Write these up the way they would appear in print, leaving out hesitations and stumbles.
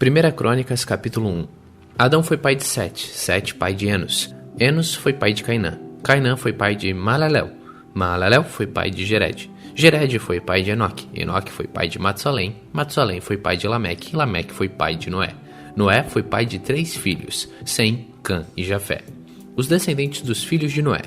1 Crônicas, capítulo 1. Adão foi pai de Sete, Sete pai de Enos. Enos foi pai de Cainã. Cainã foi pai de Maalalel. Maalalel foi pai de Jered. Jered foi pai de Enoque. Enoque foi pai de Matusalém. Matusalém foi pai de Lameque. Lameque foi pai de Noé. Noé foi pai de 3 filhos, Sem, Cã e Jafé. Os descendentes dos filhos de Noé.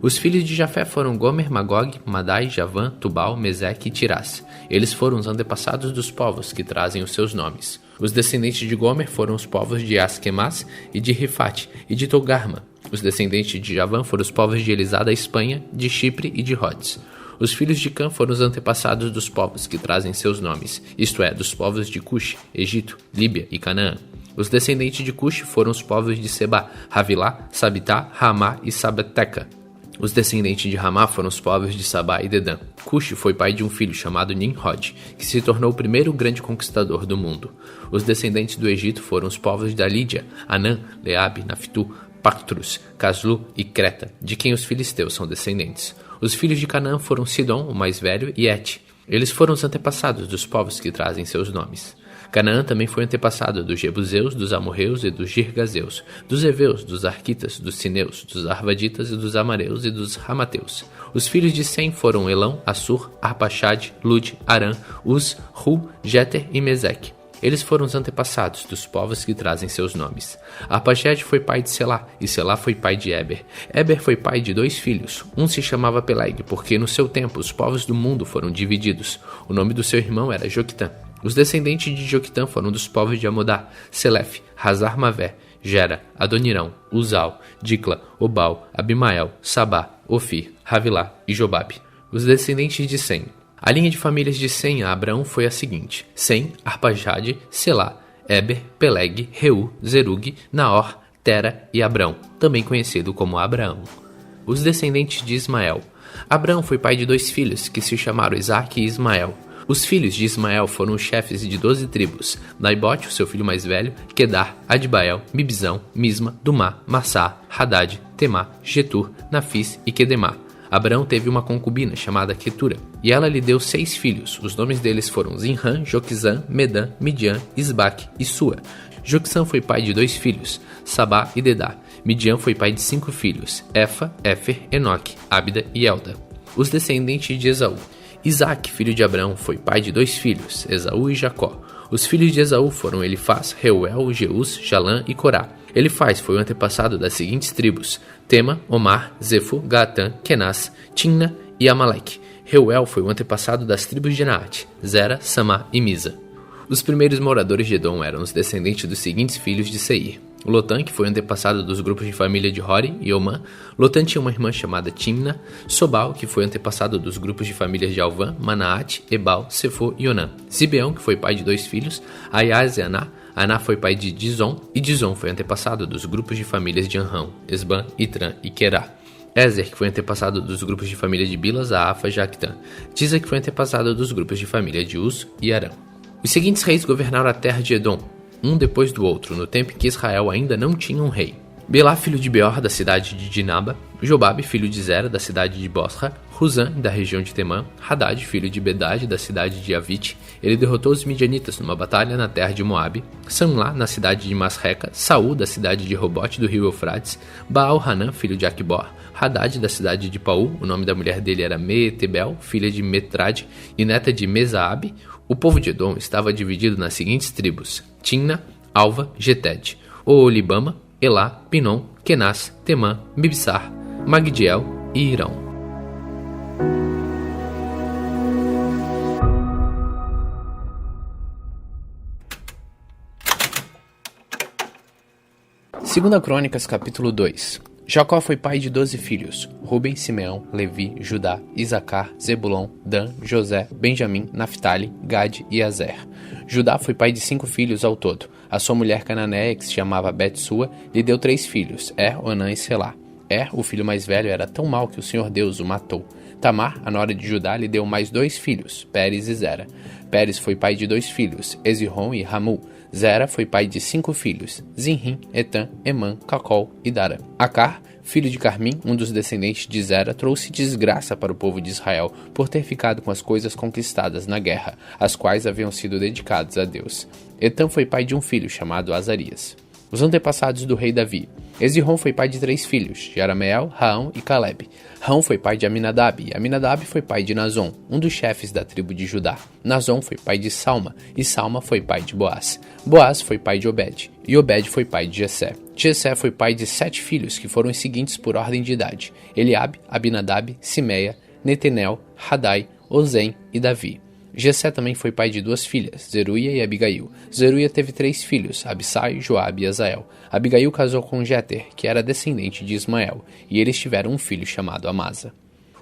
Os filhos de Jafé foram Gomer, Magog, Madai, Javã, Tubal, Meseque e Tirás. Eles foram os antepassados dos povos que trazem os seus nomes. Os descendentes de Gomer foram os povos de Asquemás e de Rifate e de Togarma. Os descendentes de Javã foram os povos de Elisá da Espanha, de Chipre e de Rhodes. Os filhos de Cã foram os antepassados dos povos que trazem seus nomes, isto é, dos povos de Cush, Egito, Líbia e Canaã. Os descendentes de Cush foram os povos de Seba, Havilá, Sabitá, Ramá e Sabeteca. Os descendentes de Ramá foram os povos de Sabá e Dedã. Cush foi pai de um filho chamado Nimrod, que se tornou o primeiro grande conquistador do mundo. Os descendentes do Egito foram os povos da Lídia, Anã, Leabe, Naftu, Pactrus, Caslu e Creta, de quem os filisteus são descendentes. Os filhos de Canaã foram Sidom, o mais velho, e Et. Eles foram os antepassados dos povos que trazem seus nomes. Canaã também foi antepassado dos Jebuseus, dos Amorreus e dos Girgazeus, dos Eveus, dos Arquitas, dos Sineus, dos Arvaditas e dos Amareus e dos Ramateus. Os filhos de Sem foram Elão, Assur, Arpaxade, Lud, Arã, Uz, Ru, Jeter e Meseque. Eles foram os antepassados dos povos que trazem seus nomes. Arpaxade foi pai de Selá, e Selá foi pai de Eber. Eber foi pai de 2 filhos. Um se chamava Peleg, porque no seu tempo os povos do mundo foram divididos. O nome do seu irmão era Joquitã. Os descendentes de Joquitã foram dos povos de Amodá, Selef, Hazar-Mavé, Gera, Adonirão, Uzal, Dicla, Obal, Abimael, Sabá, Ofir, Havilá e Jobabe. Os descendentes de Sem. A linha de famílias de Sem a Abraão foi a seguinte: Sem, Arpaxade, Selá, Eber, Peleg, Reu, Zerug, Naor, Tera e Abrão, também conhecido como Abraão. Os descendentes de Ismael. Abraão foi pai de 2 filhos, que se chamaram Isaque e Ismael. Os filhos de Ismael foram os chefes de 12 tribos: Naibote, o seu filho mais velho, Quedar, Adbael, Mibzão, Misma, Dumá, Massá, Hadad, Temá, Getur, Nafis e Quedemá. Abraão teve uma concubina chamada Quetura, e ela lhe deu 6 filhos. Os nomes deles foram Zinrã, Joquizã, Medã, Midian, Isbaque e Sua. Joquizã foi pai de 2 filhos, Sabá e Dedá. Midian foi pai de 5 filhos, Efa, Éfer, Enoque, Ábida e Elda. Os descendentes de Esaú. Isaque, filho de Abraão, foi pai de 2 filhos, Esaú e Jacó. Os filhos de Esaú foram Elifaz, Reuel, Jeus, Jalã e Corá. Elifaz foi o antepassado das seguintes tribos: Tema, Omar, Zefo, Gaatã, Kenaz, Timna e Amaleque. Reuel foi o antepassado das tribos de Naate, Zera, Samá e Misa. Os primeiros moradores de Edom eram os descendentes dos seguintes filhos de Seir: Lotã, que foi antepassado dos grupos de família de Hori e Omã. Lotã tinha uma irmã chamada Timna. Sobal, que foi antepassado dos grupos de famílias de Alvã, Manaate, Ebal, Sefo e Onã. Zibeão, que foi pai de 2 filhos, Aias e Aná. Aná foi pai de Dizon, e Dizon foi antepassado dos grupos de famílias de Anrão, Esban, Itran e Querá. Ezer, que foi antepassado dos grupos de família de Bilas, Aafa e Jactã. Tiza, que foi antepassado dos grupos de família de Uz e Arã. Os seguintes reis governaram a terra de Edom, um depois do outro, no tempo em que Israel ainda não tinha um rei. Belá, filho de Beor, da cidade de Dinaba. Jobabe, filho de Zera, da cidade de Bosra. Husam, da região de Temã. Hadad, filho de Bedade, da cidade de Avite. Ele derrotou os midianitas numa batalha na terra de Moabe. Samlá, na cidade de Masreca. Saul, da cidade de Robote, do rio Eufrates. Baal-Hanã, filho de Aquibor. Hadad, da cidade de Paú. O nome da mulher dele era Meetebel, filha de Metrade e neta de Mesaabe. O povo de Edom estava dividido nas seguintes tribos: Timna, Alva, Geted, Oolibama, Elá, Pinom, Kenaz, Temã, Mibsar, Magdiel e Irão. Segunda Crônicas, capítulo 2. Jacó foi pai de 12 filhos: Ruben, Simeão, Levi, Judá, Isacar, Zebulon, Dan, José, Benjamim, Naftali, Gade e Azer. Judá foi pai de 5 filhos ao todo. A sua mulher cananeia, que se chamava Bet-sua, lhe deu 3 filhos: Onã e Selá. O filho mais velho, era tão mau que o Senhor Deus o matou. Tamar, a nora de Judá, lhe deu mais 2 filhos, Pérez e Zera. Pérez foi pai de 2 filhos, Esrom e Ramul. Zera foi pai de 5 filhos, Zinrim, Etan, Emã, Cacol e Dara. Acar, filho de Carmim, um dos descendentes de Zera, trouxe desgraça para o povo de Israel por ter ficado com as coisas conquistadas na guerra, as quais haviam sido dedicadas a Deus. Etan foi pai de um filho chamado Azarias. Os antepassados do rei Davi. Esrom foi pai de 3 filhos, Jerameel, Raão e Caleb. Raão foi pai de Aminadab, e Aminadab foi pai de Nazon, um dos chefes da tribo de Judá. Nazon foi pai de Salma, e Salma foi pai de Boaz. Boaz foi pai de Obed, e Obed foi pai de Jessé. Jessé foi pai de 7 filhos, que foram os seguintes por ordem de idade: Eliabe, Abinadab, Simeia, Netanel, Hadai, Ozem e Davi. Jessé também foi pai de 2 filhas, Zeruia e Abigail. Zeruia teve 3 filhos, Abissai, Joabe e Azael. Abigail casou com Jeter, que era descendente de Ismael, e eles tiveram um filho chamado Amasa.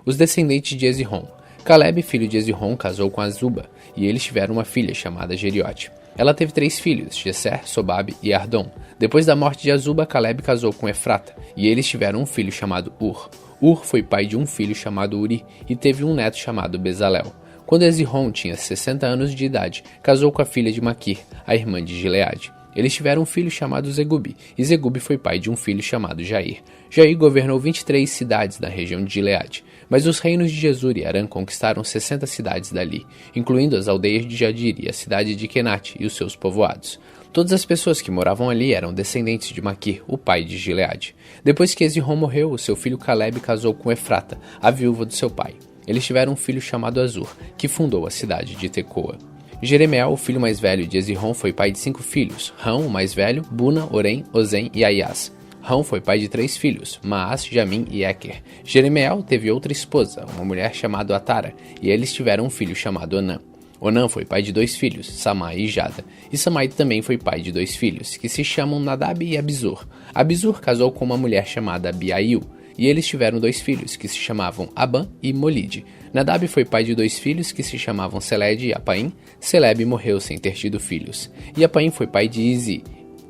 Os descendentes de Esrom. Caleb, filho de Esrom, casou com Azuba, e eles tiveram uma filha chamada Jeriote. Ela teve 3 filhos, Gesser, Sobabe e Ardom. Depois da morte de Azuba, Caleb casou com Efrata, e eles tiveram um filho chamado Ur. Ur foi pai de um filho chamado Uri, e teve um neto chamado Bezalel. Quando Esrom tinha 60 anos de idade, casou com a filha de Maquir, a irmã de Gileade. Eles tiveram um filho chamado Zegubi, e Zegubi foi pai de um filho chamado Jair. Jair governou 23 cidades na região de Gileade, mas os reinos de Jesur e Arã conquistaram 60 cidades dali, incluindo as aldeias de Jadir e a cidade de Kenate e os seus povoados. Todas as pessoas que moravam ali eram descendentes de Maquir, o pai de Gileade. Depois que Esrom morreu, o seu filho Caleb casou com Efrata, a viúva do seu pai. Eles tiveram um filho chamado Azur, que fundou a cidade de Tecoa. Jeremeel, o filho mais velho de Esrom, foi pai de 5 filhos, Rão, o mais velho, Buna, Orem, Ozem e Aias. Rão foi pai de 3 filhos, Maás, Jamim e Eker. Jeremeel teve outra esposa, uma mulher chamada Atara, e eles tiveram um filho chamado Onã. Onã foi pai de 2 filhos, Samai e Jada. E Samai também foi pai de 2 filhos, que se chamam Nadab e Abizur. Abizur casou com uma mulher chamada Abiail, e eles tiveram 2 filhos, que se chamavam Abã e Molide. Nadab foi pai de 2 filhos, que se chamavam Seled e Apaim. Seleb morreu sem ter tido filhos. E Apaim foi pai de Izi.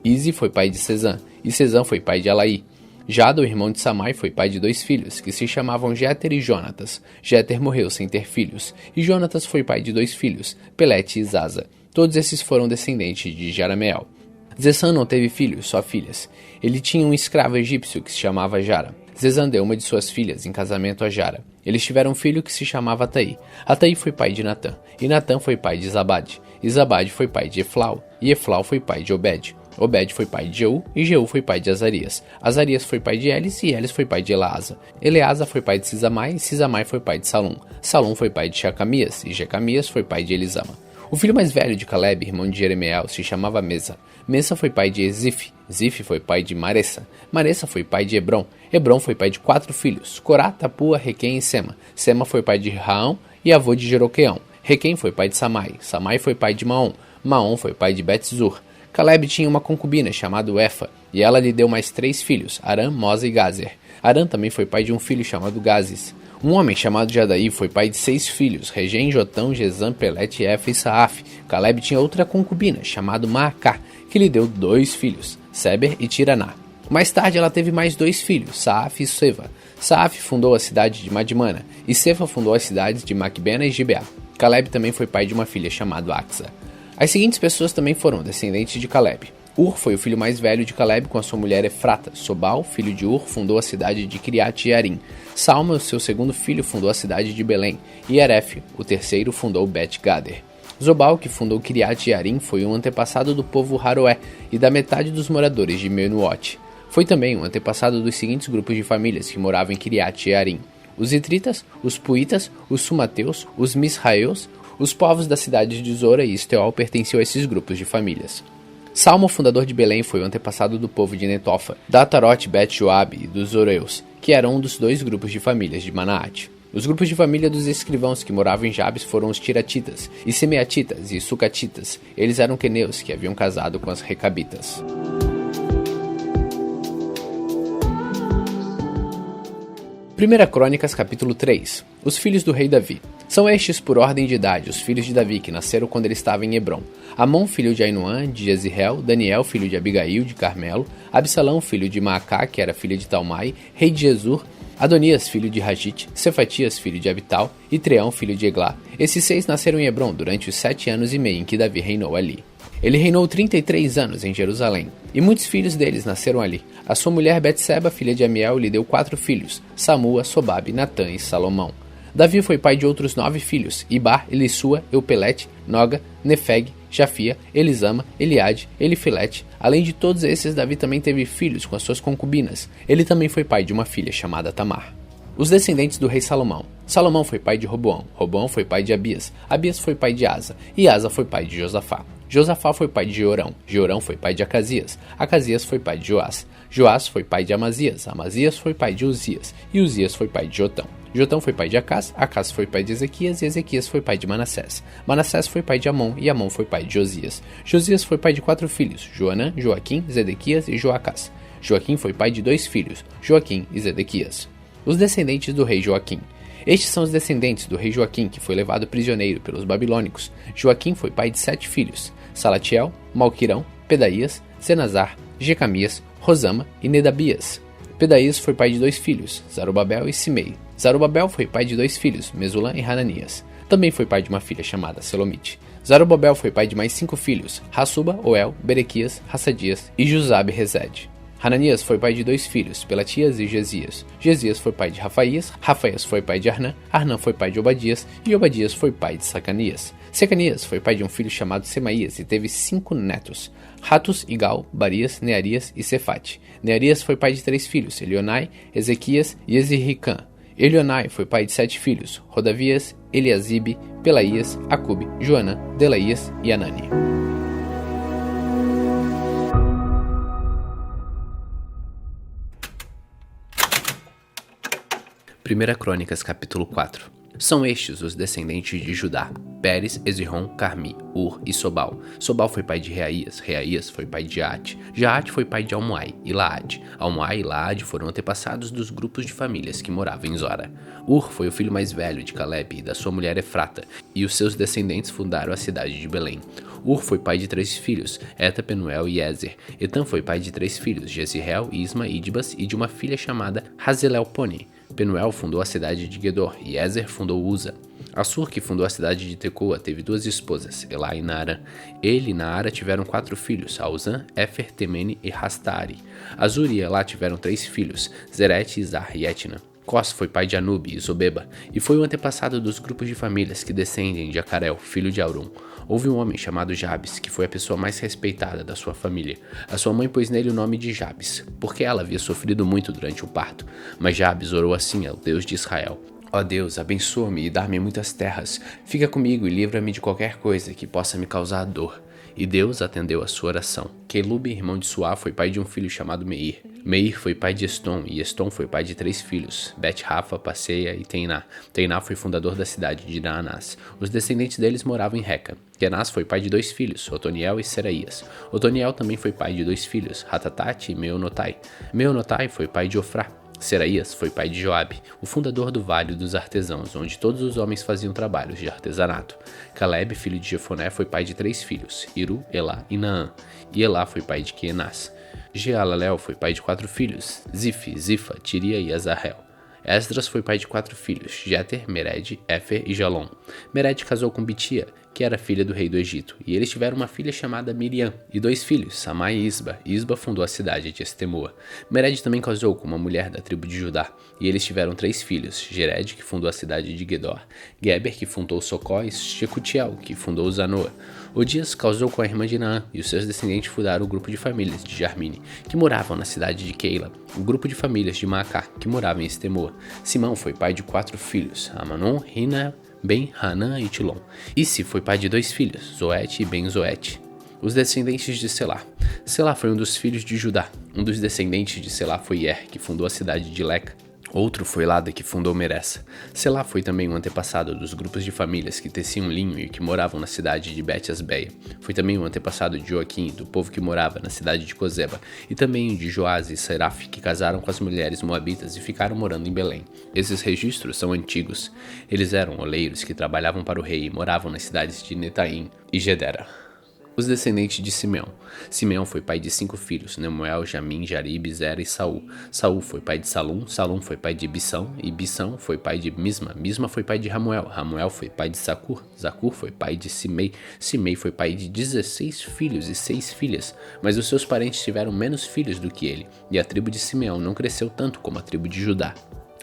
Izi foi pai de Sezã, e Sezã foi pai de Alaí. Jada, o irmão de Samai, foi pai de 2 filhos, que se chamavam Jeter e Jonatas. Jeter morreu sem ter filhos, e Jonatas foi pai de 2 filhos, Pelete e Zaza. Todos esses foram descendentes de Jerameel. Zesã não teve filhos, só filhas. Ele tinha um escravo egípcio que se chamava Jara. Zezã deu uma de suas filhas em casamento a Jara. Eles tiveram um filho que se chamava Ataí. Ataí foi pai de Natã, e Natã foi pai de Zabade. E Zabade foi pai de Eflau, e Eflau foi pai de Obed. Obed foi pai de Jeú, e Jeú foi pai de Azarias. Azarias foi pai de Elis, e Elis foi pai de Eleasa. Eleasa foi pai de Sisamai, e Sisamai foi pai de Salum. Salum foi pai de Jecamias, e Jecamias foi pai de Elisama. O filho mais velho de Caleb, irmão de Jeremeel, se chamava Mesa. Mesa foi pai de Zif. Zif foi pai de Maressa. Maressa foi pai de Hebron. Hebron foi pai de 4 filhos, Corá, Tapua, Requem e Sema. Sema foi pai de Raão e avô de Jeroqueão. Requem foi pai de Samai. Samai foi pai de Maom. Maom foi pai de Bet-Zur. Caleb tinha uma concubina chamada Efa, e ela lhe deu mais 3 filhos, Arã, Mosa e Gazer. Arã também foi pai de um filho chamado Gazes. Um homem chamado Jadaí foi pai de 6 filhos, Regem, Jotão, Gesam, Pelete, Efa e Saaf. Caleb tinha outra concubina, chamada Maacá, que lhe deu 2 filhos, Seber e Tiraná. Mais tarde ela teve mais 2 filhos, Saaf e Seva. Saaf fundou a cidade de Madmana, e Seva fundou as cidades de Macbena e Gibeá. Caleb também foi pai de uma filha chamada Axa. As seguintes pessoas também foram descendentes de Caleb. Ur foi o filho mais velho de Caleb com a sua mulher Efrata. Sobal, filho de Ur, fundou a cidade de Kiriat Jearim. Salma, o seu segundo filho, fundou a cidade de Belém. E Eref, o terceiro, fundou Bet-Gader. Zobal, que fundou Kiriat Jearim, foi um antepassado do povo Haroé e da metade dos moradores de Menuote. Foi também um antepassado dos seguintes grupos de famílias que moravam em Kiriat Jearim: os Itritas, os Puitas, os Sumateus, os Misraeus. Os povos da cidade de Zora e Esteol pertenciam a esses grupos de famílias. Salmo, fundador de Belém, foi o antepassado do povo de Netofa, da Atarote, Bet-Joabe e dos Zoreus, que eram um dos 2 grupos de famílias de Manaate. Os grupos de família dos escrivãos que moravam em Jabes foram os Tiratitas, e Semeatitas e Sucatitas. Eles eram queneus que haviam casado com as Recabitas. 1 Crônicas, capítulo 3. Os filhos do rei Davi. São estes, por ordem de idade, os filhos de Davi, que nasceram quando ele estava em Hebrom. Amon, filho de Ainoã, de Jezreel. Daniel, filho de Abigail, de Carmelo. Absalão, filho de Maacá, que era filha de Talmai, rei de Jesur. Adonias, filho de Hagite, Cefatias, filho de Abital, e Treão, filho de Eglá. Esses 6 nasceram em Hebrom durante os 7 anos e meio em que Davi reinou ali. Ele reinou 33 anos em Jerusalém, e muitos filhos deles nasceram ali. A sua mulher Betseba, filha de Amiel, lhe deu 4 filhos, Samua, Sobabe, Natã e Salomão. Davi foi pai de outros 9 filhos, Ibar, Elissua, Eupelete, Noga, Nefeg, Jafia, Elisama, Eliade, Elifilete. Além de todos esses, Davi também teve filhos com as suas concubinas. Ele também foi pai de uma filha chamada Tamar. Os descendentes do rei Salomão. Salomão foi pai de Roboão. Roboão foi pai de Abias. Abias foi pai de Asa. E Asa foi pai de Josafá. Josafá foi pai de Jeorão. Jeorão foi pai de Acasias. Acasias foi pai de Joás. Joás foi pai de Amazias. Amazias foi pai de Uzias. E Uzias foi pai de Jotão. Jotão foi pai de Acás. Acás foi pai de Ezequias. E Ezequias foi pai de Manassés. Manassés foi pai de Amon. E Amon foi pai de Josias. Josias foi pai de 4 filhos, Joanã, Joaquim, Zedequias e Joacás. Joaquim foi pai de 2 filhos, Joaquim e Zedequias. Os descendentes do rei Joaquim. Estes são os descendentes do rei Joaquim, que foi levado prisioneiro pelos babilônicos. Joaquim foi pai de 7 filhos, Salatiel, Malquirão, Pedaías, Senazar, Jecamias, Rosama e Nedabias. Pedaías foi pai de 2 filhos, Zarubabel e Simei. Zarubabel foi pai de 2 filhos, Mesulam e Hananias. Também foi pai de uma filha chamada Selomite. Zarubabel foi pai de mais 5 filhos, Hassuba, Oel, Berequias, Hassadias e Jusabe Rezede. Hananias foi pai de 2 filhos, Pelatias e Gesias. Gesias foi pai de Rafaías, Rafaías foi pai de Arnã, Arnã foi pai de Obadias e Obadias foi pai de Secanias. Secanias foi pai de um filho chamado Semaías e teve 5 netos, Ratus, Igal, Barias, Nearias e Cefate. Nearias foi pai de 3 filhos, Elionai, Ezequias e Ezirricã. Elionai foi pai de 7 filhos, Rodavias, Eliasibe, Pelaías, Acube, Joanã, Delaías e Anani. 1 Crônicas, capítulo 4. São estes os descendentes de Judá: Pérez, Ezirrom, Carmi, Ur e Sobal. Sobal foi pai de Reaías. Reaías foi pai de Jaate. Jaate foi pai de Almoai e Laade. Almoai e Laade foram antepassados dos grupos de famílias que moravam em Zora. Ur foi o filho mais velho de Caleb e da sua mulher Efrata, e os seus descendentes fundaram a cidade de Belém. Ur foi pai de 3 filhos, Eta, Penuel e Ezer. Etan foi pai de 3 filhos, Jezreel, Isma, Idbas, e de uma filha chamada Hazelelponi. Penuel fundou a cidade de Gedor, e Ezer fundou Uza. Assur, que fundou a cidade de Tecoa, teve 2 esposas, Elá e Naara. Ele e Naara tiveram 4 filhos, Auzã, Éfer, Temene e Rastari. Azur e Elá tiveram 3 filhos, Zerete, Izar e Etna. Cós foi pai de Anube e Zobeba, e foi o antepassado dos grupos de famílias que descendem de Acarel, filho de Aurum. Houve um homem chamado Jabes, que foi a pessoa mais respeitada da sua família. A sua mãe pôs nele o nome de Jabes, porque ela havia sofrido muito durante o parto. Mas Jabes orou assim ao Deus de Israel: ó Deus, abençoa-me e dá-me muitas terras. Fica comigo e livra-me de qualquer coisa que possa me causar dor. E Deus atendeu a sua oração. Quelube, irmão de Suá, foi pai de um filho chamado Meir. Meir foi pai de Estom, e Estom foi pai de 3 filhos, Bet-Rafa, Passeia e Teiná. Teiná foi fundador da cidade de Naanás. Os descendentes deles moravam em Reca. Kenaz foi pai de 2 filhos, Otoniel e Seraías. Otoniel também foi pai de 2 filhos, Ratatate e Meonotai. Meonotai foi pai de Ofrá. Seraías foi pai de Joabe, o fundador do Vale dos Artesãos, onde todos os homens faziam trabalhos de artesanato. Caleb, filho de Jefoné, foi pai de 3 filhos, Iru, Elá e Naã. E Elá foi pai de Quenaz. Jealalel foi pai de 4 filhos, Zif, Zifa, Tiria e Azarel. Esdras foi pai de 4 filhos, Jeter, Mered, Éfer e Jalom. Mered casou com Bitia, que era filha do rei do Egito, e eles tiveram uma filha chamada Miriam, e 2 filhos, Samai e Isba. Isba fundou a cidade de Estemoa. Mered também casou com uma mulher da tribo de Judá, e eles tiveram 3 filhos, Gered, que fundou a cidade de Gedor, Geber, que fundou Socó, e Shecutiel, que fundou Zanoa. Odias casou com a irmã de Naã, e os seus descendentes fundaram o grupo de famílias de Jarmine, que moravam na cidade de Keila, o grupo de famílias de Maacá, que moravam em Estemoa. Simão foi pai de 4 filhos, Amanon, Rina, Ben, Hanã e Tilom. Isi foi pai de 2 filhos, Zoete e Ben-Zoete. Os descendentes de Selá. Selá foi um dos filhos de Judá. Um dos descendentes de Selá foi Er, que fundou a cidade de Leca. Outro foi Lada, que fundou Meressa. Selá foi também um antepassado dos grupos de famílias que teciam linho e que moravam na cidade de Bet-Asbeia. Foi também um antepassado de Joaquim, do povo que morava na cidade de Cozeba, e também o de Joás e Seraf, que casaram com as mulheres moabitas e ficaram morando em Belém. Esses registros são antigos. Eles eram oleiros que trabalhavam para o rei e moravam nas cidades de Netaim e Gedera. Os descendentes de Simeão. Simeão foi pai de 5 filhos, Nemuel, Jamim, Jaribe, Zera e Saul. Saul foi pai de Salum, Salum foi pai de Bissão, e Bissão foi pai de Misma, Misma foi pai de Ramuel, Ramuel foi pai de Zacur, Zacur foi pai de Simei, Simei foi pai de 16 filhos e 6 filhas, mas os seus parentes tiveram menos filhos do que ele, e a tribo de Simeão não cresceu tanto como a tribo de Judá.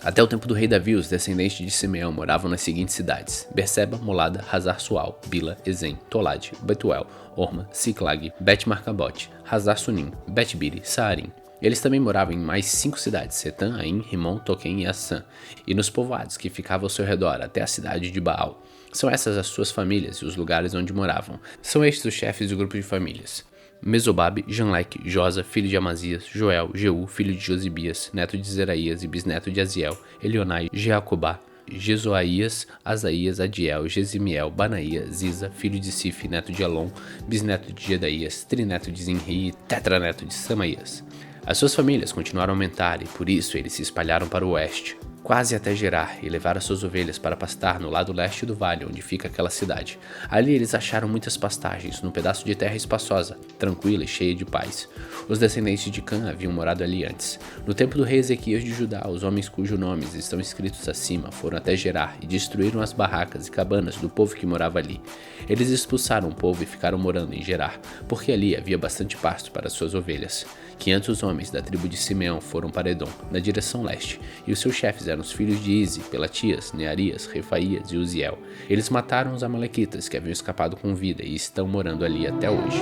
Até o tempo do rei Davi, os descendentes de Simeão moravam nas seguintes cidades: Berseba, Molada, Hazar-Sual, Bila, Ezem, Tolade, Betuel, Orma, Siclag, Bet-Marcabote, Hazar-Sunim, Bet-Biri, Saarim. Eles também moravam em mais 5 cidades: Setã, Aim, Rimon, Toquém e Assã, e nos povoados que ficavam ao seu redor até a cidade de Baal. São essas as suas famílias e os lugares onde moravam. São estes os chefes do grupo de famílias: Mesobabe, Janleque, Josa, filho de Amazias, Joel, Jeú, filho de Josibias, neto de Zeraías e bisneto de Aziel, Elionai, Jeacobá, Jezoaías, Asaías, Adiel, Gesimiel, Banaía, Ziza, filho de Sif, neto de Elon, bisneto de Jedaías, trineto de Zinri e tetraneto de Samaías. As suas famílias continuaram a aumentar e por isso eles se espalharam para o oeste, quase até Gerar, e levaram suas ovelhas para pastar no lado leste do vale onde fica aquela cidade. Ali eles acharam muitas pastagens, num pedaço de terra espaçosa, tranquila e cheia de paz. Os descendentes de Cã haviam morado ali antes. No tempo do rei Ezequias de Judá, os homens cujos nomes estão escritos acima foram até Gerar e destruíram as barracas e cabanas do povo que morava ali. Eles expulsaram o povo e ficaram morando em Gerar, porque ali havia bastante pasto para suas ovelhas. 500 homens da tribo de Simeão foram para Edom, na direção leste, e os seus chefes eram os filhos de Ize, Pelatias, Nearias, Refaías e Uziel. Eles mataram os amalequitas que haviam escapado com vida e estão morando ali até hoje.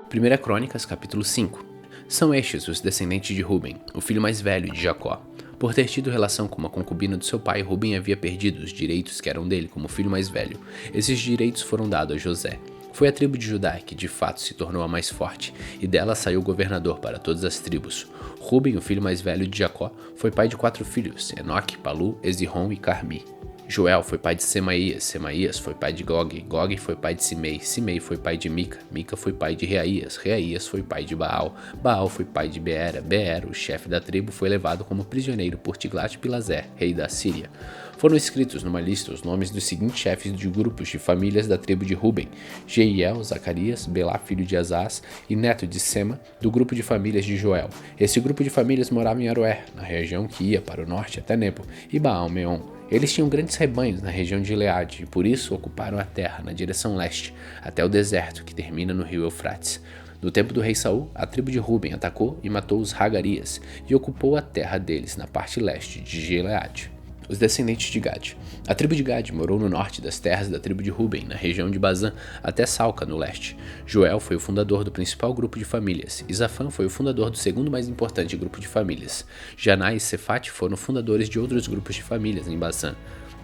1 Crônicas, capítulo 5. São estes os descendentes de Ruben, o filho mais velho de Jacó. Por ter tido relação com uma concubina do seu pai, Ruben havia perdido os direitos que eram dele como filho mais velho. Esses direitos foram dados a José. Foi a tribo de Judá que de fato se tornou a mais forte, e dela saiu o governador para todas as tribos. Ruben, o filho mais velho de Jacó, foi pai de 4 filhos, Enoque, Palu, Esirrom e Carmi. Joel foi pai de Semaías, Semaías foi pai de Gog, Gog foi pai de Simei, Simei foi pai de Mica, Mica foi pai de Reaías, Reaías foi pai de Baal, Baal foi pai de Beera, Beera, o chefe da tribo, foi levado como prisioneiro por Tiglat-Pileser, rei da Síria. Foram escritos numa lista os nomes dos seguintes chefes de grupos de famílias da tribo de Ruben: Jeiel, Zacarias, Belá, filho de Azaz e neto de Sema, do grupo de famílias de Joel. Esse grupo de famílias morava em Aroer, na região que ia para o norte até Nebo, e Baal-Meon. Eles tinham grandes rebanhos na região de Gileade e por isso ocuparam a terra na direção leste, até o deserto que termina no rio Eufrates. No tempo do rei Saul, a tribo de Ruben atacou e matou os Hagarias e ocupou a terra deles na parte leste de Gileade. Os descendentes de Gad. A tribo de Gad morou no norte das terras da tribo de Ruben, na região de Bazã, até Salca, no leste. Joel foi o fundador do principal grupo de famílias. Isafã foi o fundador do segundo mais importante grupo de famílias. Janá e Cefate foram fundadores de outros grupos de famílias em Bazã.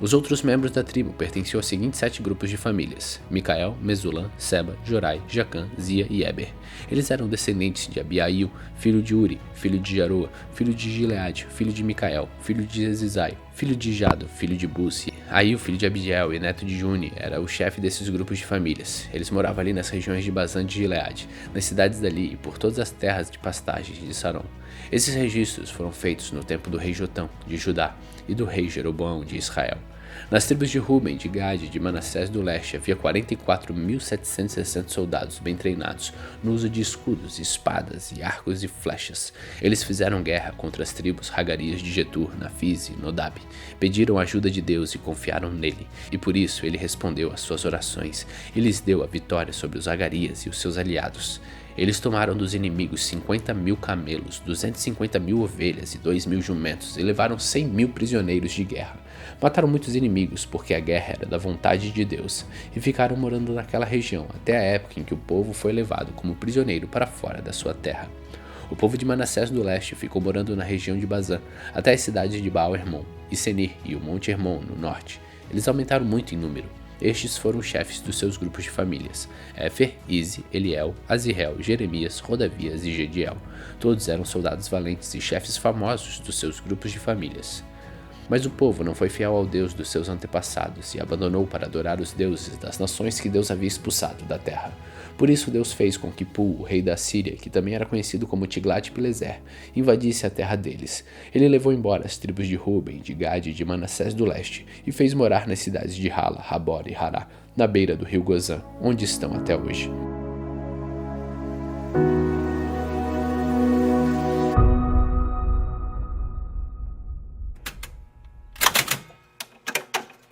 Os outros membros da tribo pertenciam aos seguintes 7 grupos de famílias: Micael, Mesulam, Seba, Jorai, Jacã, Zia e Eber. Eles eram descendentes de Abiail, filho de Uri, filho de Jaroa, filho de Gileade, filho de Micael, filho de Ezizai, filho de Jado, filho de Buzi. Aí o filho de Abidiel e neto de Juni era o chefe desses grupos de famílias. Eles moravam ali nas regiões de Bazã de Gileade, nas cidades dali e por todas as terras de pastagens de Saron. Esses registros foram feitos no tempo do rei Jotão, de Judá, e do rei Jeroboão, de Israel. Nas tribos de Ruben, de Gade e de Manassés do leste havia 44.760 soldados bem treinados no uso de escudos, espadas e arcos e flechas. Eles fizeram guerra contra as tribos Hagarias de Getur, Nafis e Nodab. Pediram ajuda de Deus e confiaram nele, e por isso ele respondeu às suas orações e lhes deu a vitória sobre os Hagarias e os seus aliados. Eles tomaram dos inimigos 50.000 camelos, 250.000 ovelhas e 2.000 jumentos e levaram 100.000 prisioneiros de guerra. Mataram muitos inimigos porque a guerra era da vontade de Deus e ficaram morando naquela região até a época em que o povo foi levado como prisioneiro para fora da sua terra. O povo de Manassés do leste ficou morando na região de Bazã até as cidades de Baal-Hermon e Senir e o Monte Hermon no norte. Eles aumentaram muito em número. Estes foram os chefes dos seus grupos de famílias: Éfer, Ize, Eliel, Azirel, Jeremias, Rodavias e Gediel. Todos eram soldados valentes e chefes famosos dos seus grupos de famílias. Mas o povo não foi fiel ao Deus dos seus antepassados e abandonou para adorar os deuses das nações que Deus havia expulsado da terra. Por isso Deus fez com que Pul, o rei da Síria, que também era conhecido como Tiglat-Pileser, invadisse a terra deles. Ele levou embora as tribos de Ruben, de Gade e de Manassés do leste e fez morar nas cidades de Hala, Habor e Hará, na beira do rio Gozã, onde estão até hoje.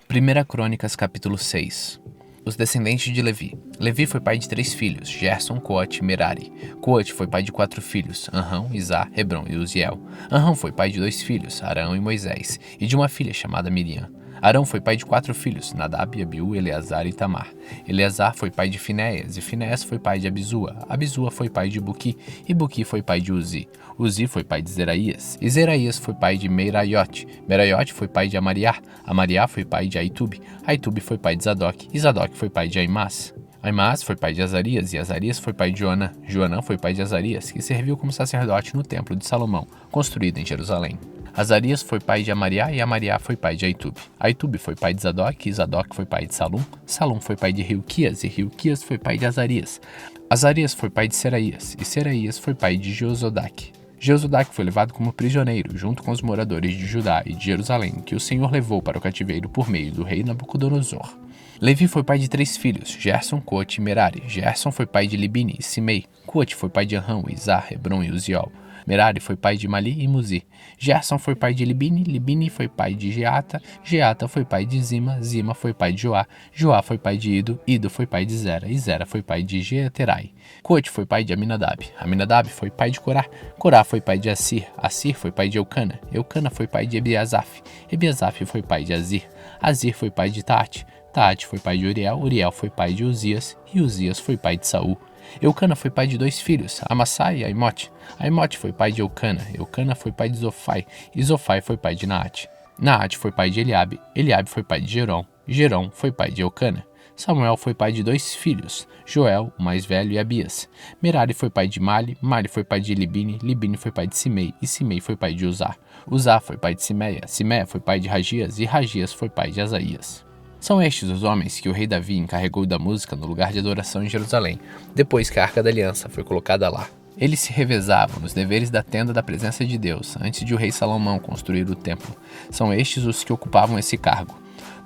Primeira Crônicas, capítulo 6. Os descendentes de Levi. Levi foi pai de 3 filhos, Gerson, Coate e Merari. Coate foi pai de 4 filhos, Anrão, Izá, Hebron e Uziel. Anrão foi pai de 2 filhos, Arão e Moisés, e de uma filha chamada Miriam. Arão foi pai de 4 filhos, Nadab, Abiú, Eleazar e Tamar. Eleazar foi pai de Finéias, e Finéias foi pai de Abisua. Abisua foi pai de Buqui, e Buqui foi pai de Uzi. Uzi foi pai de Zeraías, e Zeraías foi pai de Meraiote. Meraiote foi pai de Amariá. Amariá foi pai de Aitube. Aitube foi pai de Zadok, e Zadok foi pai de Aimás. Aimás foi pai de Azarias, e Azarias foi pai de Joanã. Joanã foi pai de Azarias, que serviu como sacerdote no templo de Salomão, construído em Jerusalém. Azarias foi pai de Amariá, e Amariá foi pai de Aitube. Aitube foi pai de Zadok, e Zadok foi pai de Salum. Salum foi pai de Hilquias, e Hilquias foi pai de Azarias. Azarias foi pai de Seraías, e Seraías foi pai de Jeozadak. Jeozadak foi levado como prisioneiro, junto com os moradores de Judá e de Jerusalém, que o Senhor levou para o cativeiro por meio do rei Nabucodonosor. Levi foi pai de 3 filhos, Gerson, Coate e Merari. Gerson foi pai de Libini e Simei. Coate foi pai de Anrão, Izá, Hebron e Uziel. Merari foi pai de Mali e Muzi. Gerson foi pai de Libini. Libini foi pai de Geata. Geata foi pai de Zima. Zima foi pai de Joá. Joá foi pai de Ido. Ido foi pai de Zera. E Zera foi pai de Jeaterai. Coate foi pai de Aminadab. Aminadab foi pai de Corá. Corá foi pai de Assir. Assir foi pai de Eucana. Eucana foi pai de Ebiasaf. Ebiasaf foi pai de Azir. Azir foi pai de Taate. Taate foi pai de Uriel. Uriel foi pai de Uzias. E Uzias foi pai de Saul. Eucana foi pai de 2 filhos, Amassai e Aimote. Aimote foi pai de Eucana. Eucana foi pai de Zofai. E Zofai foi pai de Naate. Naate foi pai de Eliabe. Eliabe foi pai de Gerom. Gerom foi pai de Eucana. Samuel foi pai de 2 filhos, Joel, o mais velho, e Abias. Merari foi pai de Mali. Mali foi pai de Libini. Libini foi pai de Simei. E Simei foi pai de Uzá. Uzá foi pai de Simeia. Simeia foi pai de Ragias. E Ragias foi pai de Asaías. São estes os homens que o rei Davi encarregou da música no lugar de adoração em Jerusalém, depois que a Arca da Aliança foi colocada lá. Eles se revezavam nos deveres da tenda da presença de Deus, antes de o rei Salomão construir o templo. São estes os que ocupavam esse cargo.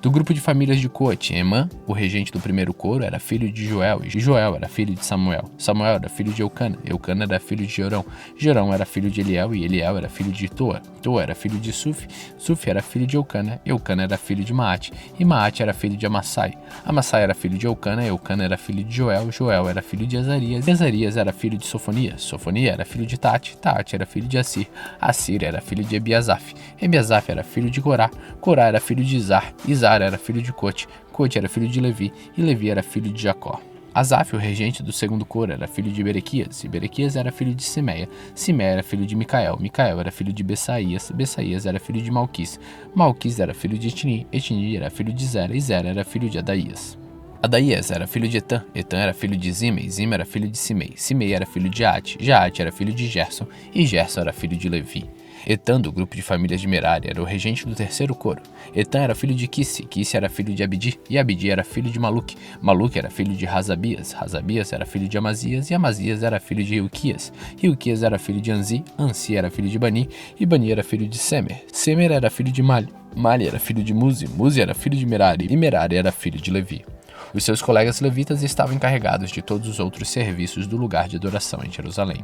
Do grupo de famílias de Coate, Emã, o regente do primeiro coro, era filho de Joel, e Joel era filho de Samuel. Samuel era filho de Eucana, Eucana era filho de Jorão, Jorão era filho de Eliel, e Eliel era filho de Toa. Toa era filho de Suf, Suf era filho de Eucana, Eucana era filho de Maate, e Maate era filho de Amassai. Amassai era filho de Eucana, Eucana era filho de Joel, Joel era filho de Azarias, e Azarias era filho de Sofonias, Sofonia era filho de Taate, Taate era filho de Assir, Assir era filho de Ebiasaf, Ebiasaf era filho de Corá, Corá era filho de Izar, Izar era filho de Coate, Coate era filho de Levi, e Levi era filho de Jacó. Asaf, o regente do segundo coro, era filho de Berequias, e Berequias era filho de Simeia. Simeia era filho de Micael, Micael era filho de Bessaías, Bessaías era filho de Malquis, Malquis era filho de Etni, Etni era filho de Zera, e Zera era filho de Adaías. Adaías era filho de Etã, Etã era filho de Zima, e Zima era filho de Simei, Simei era filho de Jaate, Jaate era filho de Gerson, e Gerson era filho de Levi. Etã, do grupo de famílias de Merari, era o regente do terceiro coro. Etã era filho de Quisse, Quisse era filho de Abdi, e Abdi era filho de Maluque, Maluque era filho de Razabias, Razabias era filho de Amazias, e Amazias era filho de Hilquias, Hilquias era filho de Anzi, Ansi era filho de Bani, e Bani era filho de Semer, Semer era filho de Mali, Mali era filho de Muzi, Muzi era filho de Merari, e Merari era filho de Levi. Os seus colegas levitas estavam encarregados de todos os outros serviços do lugar de adoração em Jerusalém.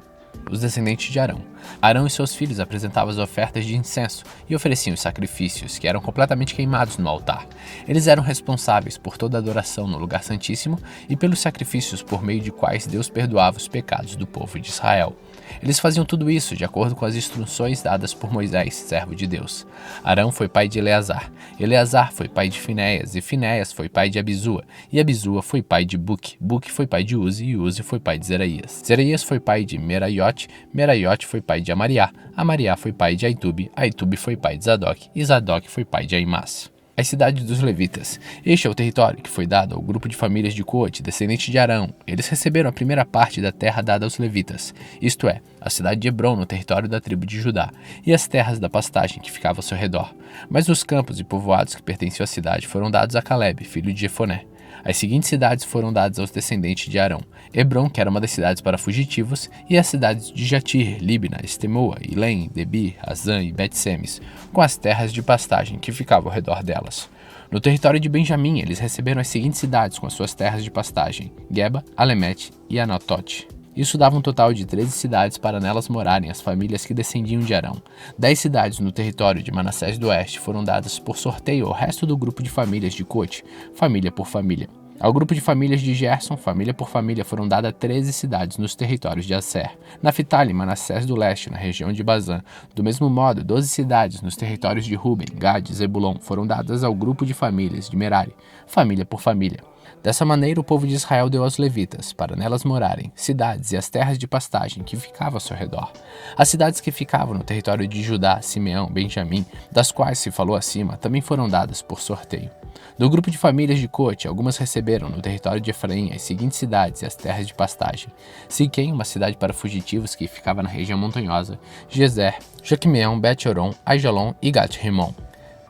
Os descendentes de Arão. Arão e seus filhos apresentavam as ofertas de incenso e ofereciam os sacrifícios, que eram completamente queimados no altar. Eles eram responsáveis por toda a adoração no lugar santíssimo e pelos sacrifícios por meio de quais Deus perdoava os pecados do povo de Israel. Eles faziam tudo isso de acordo com as instruções dadas por Moisés, servo de Deus. Arão foi pai de Eleazar, Eleazar foi pai de Finéias, e Finéias foi pai de Abisua, e Abisua foi pai de Buque, Buque foi pai de Uzi, e Uzi foi pai de Zeraías. Zeraías foi pai de Meraiote, Meraiote foi pai de Amariá, Amariá foi pai de Aitube, Aitube foi pai de Zadok, e Zadok foi pai de Aimás. As cidades dos levitas. Este é o território que foi dado ao grupo de famílias de Coate, descendente de Arão. Eles receberam a primeira parte da terra dada aos levitas, isto é, a cidade de Hebrom no território da tribo de Judá, e as terras da pastagem que ficava ao seu redor. Mas os campos e povoados que pertenciam à cidade foram dados a Calebe, filho de Jefoné. As seguintes cidades foram dadas aos descendentes de Arão: Hebrom, que era uma das cidades para fugitivos, e as cidades de Jatir, Libna, Estemoa, Ilém, Debir, Azã e Bet-Semes, com as terras de pastagem que ficavam ao redor delas. No território de Benjamim, eles receberam as seguintes cidades com as suas terras de pastagem: Geba, Alemete e Anatote. Isso dava um total de 13 cidades para nelas morarem as famílias que descendiam de Arão. 10 cidades no território de Manassés do Oeste foram dadas por sorteio ao resto do grupo de famílias de Coate, família por família. Ao grupo de famílias de Gerson, família por família, foram dadas 13 cidades nos territórios de Asser, Naftali e Manassés do Leste, na região de Bazã. Do mesmo modo, 12 cidades nos territórios de Ruben, Gad e Zebulon foram dadas ao grupo de famílias de Merari, família por família. Dessa maneira, o povo de Israel deu aos levitas, para nelas morarem, cidades e as terras de pastagem que ficavam ao seu redor. As cidades que ficavam no território de Judá, Simeão, Benjamim, das quais se falou acima, também foram dadas por sorteio. Do grupo de famílias de Coate, algumas receberam no território de Efraim as seguintes cidades e as terras de pastagem: Siquém, uma cidade para fugitivos que ficava na região montanhosa, Gezer, Joquimeão, Bet-Horon, Aijalon e Gat-Rimon.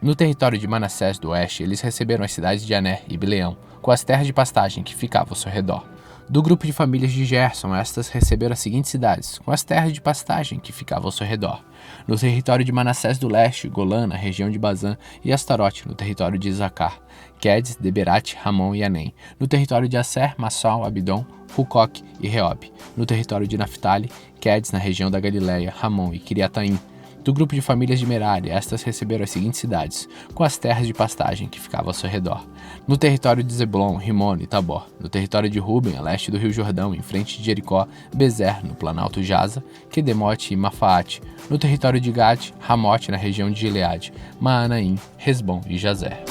No território de Manassés do Oeste, eles receberam as cidades de Aner e Bileão, com as terras de pastagem que ficavam ao seu redor. Do grupo de famílias de Gerson, estas receberam as seguintes cidades, com as terras de pastagem que ficavam ao seu redor. No território de Manassés do Leste, Golã, na região de Bazã, e Astarote, no território de Isacar, Quedes, Deberat, Ramon e Anem. No território de Asser, Massal, Abidom, Hucoque e Reob. No território de Naftali, Quedes, na região da Galileia, Ramon e Kiriataim. Do grupo de famílias de Merari, estas receberam as seguintes cidades, com as terras de pastagem que ficavam ao seu redor. No território de Zebulon, Rimon e Tabor. No território de Ruben, a leste do rio Jordão, em frente de Jericó, Bezer, no planalto Jaza, Quedemote e Mafaate. No território de Gad, Ramote, na região de Gileade, Maanaim, Resbom e Jazer.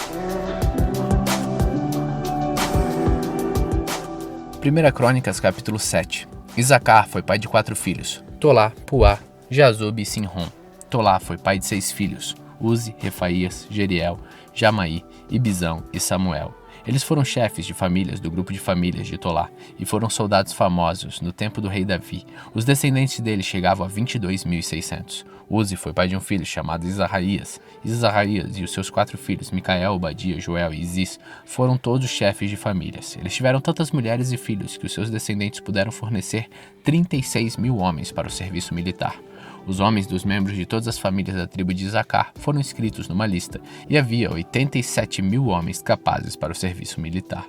1 Crônicas, capítulo 7. Isacar foi pai de 4 filhos: Tolá, Puá, Jazub e Sinrom. Tolá foi pai de 6 filhos: Uzi, Refaías, Jeriel, Jamaí, Ibizão e Samuel. Eles foram chefes de famílias do grupo de famílias de Tolá e foram soldados famosos no tempo do rei Davi. Os descendentes dele chegavam a 22.600. Uzi foi pai de um filho chamado Isarraías. Isarraías e os seus 4 filhos, Micael, Obadia, Joel e Izis, foram todos chefes de famílias. Eles tiveram tantas mulheres e filhos que os seus descendentes puderam fornecer 36.000 homens para o serviço militar. Os homens dos membros de todas as famílias da tribo de Isacar foram inscritos numa lista, e havia 87.000 homens capazes para o serviço militar.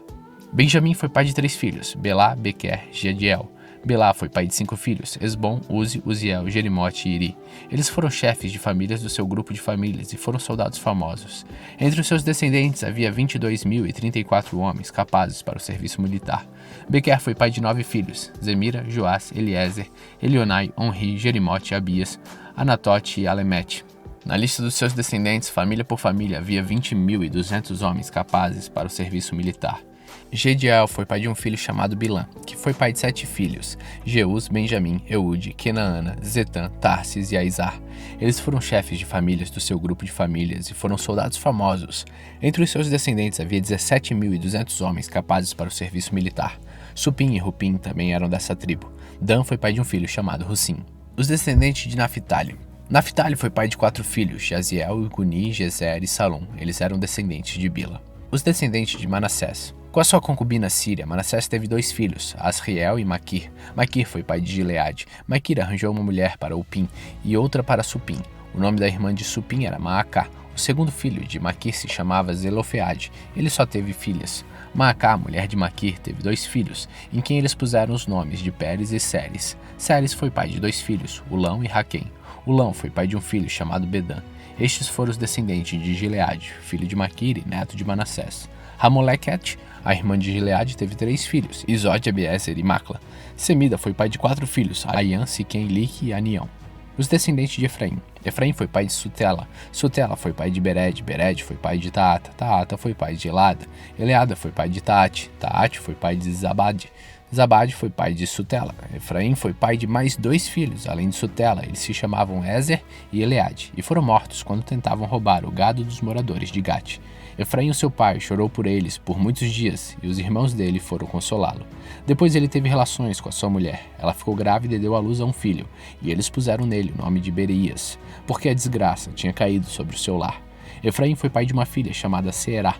Benjamim foi pai de 3 filhos: Belá, Bequer, Jediel. Belá foi pai de 5 filhos: Esbom, Uzi, Uziel, Jerimote e Iri. Eles foram chefes de famílias do seu grupo de famílias e foram soldados famosos. Entre os seus descendentes havia 22.034 homens capazes para o serviço militar. Bequer foi pai de 9 filhos: Zemira, Joás, Eliezer, Elionai, Onri, Jerimote, Abias, Anatote e Alemete. Na lista dos seus descendentes, família por família, havia 20.200 homens capazes para o serviço militar. Gediel foi pai de um filho chamado Bilã, que foi pai de 7 filhos: Jeus, Benjamim, Eude, Kenaana, Zetã, Tarsis e Aizar. Eles foram chefes de famílias do seu grupo de famílias e foram soldados famosos. Entre os seus descendentes havia 17.200 homens capazes para o serviço militar. Supim e Rupim também eram dessa tribo. Dan foi pai de um filho chamado Russim. Os descendentes de Naftali. Naftali foi pai de 4 filhos: Jaziel, Guni, Gezer e Salom. Eles eram descendentes de Bila. Os descendentes de Manassés. Com a sua concubina Síria, Manassés teve 2 filhos, Asriel e Maquir. Maquir foi pai de Gileade. Maquir arranjou uma mulher para Upim e outra para Supim. O nome da irmã de Supim era Maacá. O segundo filho de Maquir se chamava Zelofeade. Ele só teve filhas. Maacá, mulher de Maquir, teve 2 filhos, em quem eles puseram os nomes de Pérez e Séres. Séres foi pai de 2 filhos, Ulão e Raquém. Ulão foi pai de um filho chamado Bedã. Estes foram os descendentes de Gileade, filho de Maquir e neto de Manassés. Ramolequete, a irmã de Gileade, teve 3 filhos, Isode, Abiezer e Macla. Semida foi pai de 4 filhos, Aian, Siquém, Lique e Anião. Os descendentes de Efraim. Efraim foi pai de Sutela. Sutela foi pai de Bered. Bered foi pai de Taata. Taata foi pai de Elada. Eleada foi pai de Taate. Taate foi pai de Zabade. Zabade foi pai de Sutela. Efraim foi pai de mais 2 filhos, além de Sutela. Eles se chamavam Ezer e Eleade, e foram mortos quando tentavam roubar o gado dos moradores de Gate. Efraim, seu pai, chorou por eles por muitos dias, e os irmãos dele foram consolá-lo. Depois ele teve relações com a sua mulher. Ela ficou grávida e deu à luz a um filho, e eles puseram nele o nome de Bereías, porque a desgraça tinha caído sobre o seu lar. Efraim foi pai de uma filha chamada Seerá.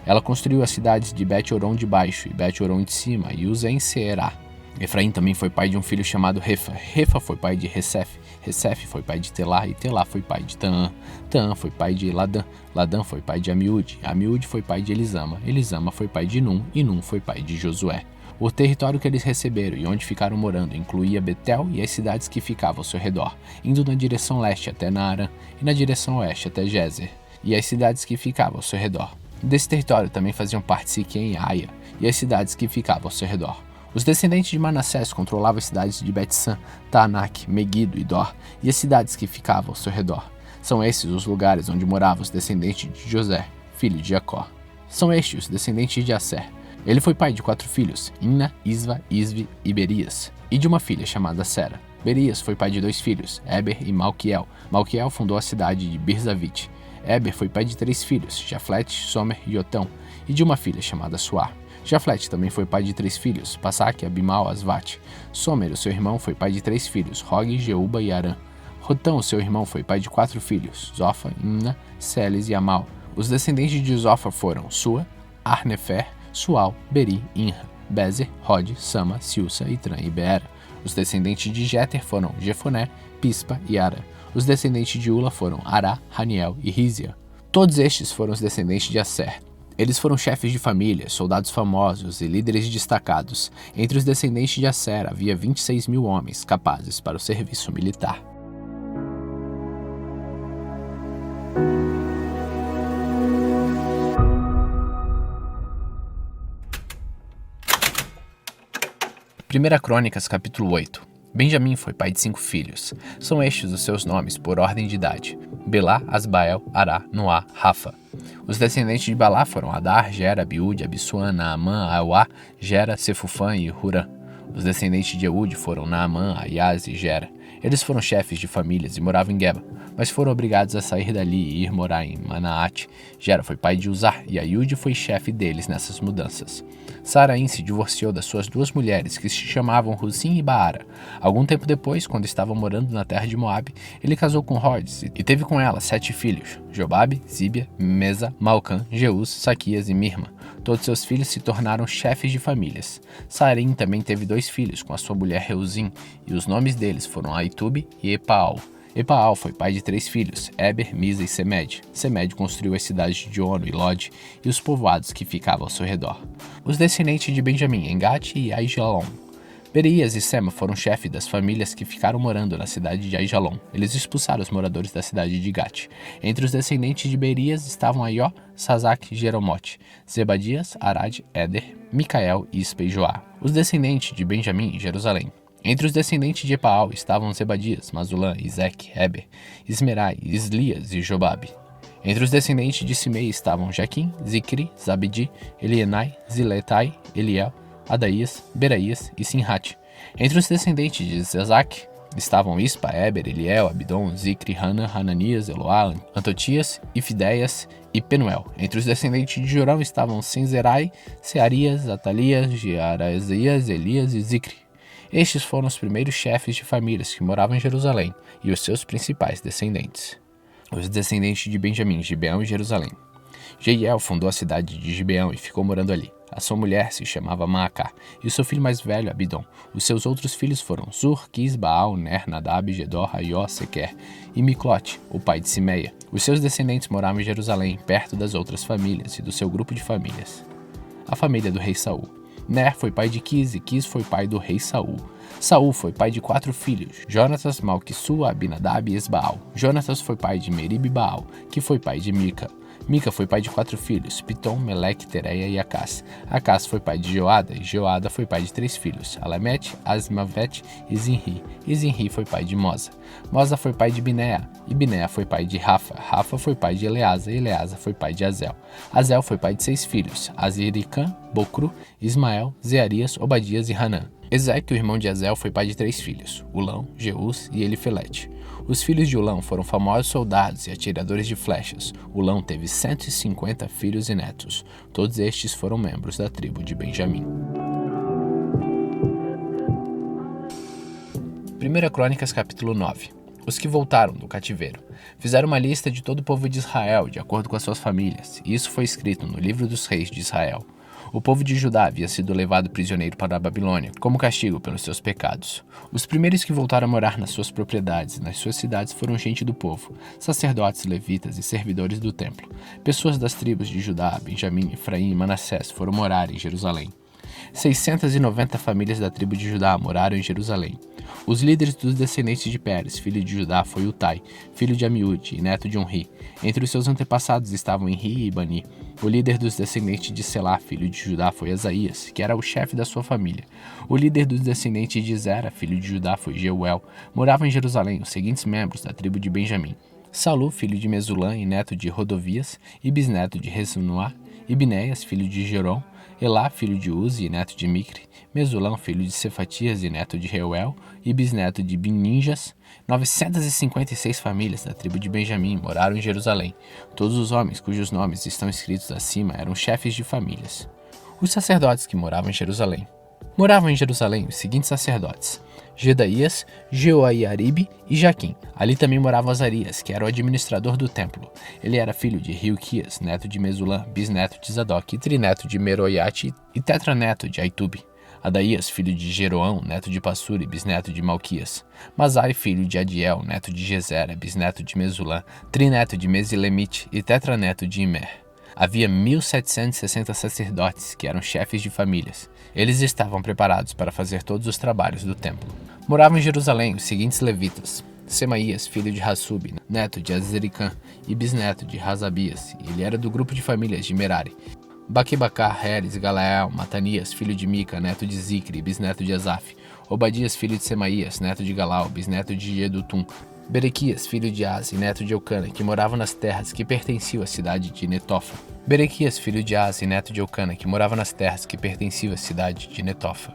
Ela construiu as cidades de Bet-Horon de baixo e Bet-Horon de cima, e usa em Seerá. Efraim também foi pai de um filho chamado Refa. Refa foi pai de Recef. Recef foi pai de Telá, e Telá foi pai de Taã. Taã foi pai de Ladã. Ladã foi pai de Amiúde. Amiúde foi pai de Elisama. Elisama foi pai de Num, e Num foi pai de Josué. O território que eles receberam e onde ficaram morando incluía Betel e as cidades que ficavam ao seu redor, indo na direção leste até Naarã e na direção oeste até Gézer, e as cidades que ficavam ao seu redor. Desse território também faziam parte Siquém e Aia, e as cidades que ficavam ao seu redor. Os descendentes de Manassés controlavam as cidades de Bet-San, Taanac, Meguido e Dor, e as cidades que ficavam ao seu redor. São esses os lugares onde moravam os descendentes de José, filho de Jacó. São estes os descendentes de Asser. Ele foi pai de 4 filhos, Inna, Isva, Isvi e Berias, e de uma filha chamada Sera. Berias foi pai de 2 filhos, Eber e Malquiel. Malquiel fundou a cidade de Birzavite. Eber foi pai de 3 filhos, Jaflete, Somer e Otão, e de uma filha chamada Suar. Jaflete também foi pai de 3 filhos, Passaque, Abimal, Asvate. Somer, o seu irmão, foi pai de 3 filhos, Rog, Jeuba e Arã. Rotão, o seu irmão, foi pai de 4 filhos, Zofa, Imna, Seles e Amal. Os descendentes de Zofa foram Sua, Arnefer, Sual, Beri, Inra, Bezer, Rod, Sama, Silsa, Itran e Beera. Os descendentes de Jeter foram Jefoné, Pispa e Ara. Os descendentes de Ula foram Ará, Haniel e Rizia. Todos estes foram os descendentes de Asser. Eles foram chefes de família, soldados famosos e líderes destacados. Entre os descendentes de Asser havia 26.000 homens capazes para o serviço militar. Primeira Crônicas, capítulo 8. Benjamim foi pai de 5 filhos. São estes os seus nomes por ordem de idade: Belá, Asbael, Ará, Noá, Rafa. Os descendentes de Balá foram Adar, Gera, Abiúde, Abissuã, Naamã, Auá, Gera, Sefufã e Hurã. Os descendentes de Eude foram Naamã, Aias e Gera. Eles foram chefes de famílias e moravam em Geba, mas foram obrigados a sair dali e ir morar em Manaate. Gera foi pai de Uzar e Aiúde foi chefe deles nessas mudanças. Saraim se divorciou das suas 2 mulheres, que se chamavam Rusim e Baara. Algum tempo depois, quando estava morando na terra de Moabe, ele casou com Rodes e teve com ela 7 filhos: Jobabe, Zíbia, Mesa, Malcã, Jeús, Saquias e Mirma. Todos seus filhos se tornaram chefes de famílias. Saraim também teve 2 filhos com a sua mulher Reuzim, e os nomes deles foram Aitube e Epaal. Epaal foi pai de 3 filhos, Eber, Misa e Semed. Semed construiu as cidades de Ono e Lod e os povoados que ficavam ao seu redor. Os descendentes de Benjamim, Engate e Aijalon. Berias e Sema foram chefes das famílias que ficaram morando na cidade de Aijalon. Eles expulsaram os moradores da cidade de Gate. Entre os descendentes de Berias estavam Aió, Sazac, Jeromote, Zebadias, Arad, Éder, Micael, Ispa e Joá. Os descendentes de Benjamim, Jerusalém. Entre os descendentes de Epaal estavam Zebadias, Mazulã, Isec, Heber, Ismerai, Islias e Jobabe. Entre os descendentes de Simei estavam Jaquim, Zicri, Zabdi, Elienai, Ziletai, Eliel, Adaías, Beraías e Sinhat. Entre os descendentes de Zezac estavam Ispa, Eber, Eliel, Abidom, Zicri, Hana, Hananias, Eloá, Antotias, Ifideias e Penuel. Entre os descendentes de Jorão estavam Senzerai, Searias, Atalias, Jearazias, Elias e Zicri. Estes foram os primeiros chefes de famílias que moravam em Jerusalém e os seus principais descendentes. Os descendentes de Benjamim, Gibeão e Jerusalém. Jeiel fundou a cidade de Gibeão e ficou morando ali. A sua mulher se chamava Maacá, e o seu filho mais velho, Abidom. Os seus outros filhos foram Zur, Quis, Baal, Ner, Nadab, Gedor, Aió, Sequer e Miclote, o pai de Simeia. Os seus descendentes moravam em Jerusalém, perto das outras famílias e do seu grupo de famílias. A família do rei Saul. Ner foi pai de Quis, e Quis foi pai do rei Saul. Saul foi pai de 4 filhos, Jonatas, Malquissua, Abinadab e Esbaal. Jonatas foi pai de Merib e Baal, que foi pai de Mica. Mica foi pai de 4 filhos, Pitom, Meleque, Tereia e Acás. Acás foi pai de Joada, e Joada foi pai de 3 filhos, Alamete, Asmavet e Zinri. E Zinri foi pai de Moza. Moza foi pai de Binea, e Binea foi pai de Rafa. Rafa foi pai de Eleasa, e Eleasa foi pai de Azel. Azel foi pai de 6 filhos, Aziricã, Bocru, Ismael, Zearias, Obadias e Hanã. Ezeque, o irmão de Azel, foi pai de 3 filhos, Ulão, Jeús e Elifelete. Os filhos de Ulão foram famosos soldados e atiradores de flechas. Ulão teve 150 filhos e netos. Todos estes foram membros da tribo de Benjamim. 1 Crônicas capítulo 9. Os que voltaram do cativeiro. Fizeram uma lista de todo o povo de Israel, de acordo com as suas famílias, e isso foi escrito no livro dos reis de Israel. O povo de Judá havia sido levado prisioneiro para a Babilônia, como castigo pelos seus pecados. Os primeiros que voltaram a morar nas suas propriedades e nas suas cidades foram gente do povo, sacerdotes, levitas e servidores do templo. Pessoas das tribos de Judá, Benjamim, Efraim e Manassés foram morar em Jerusalém. 690 famílias da tribo de Judá moraram em Jerusalém. Os líderes dos descendentes de Pérez, filho de Judá, foi Utai, filho de Amiúde e neto de Onri. Entre os seus antepassados estavam Enri e Bani. O líder dos descendentes de Selá, filho de Judá, foi Asaías, que era o chefe da sua família. O líder dos descendentes de Zera, filho de Judá, foi Jeuel. Moravam em Jerusalém os seguintes membros da tribo de Benjamim: Salu, filho de Mesulã e neto de Rodovias, e bisneto de Resunuá, e Binéias, filho de Gerom, Elá, filho de Uzi e neto de Micre, Mesulão, filho de Cefatias e neto de Reuel, e bisneto de Bininjas. 956 famílias da tribo de Benjamim moraram em Jerusalém. Todos os homens cujos nomes estão escritos acima eram chefes de famílias. Os sacerdotes que moravam em Jerusalém. Moravam em Jerusalém os seguintes sacerdotes: Jedaías, Jeoiaribe e Jaquim. Ali também morava Azarias, que era o administrador do templo. Ele era filho de Hilquias, neto de Mesulã, bisneto de Zadok, e trineto de Meroiate e tetraneto de Aitube. Adaías, filho de Jeroão, neto de Passur e bisneto de Malquias. Mazai, filho de Adiel, neto de Gezera, bisneto de Mesulã, trineto de Mesilemite e tetraneto de Imer. Havia 1.760 sacerdotes, que eram chefes de famílias. Eles estavam preparados para fazer todos os trabalhos do templo. Moravam em Jerusalém os seguintes levitas: Semaías, filho de Hassub, neto de Azericã e bisneto de Razabias, e ele era do grupo de famílias de Merari. Baquebacar, Heres, Galael, Matanias, filho de Mica, neto de Zicre, bisneto de Asaf. Obadias, filho de Semaías, neto de Galal, bisneto de Jedutum. Berequias, filho de Asi, neto de Eucana, que morava nas terras que pertenciam à cidade de Netofa. Berequias, filho de Asi, neto de Eucana, que morava nas terras que pertenciam à cidade de Netofa.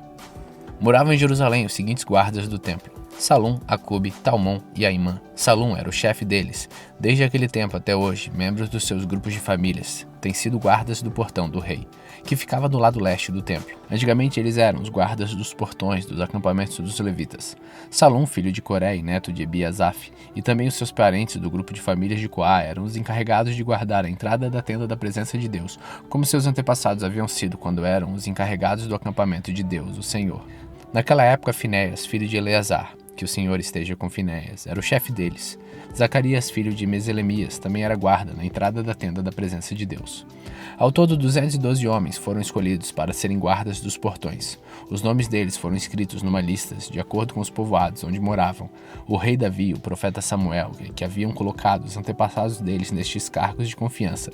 Moravam em Jerusalém os seguintes guardas do templo: Salum, Acube, Talmon e Aimã. Salum era o chefe deles. Desde aquele tempo até hoje, membros dos seus grupos de famílias têm sido guardas do portão do rei, que ficava do lado leste do templo. Antigamente eles eram os guardas dos portões dos acampamentos dos levitas. Salum, filho de Coré e neto de Ebiasaf, e também os seus parentes do grupo de famílias de Coá eram os encarregados de guardar a entrada da tenda da presença de Deus, como seus antepassados haviam sido quando eram os encarregados do acampamento de Deus, o Senhor. Naquela época, Finéias, filho de Eleazar, que o Senhor esteja com Finéias, era o chefe deles. Zacarias, filho de Meselemias, também era guarda na entrada da tenda da presença de Deus. Ao todo, 212 homens foram escolhidos para serem guardas dos portões. Os nomes deles foram escritos numa lista, de acordo com os povoados onde moravam. O rei Davi e o profeta Samuel, que haviam colocado os antepassados deles nestes cargos de confiança.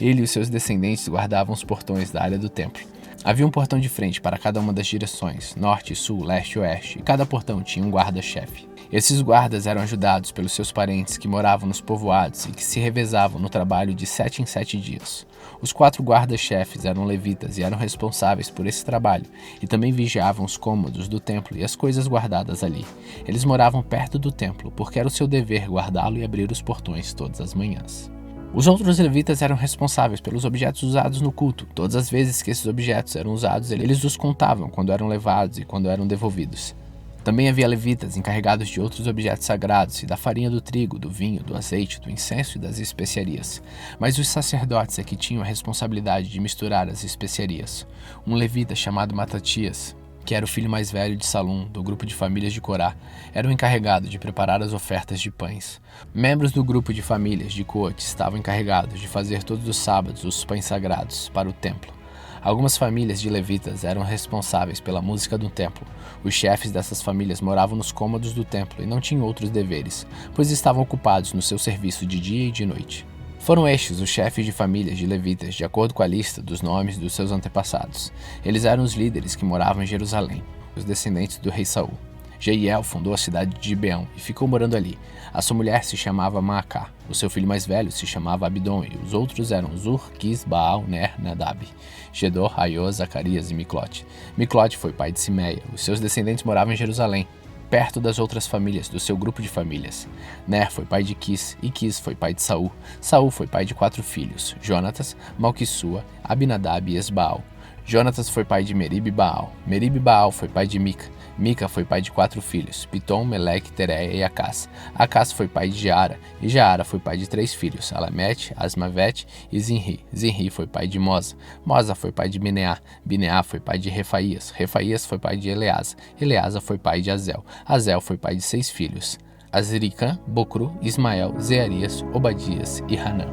Ele e os seus descendentes guardavam os portões da área do templo. Havia um portão de frente para cada uma das direções, norte, sul, leste e oeste, e cada portão tinha um guarda-chefe. Esses guardas eram ajudados pelos seus parentes que moravam nos povoados e que se revezavam no trabalho de 7 em 7 dias. Os 4 guarda-chefes eram levitas e eram responsáveis por esse trabalho, e também vigiavam os cômodos do templo e as coisas guardadas ali. Eles moravam perto do templo, porque era o seu dever guardá-lo e abrir os portões todas as manhãs. Os outros levitas eram responsáveis pelos objetos usados no culto. Todas as vezes que esses objetos eram usados, eles os contavam quando eram levados e quando eram devolvidos. Também havia levitas encarregados de outros objetos sagrados e da farinha do trigo, do vinho, do azeite, do incenso e das especiarias. Mas os sacerdotes é que tinham a responsabilidade de misturar as especiarias. Um levita chamado Matatias, que era o filho mais velho de Salum, do grupo de famílias de Corá, era o encarregado de preparar as ofertas de pães. Membros do grupo de famílias de Coate estavam encarregados de fazer todos os sábados os pães sagrados para o templo. Algumas famílias de levitas eram responsáveis pela música do templo. Os chefes dessas famílias moravam nos cômodos do templo e não tinham outros deveres, pois estavam ocupados no seu serviço de dia e de noite. Foram estes os chefes de famílias de levitas, de acordo com a lista dos nomes dos seus antepassados. Eles eram os líderes que moravam em Jerusalém, os descendentes do rei Saul. Jeiel fundou a cidade de Gibeão e ficou morando ali. A sua mulher se chamava Maacá, o seu filho mais velho se chamava Abidom e os outros eram Zur, Quis, Baal, Ner, Nadab, Gedor, Aiô, Zacarias e Miclote. Miclote foi pai de Simeia. Os seus descendentes moravam em Jerusalém. perto das outras famílias do seu grupo de famílias. Ner foi pai de Quis, e Quis foi pai de Saul. Saul foi pai de 4 filhos, Jonatas, Malquissua, Abinadab e Esbaal. Jonatas foi pai de Merib e Baal. Merib e Baal foi pai de Mica. Mica foi pai de 4 filhos, Pitom, Meleque, Tereia e Acás. Acás foi pai de Jaara, e Jaara foi pai de 3 filhos, Alamete, Asmavete e Zinri. Zinri foi pai de Moza. Moza foi pai de Bineá. Bineá foi pai de Refaías. Refaías foi pai de Eleasa. Eleasa foi pai de Azel. Azel foi pai de 6 filhos, Azricã, Bocru, Ismael, Zearias, Obadias e Hanã.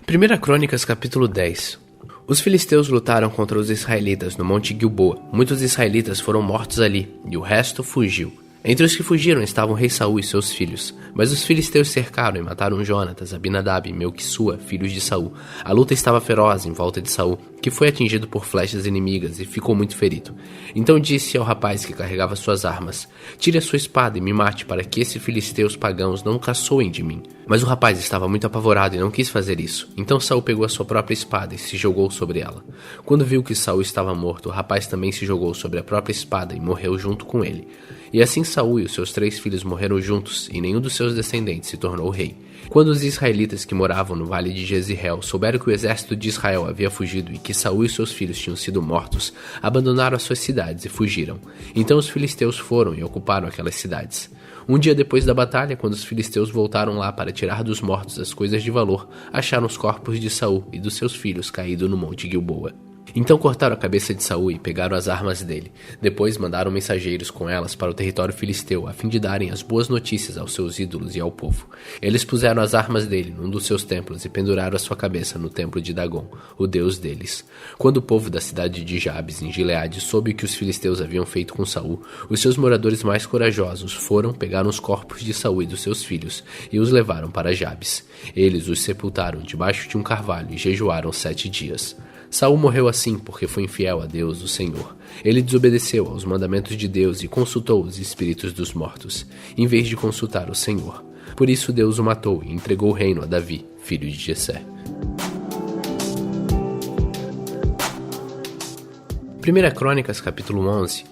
1 Crônicas, capítulo 10. Os filisteus lutaram contra os israelitas no monte Gilboa. Muitos israelitas foram mortos ali, e o resto fugiu. Entre os que fugiram estavam o rei Saul e seus filhos. Mas os filisteus cercaram e mataram Jonatas, Abinadab e Melquissua, filhos de Saul. A luta estava feroz em volta de Saul, que foi atingido por flechas inimigas e ficou muito ferido. Então disse ao rapaz que carregava suas armas: "Tire a sua espada e me mate, para que esses filisteus pagãos não caçoem de mim." Mas o rapaz estava muito apavorado e não quis fazer isso. Então Saul pegou a sua própria espada e se jogou sobre ela. Quando viu que Saul estava morto, o rapaz também se jogou sobre a própria espada e morreu junto com ele. E assim Saul e os seus 3 filhos morreram juntos, e nenhum dos seus descendentes se tornou rei. Quando os israelitas que moravam no vale de Jezreel souberam que o exército de Israel havia fugido e que Saul e seus filhos tinham sido mortos, abandonaram as suas cidades e fugiram. Então os filisteus foram e ocuparam aquelas cidades. Um dia depois da batalha, quando os filisteus voltaram lá para tirar dos mortos as coisas de valor, acharam os corpos de Saul e dos seus filhos caídos no monte Gilboa. Então cortaram a cabeça de Saul e pegaram as armas dele. Depois mandaram mensageiros com elas para o território filisteu, a fim de darem as boas notícias aos seus ídolos e ao povo. Eles puseram as armas dele num dos seus templos e penduraram a sua cabeça no templo de Dagon, o deus deles. Quando o povo da cidade de Jabes, em Gileade, soube o que os filisteus haviam feito com Saul, os seus moradores mais corajosos foram, pegaram os corpos de Saul e dos seus filhos e os levaram para Jabes. Eles os sepultaram debaixo de um carvalho e jejuaram 7 dias. Saul morreu assim porque foi infiel a Deus, o Senhor. Ele desobedeceu aos mandamentos de Deus e consultou os espíritos dos mortos, em vez de consultar o Senhor. Por isso Deus o matou e entregou o reino a Davi, filho de Jessé. 1 Crônicas, capítulo 11.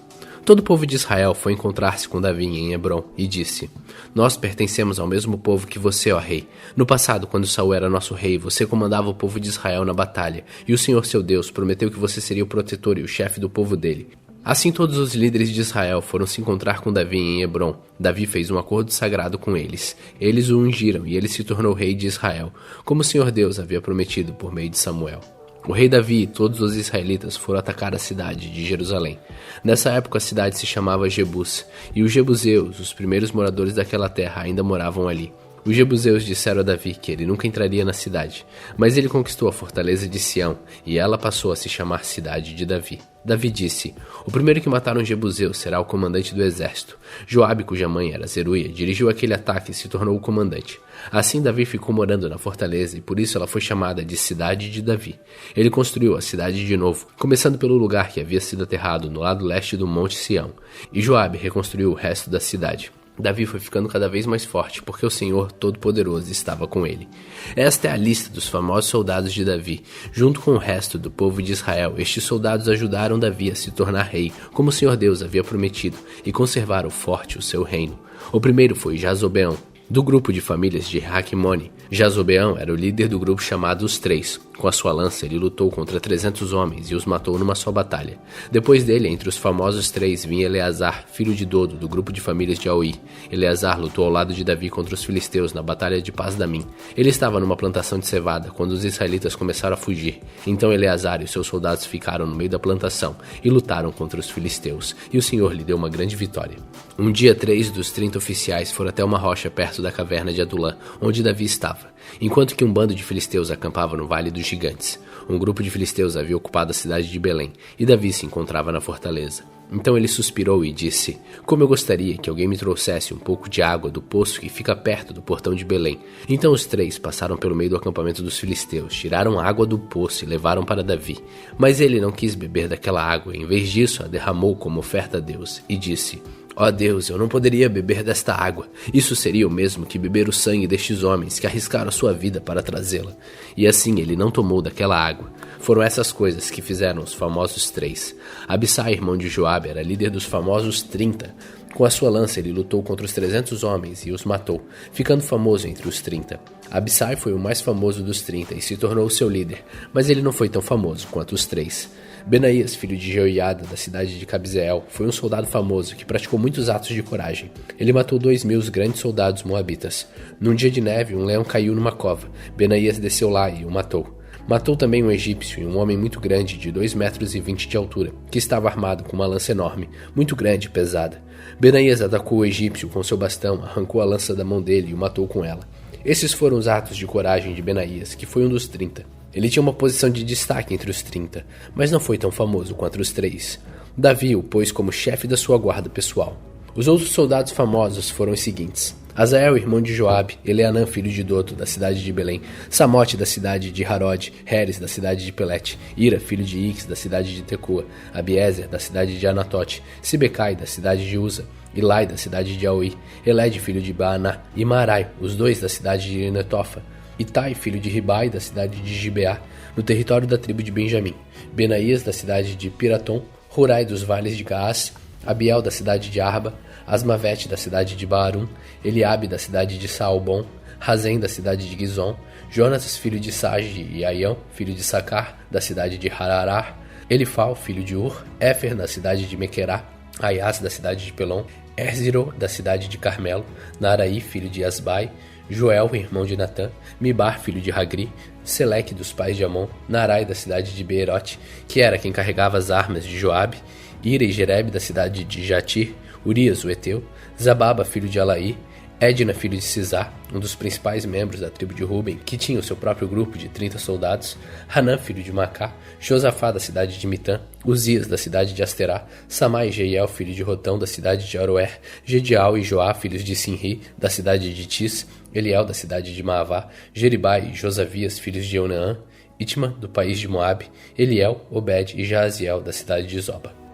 Todo o povo de Israel foi encontrar-se com Davi em Hebrom e disse: "Nós pertencemos ao mesmo povo que você, ó rei. No passado, quando Saul era nosso rei, você comandava o povo de Israel na batalha, e o Senhor seu Deus prometeu que você seria o protetor e o chefe do povo dele. Assim todos os líderes de Israel foram se encontrar com Davi em Hebrom. Davi fez um acordo sagrado com eles. Eles o ungiram e ele se tornou rei de Israel, como o Senhor Deus havia prometido por meio de Samuel. O rei Davi e todos os israelitas foram atacar a cidade de Jerusalém. Nessa época a cidade se chamava Jebus, e os jebuseus, os primeiros moradores daquela terra, ainda moravam ali. Os jebuseus disseram a Davi que ele nunca entraria na cidade, mas ele conquistou a fortaleza de Sião, e ela passou a se chamar Cidade de Davi. Davi disse: "O primeiro que matar um jebuseu será o comandante do exército." Joabe, cuja mãe era Zeruia, dirigiu aquele ataque e se tornou o comandante. Assim Davi ficou morando na fortaleza e por isso ela foi chamada de Cidade de Davi. Ele construiu a cidade de novo, começando pelo lugar que havia sido aterrado no lado leste do Monte Sião, e Joabe reconstruiu o resto da cidade. Davi foi ficando cada vez mais forte, porque o Senhor Todo-Poderoso estava com ele. Esta é a lista dos famosos soldados de Davi. Junto com o resto do povo de Israel, estes soldados ajudaram Davi a se tornar rei, como o Senhor Deus havia prometido, e conservaram forte o seu reino. O primeiro foi Jazobeão, do grupo de famílias de Raquimone. Jazobeão era o líder do grupo chamado Os Três. Com a sua lança ele lutou contra 300 homens e os matou numa só batalha. Depois dele, entre os famosos 3, vinha Eleazar, filho de Dodo, do grupo de famílias de Aui. Eleazar lutou ao lado de Davi contra os filisteus na batalha de Pas-Damim. Ele estava numa plantação de cevada quando os israelitas começaram a fugir. Então Eleazar e os seus soldados ficaram no meio da plantação e lutaram contra os filisteus, e o Senhor lhe deu uma grande vitória. Um dia 3 dos 30 oficiais foram até uma rocha perto da caverna de Adulã, onde Davi estava, enquanto que um bando de filisteus acampava no Vale dos Gigantes. Um grupo de filisteus havia ocupado a cidade de Belém, e Davi se encontrava na fortaleza. Então ele suspirou e disse: "Como eu gostaria que alguém me trouxesse um pouco de água do poço que fica perto do portão de Belém." Então os 3 passaram pelo meio do acampamento dos filisteus, tiraram a água do poço e levaram para Davi. Mas ele não quis beber daquela água, e em vez disso a derramou como oferta a Deus, e disse: Ó Deus, eu não poderia beber desta água. Isso seria o mesmo que beber o sangue destes homens que arriscaram a sua vida para trazê-la. E assim ele não tomou daquela água. Foram essas coisas que fizeram os famosos 3. Abissai, irmão de Joabe, era líder dos famosos 30. Com a sua lança ele lutou contra os 300 homens e os matou, ficando famoso entre os 30. Abissai foi o mais famoso dos 30 e se tornou seu líder, mas ele não foi tão famoso quanto os 3. Benaías, filho de Jeoiada, da cidade de Cabzeel, foi um soldado famoso que praticou muitos atos de coragem. Ele matou 2.000 grandes soldados moabitas. Num dia de neve, um leão caiu numa cova. Benaías desceu lá e o matou. Matou também um egípcio e um homem muito grande, de 2,20 metros de altura, que estava armado com uma lança enorme, muito grande e pesada. Benaías atacou o egípcio com seu bastão, arrancou a lança da mão dele e o matou com ela. Esses foram os atos de coragem de Benaías, que foi um dos 30. Ele tinha uma posição de destaque entre os 30, mas não foi tão famoso quanto os 3. Davi o pôs como chefe da sua guarda pessoal. Os outros soldados famosos foram os seguintes: Azael, irmão de Joabe, Eleanã, filho de Dodo, da cidade de Belém, Samote, da cidade de Harod, Heres, da cidade de Pelete, Ira, filho de Ix, da cidade de Tecoa, Abiezer, da cidade de Anatote, Sibecai, da cidade de Uza, Ilai, da cidade de Aoi, Eled, filho de Baaná, e Maarai, os dois da cidade de Netofa, Itai, filho de Ribai, da cidade de Gibeá, no território da tribo de Benjamim, Benaías, da cidade de Piratom, Hurai, dos vales de Gaás, Abiel, da cidade de Arba, Asmavete, da cidade de Baarum, Eliabe, da cidade de Saalbom, Razem, da cidade de Gizom, Jonatas, filho de Sage, e Aião, filho de Sacar, da cidade de Hararar, Elifal, filho de Ur, Éfer, da cidade de Mequerá, Aias, da cidade de Pelon, Erziro, da cidade de Carmelo, Naraí, filho de Asbai, Joel, irmão de Natã, Mibar, filho de Hagri, Seleque, dos pais de Amon, Narai, da cidade de Beerote, que era quem carregava as armas de Joabe, Ira e Jerebe, da cidade de Jatir, Urias, o Eteu, Zababa, filho de Alaí, Edna, filho de Cisá, um dos principais membros da tribo de Ruben, que tinha o seu próprio grupo de 30 soldados, Hanã, filho de Macá, Josafá, da cidade de Mitã, Uzias, da cidade de Asterá, Samai e Jeiel, filho de Rotão, da cidade de Aroer, Gedial e Joá, filhos de Sinri, da cidade de Tis, Eliel, da cidade de Maavá, Jeribai e Josavias, filhos de Eunaã, Itma, do país de Moabe, Eliel, Obed e Jaaziel, da cidade de Zoba.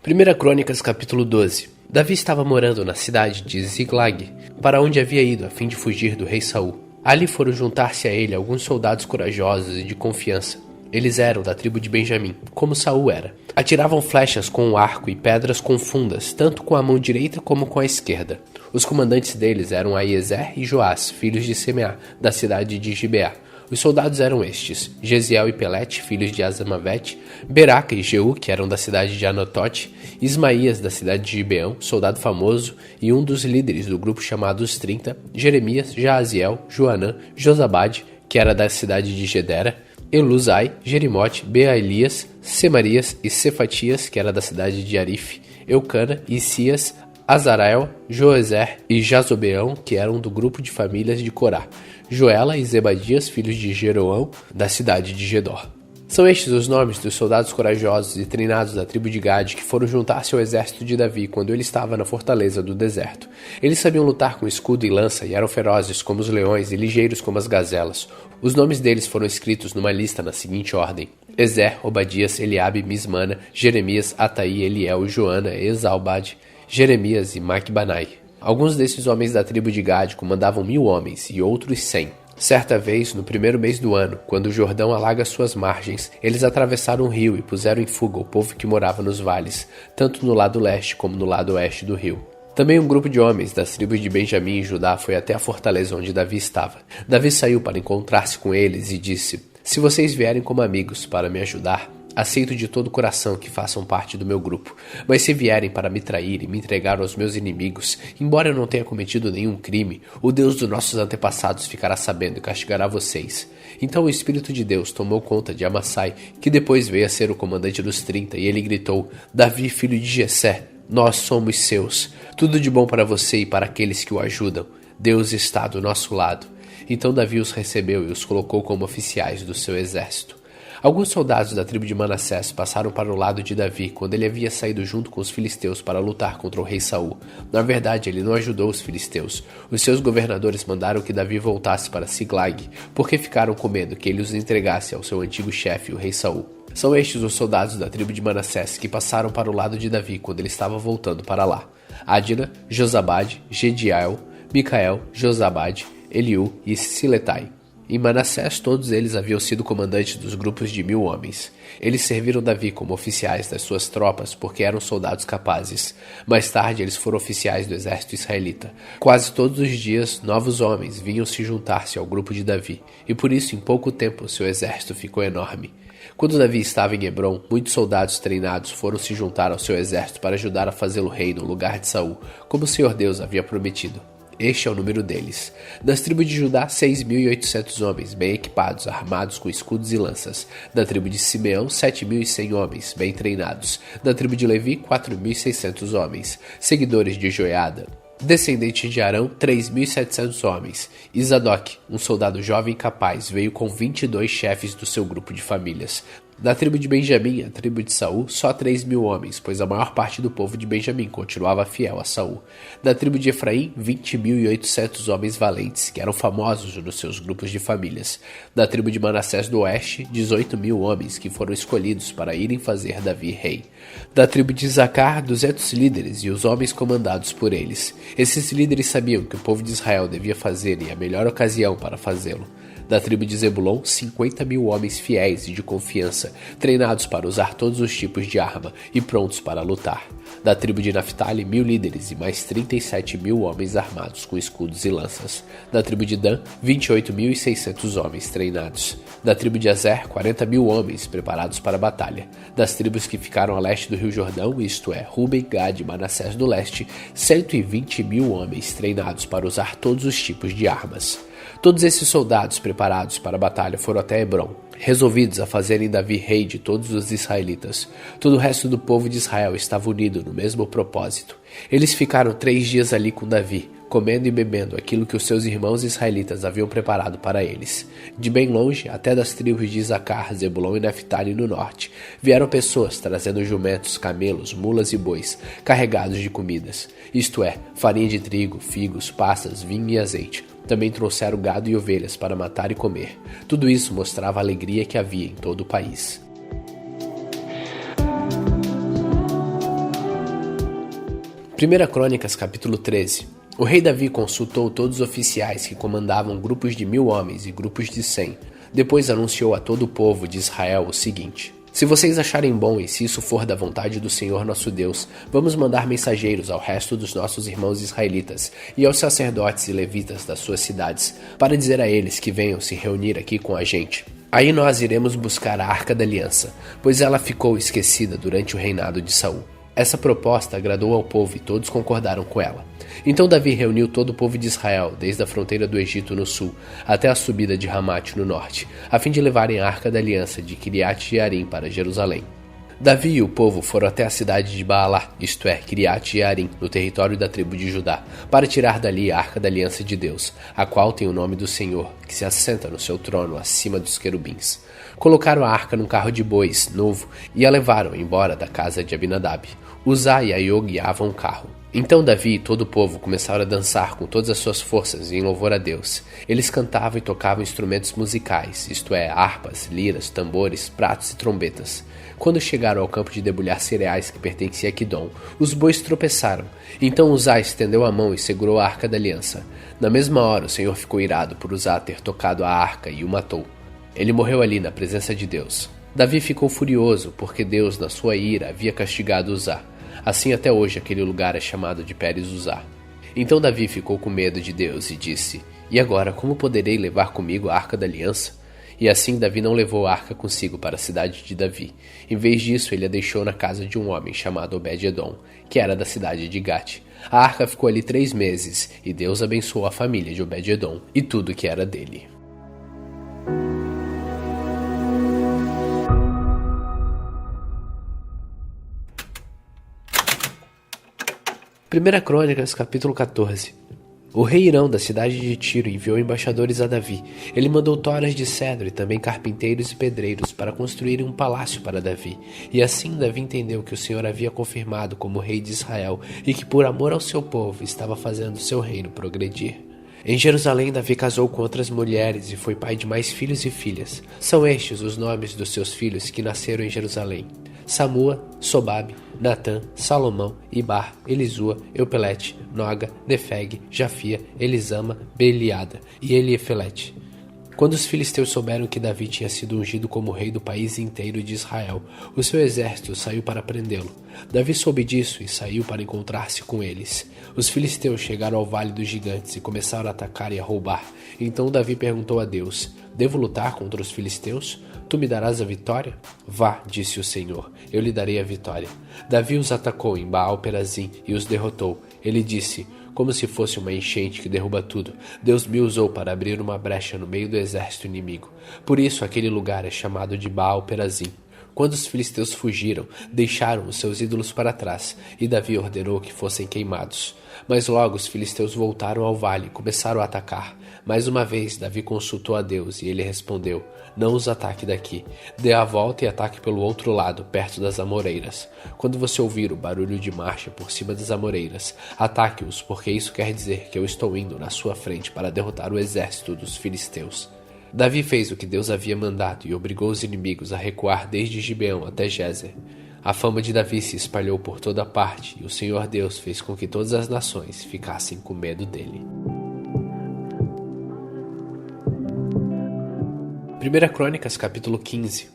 Primeira Crônicas, capítulo 12. Davi estava morando na cidade de Ziklag, para onde havia ido a fim de fugir do rei Saul. Ali foram juntar-se a ele alguns soldados corajosos e de confiança. Eles eram da tribo de Benjamim, como Saul era. Atiravam flechas com o arco e pedras com fundas, tanto com a mão direita como com a esquerda. Os comandantes deles eram Aiezer e Joás, filhos de Semeá, da cidade de Gibeá. Os soldados eram estes: Gesiel e Pelete, filhos de Azamavete, Beraca e Jeú, que eram da cidade de Anatote, Ismaías, da cidade de Gibeão, soldado famoso, e um dos líderes do grupo chamado os 30, Jeremias, Jaaziel, Joanã, Josabade, que era da cidade de Gedera, Eluzai, Jerimote, Beailias, Semarias e Cefatias, que era da cidade de Arife, Eucana, Isias, Azarael, Joezer e Jazobeão, que eram do grupo de famílias de Corá, Joela e Zebadias, filhos de Jeroão, da cidade de Gedor. São estes os nomes dos soldados corajosos e treinados da tribo de Gade que foram juntar-se ao exército de Davi quando ele estava na fortaleza do deserto. Eles sabiam lutar com escudo e lança e eram ferozes como os leões e ligeiros como as gazelas. Os nomes deles foram escritos numa lista na seguinte ordem: Ezer, Obadias, Eliabe, Mismana, Jeremias, Ataí, Eliel, Joana, Exalbade, Jeremias e Macbanai. Alguns desses homens da tribo de Gade comandavam 1.000 homens e outros 100. Certa vez, no primeiro mês do ano, quando o Jordão alaga suas margens, eles atravessaram o rio e puseram em fuga o povo que morava nos vales, tanto no lado leste como no lado oeste do rio. Também um grupo de homens das tribos de Benjamim e Judá foi até a fortaleza onde Davi estava. Davi saiu para encontrar-se com eles e disse: Se vocês vierem como amigos para me ajudar, aceito de todo o coração que façam parte do meu grupo, mas se vierem para me trair e me entregar aos meus inimigos, embora eu não tenha cometido nenhum crime, o Deus dos nossos antepassados ficará sabendo e castigará vocês. Então o Espírito de Deus tomou conta de Amassai, que depois veio a ser o comandante dos 30, e ele gritou: Davi, filho de Jessé, nós somos seus. Tudo de bom para você e para aqueles que o ajudam. Deus está do nosso lado. Então Davi os recebeu e os colocou como oficiais do seu exército. Alguns soldados da tribo de Manassés passaram para o lado de Davi quando ele havia saído junto com os filisteus para lutar contra o rei Saul. Na verdade, ele não ajudou os filisteus. Os seus governadores mandaram que Davi voltasse para Siglag, porque ficaram com medo que ele os entregasse ao seu antigo chefe, o rei Saul. São estes os soldados da tribo de Manassés que passaram para o lado de Davi quando ele estava voltando para lá: Adna, Josabade, Gediael, Micael, Josabade, Eliú e Siletai. Em Manassés, todos eles haviam sido comandantes dos grupos de 1000 homens. Eles serviram Davi como oficiais das suas tropas porque eram soldados capazes. Mais tarde, eles foram oficiais do exército israelita. Quase todos os dias, novos homens vinham se juntar-se ao grupo de Davi, e por isso, em pouco tempo, seu exército ficou enorme. Quando Davi estava em Hebrom, muitos soldados treinados foram se juntar ao seu exército para ajudar a fazê-lo rei no lugar de Saul, como o Senhor Deus havia prometido. Este é o número deles. Das tribos de Judá, 6.800 homens, bem equipados, armados com escudos e lanças. Da tribo de Simeão, 7.100 homens, bem treinados. Da tribo de Levi, 4.600 homens, seguidores de Joiada. Descendente de Arão, 3.700 homens. E Zadok, um soldado jovem e capaz, veio com 22 chefes do seu grupo de famílias. Da tribo de Benjamim, a tribo de Saul, só 3.000 homens, pois a maior parte do povo de Benjamim continuava fiel a Saul. Da tribo de Efraim, 20.800 homens valentes, que eram famosos nos seus grupos de famílias. Da tribo de Manassés do Oeste, 18.000 homens, que foram escolhidos para irem fazer Davi rei. Da tribo de Isacar, 200 líderes e os homens comandados por eles. Esses líderes sabiam que o povo de Israel devia fazer e a melhor ocasião para fazê-lo. Da tribo de Zebulon, 50.000 homens fiéis e de confiança, treinados para usar todos os tipos de arma e prontos para lutar. Da tribo de Naphtali, 1.000 líderes e mais 37.000 homens armados com escudos e lanças. Da tribo de Dan, 28.600 homens treinados. Da tribo de Azer, 40.000 homens preparados para a batalha. Das tribos que ficaram a leste do rio Jordão, isto é, Ruben, Gad e Manassés do leste, 120.000 homens treinados para usar todos os tipos de armas. Todos esses soldados preparados para a batalha foram até Hebrom, resolvidos a fazerem Davi rei de todos os israelitas. Todo o resto do povo de Israel estava unido no mesmo propósito. Eles ficaram 3 dias ali com Davi, comendo e bebendo aquilo que os seus irmãos israelitas haviam preparado para eles. De bem longe, até das tribos de Isacar, Zebulon e Naphtali no norte, vieram pessoas trazendo jumentos, camelos, mulas e bois, carregados de comidas, isto é, farinha de trigo, figos, passas, vinho e azeite. Também trouxeram gado e ovelhas para matar e comer. Tudo isso mostrava a alegria que havia em todo o país. Primeira Crônicas, capítulo 13. O rei Davi consultou todos os oficiais que comandavam grupos de 1000 homens e grupos de 100. Depois anunciou a todo o povo de Israel o seguinte: se vocês acharem bom e se isso for da vontade do Senhor nosso Deus, vamos mandar mensageiros ao resto dos nossos irmãos israelitas e aos sacerdotes e levitas das suas cidades, para dizer a eles que venham se reunir aqui com a gente. Aí nós iremos buscar a Arca da Aliança, pois ela ficou esquecida durante o reinado de Saul. Essa proposta agradou ao povo e todos concordaram com ela. Então Davi reuniu todo o povo de Israel, desde a fronteira do Egito no sul, até a subida de Ramate no norte, a fim de levarem a Arca da Aliança de Kiriat-Jearim para Jerusalém. Davi e o povo foram até a cidade de Baalá, isto é, Kiriat-Jearim, no território da tribo de Judá, para tirar dali a Arca da Aliança de Deus, a qual tem o nome do Senhor, que se assenta no seu trono acima dos querubins. Colocaram a arca num carro de bois novo e a levaram embora da casa de Abinadab. Uzá e Aiô guiavam o carro. Então Davi e todo o povo começaram a dançar com todas as suas forças em louvor a Deus. Eles cantavam e tocavam instrumentos musicais, isto é, harpas, liras, tambores, pratos e trombetas. Quando chegaram ao campo de debulhar cereais que pertencia a Quidom, os bois tropeçaram. Então Uzá estendeu a mão e segurou a Arca da Aliança. Na mesma hora o Senhor ficou irado por Uzá ter tocado a arca e o matou. Ele morreu ali na presença de Deus. Davi ficou furioso porque Deus, na sua ira, havia castigado Uzá. Assim até hoje aquele lugar é chamado de Pérez-Uzá. Então Davi ficou com medo de Deus e disse: e agora, como poderei levar comigo a Arca da Aliança? E assim Davi não levou a arca consigo para a cidade de Davi. Em vez disso, ele a deixou na casa de um homem chamado Obed-Edom, que era da cidade de Gate. A arca ficou ali 3 meses, e Deus abençoou a família de Obed-Edom e tudo que era dele. Primeira Crônicas, capítulo 14. O rei Irão da cidade de Tiro enviou embaixadores a Davi. Ele mandou toras de cedro e também carpinteiros e pedreiros para construírem um palácio para Davi. E assim Davi entendeu que o Senhor havia confirmado como rei de Israel e que por amor ao seu povo estava fazendo seu reino progredir. Em Jerusalém, Davi casou com outras mulheres e foi pai de mais filhos e filhas. São estes os nomes dos seus filhos que nasceram em Jerusalém: Samua, Sobabe, Natã, Salomão, Ibar, Elisua, Eupelete, Noga, Nefeg, Jafia, Elisama, Beliada e Eliefelete. Quando os filisteus souberam que Davi tinha sido ungido como rei do país inteiro de Israel, o seu exército saiu para prendê-lo. Davi soube disso e saiu para encontrar-se com eles. Os filisteus chegaram ao Vale dos Gigantes e começaram a atacar e a roubar. Então Davi perguntou a Deus: devo lutar contra os filisteus? Tu me darás a vitória? Vá, disse o Senhor, eu lhe darei a vitória. Davi os atacou em Baal-Perazim e os derrotou. Ele disse, como se fosse uma enchente que derruba tudo: Deus me usou para abrir uma brecha no meio do exército inimigo. Por isso aquele lugar é chamado de Baal-Perazim. Quando os filisteus fugiram, deixaram os seus ídolos para trás, e Davi ordenou que fossem queimados. Mas logo os filisteus voltaram ao vale e começaram a atacar. Mais uma vez Davi consultou a Deus, e ele respondeu: não os ataque daqui. Dê a volta e ataque pelo outro lado, perto das amoreiras. Quando você ouvir o barulho de marcha por cima das amoreiras, ataque-os, porque isso quer dizer que eu estou indo na sua frente para derrotar o exército dos filisteus. Davi fez o que Deus havia mandado e obrigou os inimigos a recuar desde Gibeão até Gézer. A fama de Davi se espalhou por toda parte e o Senhor Deus fez com que todas as nações ficassem com medo dele. 1 Crônicas, capítulo 15.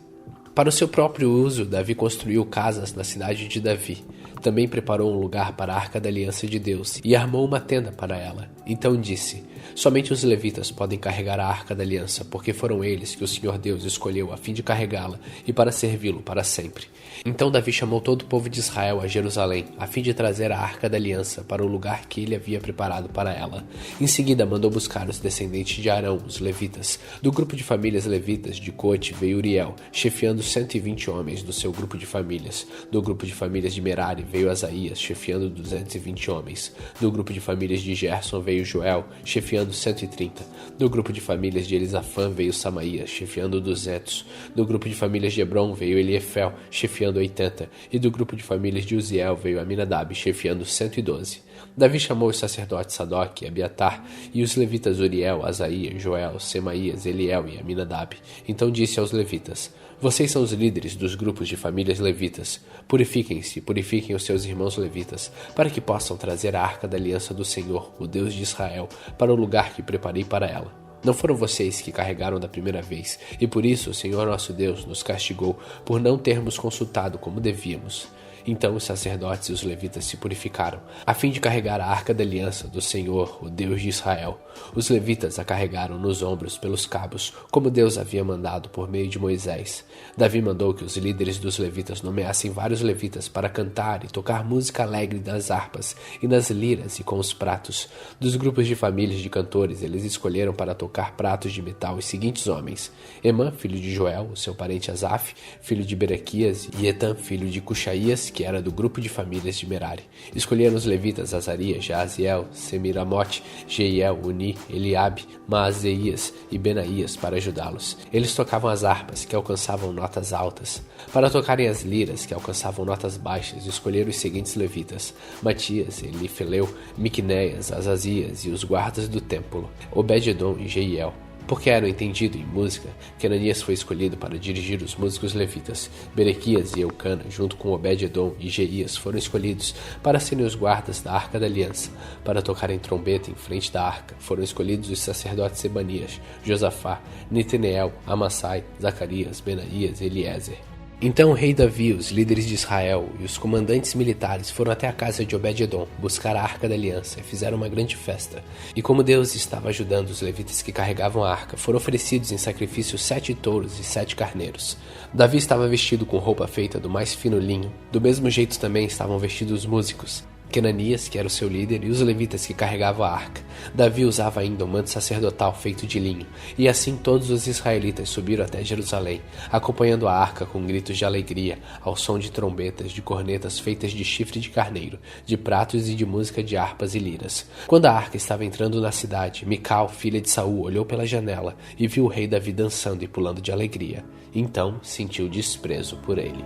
Para o seu próprio uso, Davi construiu casas na cidade de Davi. Também preparou um lugar para a Arca da Aliança de Deus e armou uma tenda para ela. Então disse: somente os levitas podem carregar a Arca da Aliança, porque foram eles que o Senhor Deus escolheu a fim de carregá-la e para servi-lo para sempre. Então Davi chamou todo o povo de Israel a Jerusalém, a fim de trazer a Arca da Aliança para o lugar que ele havia preparado para ela. Em seguida mandou buscar os descendentes de Arão, os levitas. Do grupo de famílias levitas de Coate veio Uriel, chefiando 120 homens do seu grupo de famílias. Do grupo de famílias de Merari veio Asaías, chefiando 220 homens. Do grupo de famílias de Gerson veio Joel, chefiando 130. Do grupo de famílias de Elisafã veio Samaías, chefiando 200. Do grupo de famílias de Hebron veio Eliefel, chefiando 80. E do grupo de famílias de Uziel veio Aminadab, chefiando 112. Davi chamou os sacerdotes Sadoc e Abiatar e os levitas Uriel, Asaías, Joel, Semaías, Eliel e Aminadab. Então disse aos levitas: vocês são os líderes dos grupos de famílias levitas. Purifiquem-se, purifiquem os seus irmãos levitas, para que possam trazer a Arca da Aliança do Senhor, o Deus de Israel, para o lugar que preparei para ela. Não foram vocês que carregaram da primeira vez, e por isso o Senhor nosso Deus nos castigou por não termos consultado como devíamos. Então os sacerdotes e os levitas se purificaram, a fim de carregar a Arca da Aliança do Senhor, o Deus de Israel. Os levitas a carregaram nos ombros pelos cabos, como Deus havia mandado por meio de Moisés. Davi mandou que os líderes dos levitas nomeassem vários levitas para cantar e tocar música alegre nas harpas e nas liras e com os pratos. Dos grupos de famílias de cantores, eles escolheram para tocar pratos de metal os seguintes homens: Emã, filho de Joel, o seu parente Asaf, filho de Berequias, e Etan, filho de Cuxaías, que era do grupo de famílias de Merari. Escolheram os levitas Azarias, Jaaziel, Semiramote, Jeiel, Uni, Eliabe, Maazeias e Benaías para ajudá-los. Eles tocavam as harpas, que alcançavam notas altas. Para tocarem as liras, que alcançavam notas baixas, escolheram os seguintes levitas: Matias, Elifeleu, Miqunéias, Azazias e os guardas do templo, Obed-edom e Jeiel. Porque eram entendidos em música, que Ananias foi escolhido para dirigir os músicos levitas. Berequias e Eucana, junto com Obed-edom e Jeías, foram escolhidos para serem os guardas da Arca da Aliança. Para tocarem trombeta em frente da arca, foram escolhidos os sacerdotes Sebanias, Josafá, Netaneel, Amassai, Zacarias, Benaías e Eliezer. Então o rei Davi, os líderes de Israel e os comandantes militares foram até a casa de Obed-edom buscar a Arca da Aliança e fizeram uma grande festa. E como Deus estava ajudando os levitas que carregavam a arca, foram oferecidos em sacrifício 7 touros e 7 carneiros. Davi estava vestido com roupa feita do mais fino linho. Do mesmo jeito também estavam vestidos os músicos. Quenanias, que era o seu líder, e os levitas que carregavam a arca. Davi usava ainda um manto sacerdotal feito de linho, e assim todos os israelitas subiram até Jerusalém, acompanhando a arca com gritos de alegria, ao som de trombetas, de cornetas feitas de chifre de carneiro, de pratos e de música de harpas e liras. Quando a arca estava entrando na cidade, Mical, filha de Saul, olhou pela janela e viu o rei Davi dançando e pulando de alegria. Então sentiu desprezo por ele.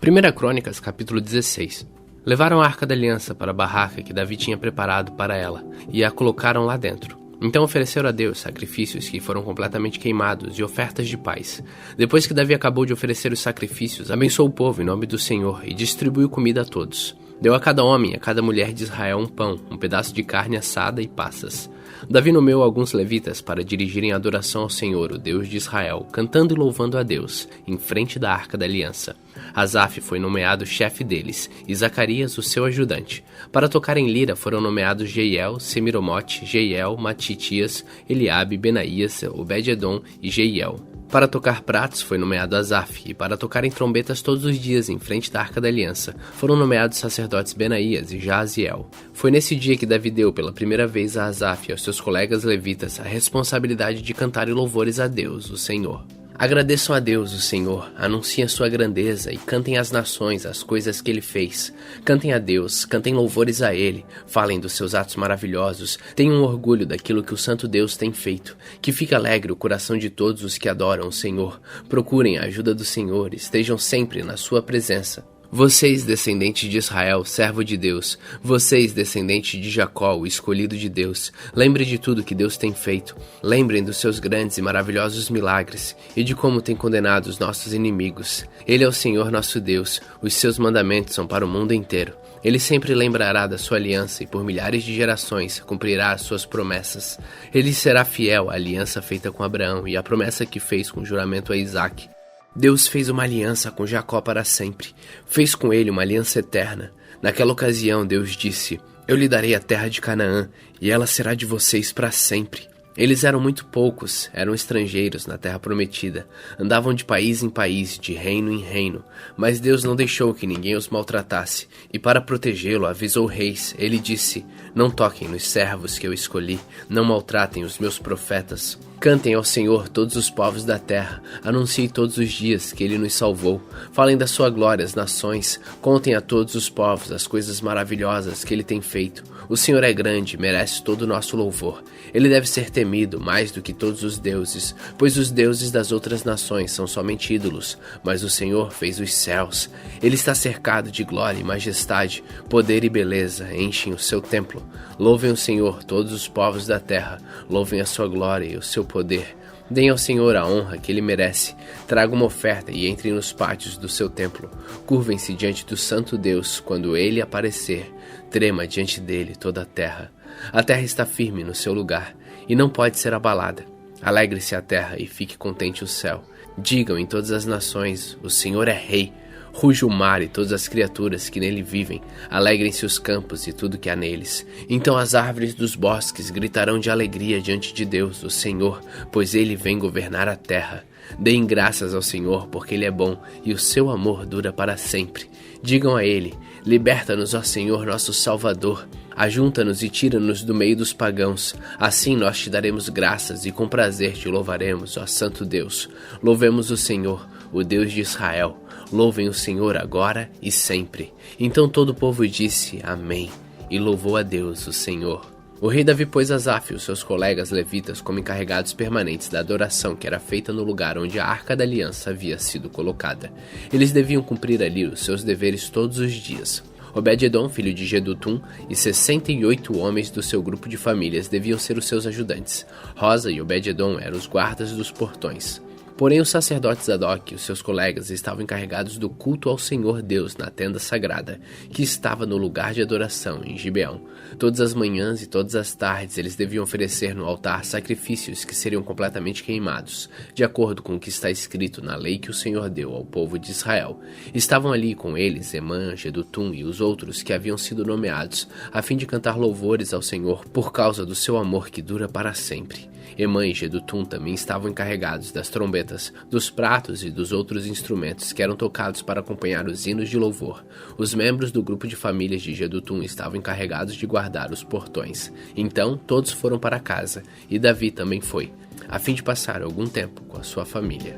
1 Crônicas, capítulo 16. Levaram a Arca da Aliança para a barraca que Davi tinha preparado para ela, e a colocaram lá dentro. Então ofereceram a Deus sacrifícios que foram completamente queimados e ofertas de paz. Depois que Davi acabou de oferecer os sacrifícios, abençoou o povo em nome do Senhor e distribuiu comida a todos. Deu a cada homem e a cada mulher de Israel um pão, um pedaço de carne assada e passas. Davi nomeou alguns levitas para dirigirem a adoração ao Senhor, o Deus de Israel, cantando e louvando a Deus, em frente da Arca da Aliança. Asaf foi nomeado chefe deles, e Zacarias o seu ajudante. Para tocar em lira foram nomeados Jeiel, Semiromote, Jeiel, Matitias, Eliabe, Benaías, Obed-edom e Jeiel. Para tocar pratos foi nomeado Asaf, e para tocarem trombetas todos os dias em frente da Arca da Aliança foram nomeados sacerdotes Benaías e Jaziel. Foi nesse dia que Davi deu pela primeira vez a Asaf e aos seus colegas levitas a responsabilidade de cantar louvores a Deus, o Senhor. Agradeçam a Deus, o Senhor, anunciem a sua grandeza e cantem às nações as coisas que Ele fez. Cantem a Deus, cantem louvores a Ele, falem dos seus atos maravilhosos, tenham orgulho daquilo que o Santo Deus tem feito. Que fique alegre o coração de todos os que adoram o Senhor. Procurem a ajuda do Senhor, estejam sempre na sua presença. Vocês, descendentes de Israel, servo de Deus, vocês, descendentes de Jacó, o escolhido de Deus, lembrem de tudo que Deus tem feito, lembrem dos seus grandes e maravilhosos milagres e de como tem condenado os nossos inimigos. Ele é o Senhor nosso Deus, os seus mandamentos são para o mundo inteiro. Ele sempre lembrará da sua aliança e por milhares de gerações cumprirá as suas promessas. Ele será fiel à aliança feita com Abraão e à promessa que fez com juramento a Isaque. Deus fez uma aliança com Jacó para sempre, fez com ele uma aliança eterna. Naquela ocasião Deus disse: eu lhe darei a terra de Canaã, e ela será de vocês para sempre. Eles eram muito poucos, eram estrangeiros na terra prometida, andavam de país em país, de reino em reino, mas Deus não deixou que ninguém os maltratasse, e para protegê-lo avisou reis. Ele disse: não toquem nos servos que eu escolhi, não maltratem os meus profetas. Cantem ao Senhor todos os povos da terra, anunciem todos os dias que Ele nos salvou. Falem da sua glória às nações, contem a todos os povos as coisas maravilhosas que Ele tem feito. O Senhor é grande, merece todo o nosso louvor. Ele deve ser temido mais do que todos os deuses, pois os deuses das outras nações são somente ídolos, mas o Senhor fez os céus. Ele está cercado de glória e majestade, poder e beleza enchem o seu templo. Louvem o Senhor todos os povos da terra, louvem a sua glória e o seu poder. Deem ao Senhor a honra que Ele merece. Tragam uma oferta e entrem nos pátios do seu templo. Curvem-se diante do Santo Deus quando Ele aparecer. Trema diante dele toda a terra. A terra está firme no seu lugar e não pode ser abalada. Alegre-se a terra e fique contente o céu. Digam em todas as nações: o Senhor é Rei. Ruja o mar e todas as criaturas que nele vivem. Alegrem-se os campos e tudo que há neles. Então as árvores dos bosques gritarão de alegria diante de Deus, o Senhor, pois Ele vem governar a terra. Deem graças ao Senhor, porque Ele é bom e o seu amor dura para sempre. Digam a Ele: liberta-nos, ó Senhor, nosso Salvador. Ajunta-nos e tira-nos do meio dos pagãos. Assim nós te daremos graças e com prazer te louvaremos, ó Santo Deus. Louvemos o Senhor, o Deus de Israel. Louvem o Senhor agora e sempre. Então todo o povo disse amém e louvou a Deus, o Senhor. O rei Davi pôs Asaf e os seus colegas levitas como encarregados permanentes da adoração que era feita no lugar onde a Arca da Aliança havia sido colocada. Eles deviam cumprir ali os seus deveres todos os dias. Obed-edom, filho de Jedutum, e 68 homens do seu grupo de famílias deviam ser os seus ajudantes. Rosa e Obed-edom eram os guardas dos portões. Porém o sacerdote Zadok e os seus colegas estavam encarregados do culto ao Senhor Deus na tenda sagrada, que estava no lugar de adoração em Gibeão. Todas as manhãs e todas as tardes eles deviam oferecer no altar sacrifícios que seriam completamente queimados, de acordo com o que está escrito na lei que o Senhor deu ao povo de Israel. Estavam ali com eles Emã, Jedutum e os outros que haviam sido nomeados, a fim de cantar louvores ao Senhor por causa do seu amor que dura para sempre. Emã e Jedutum também estavam encarregados das trombetas, dos pratos e dos outros instrumentos que eram tocados para acompanhar os hinos de louvor. Os membros do grupo de famílias de Jedutum estavam encarregados de guardar os portões. Então todos foram para casa, e Davi também foi, a fim de passar algum tempo com a sua família.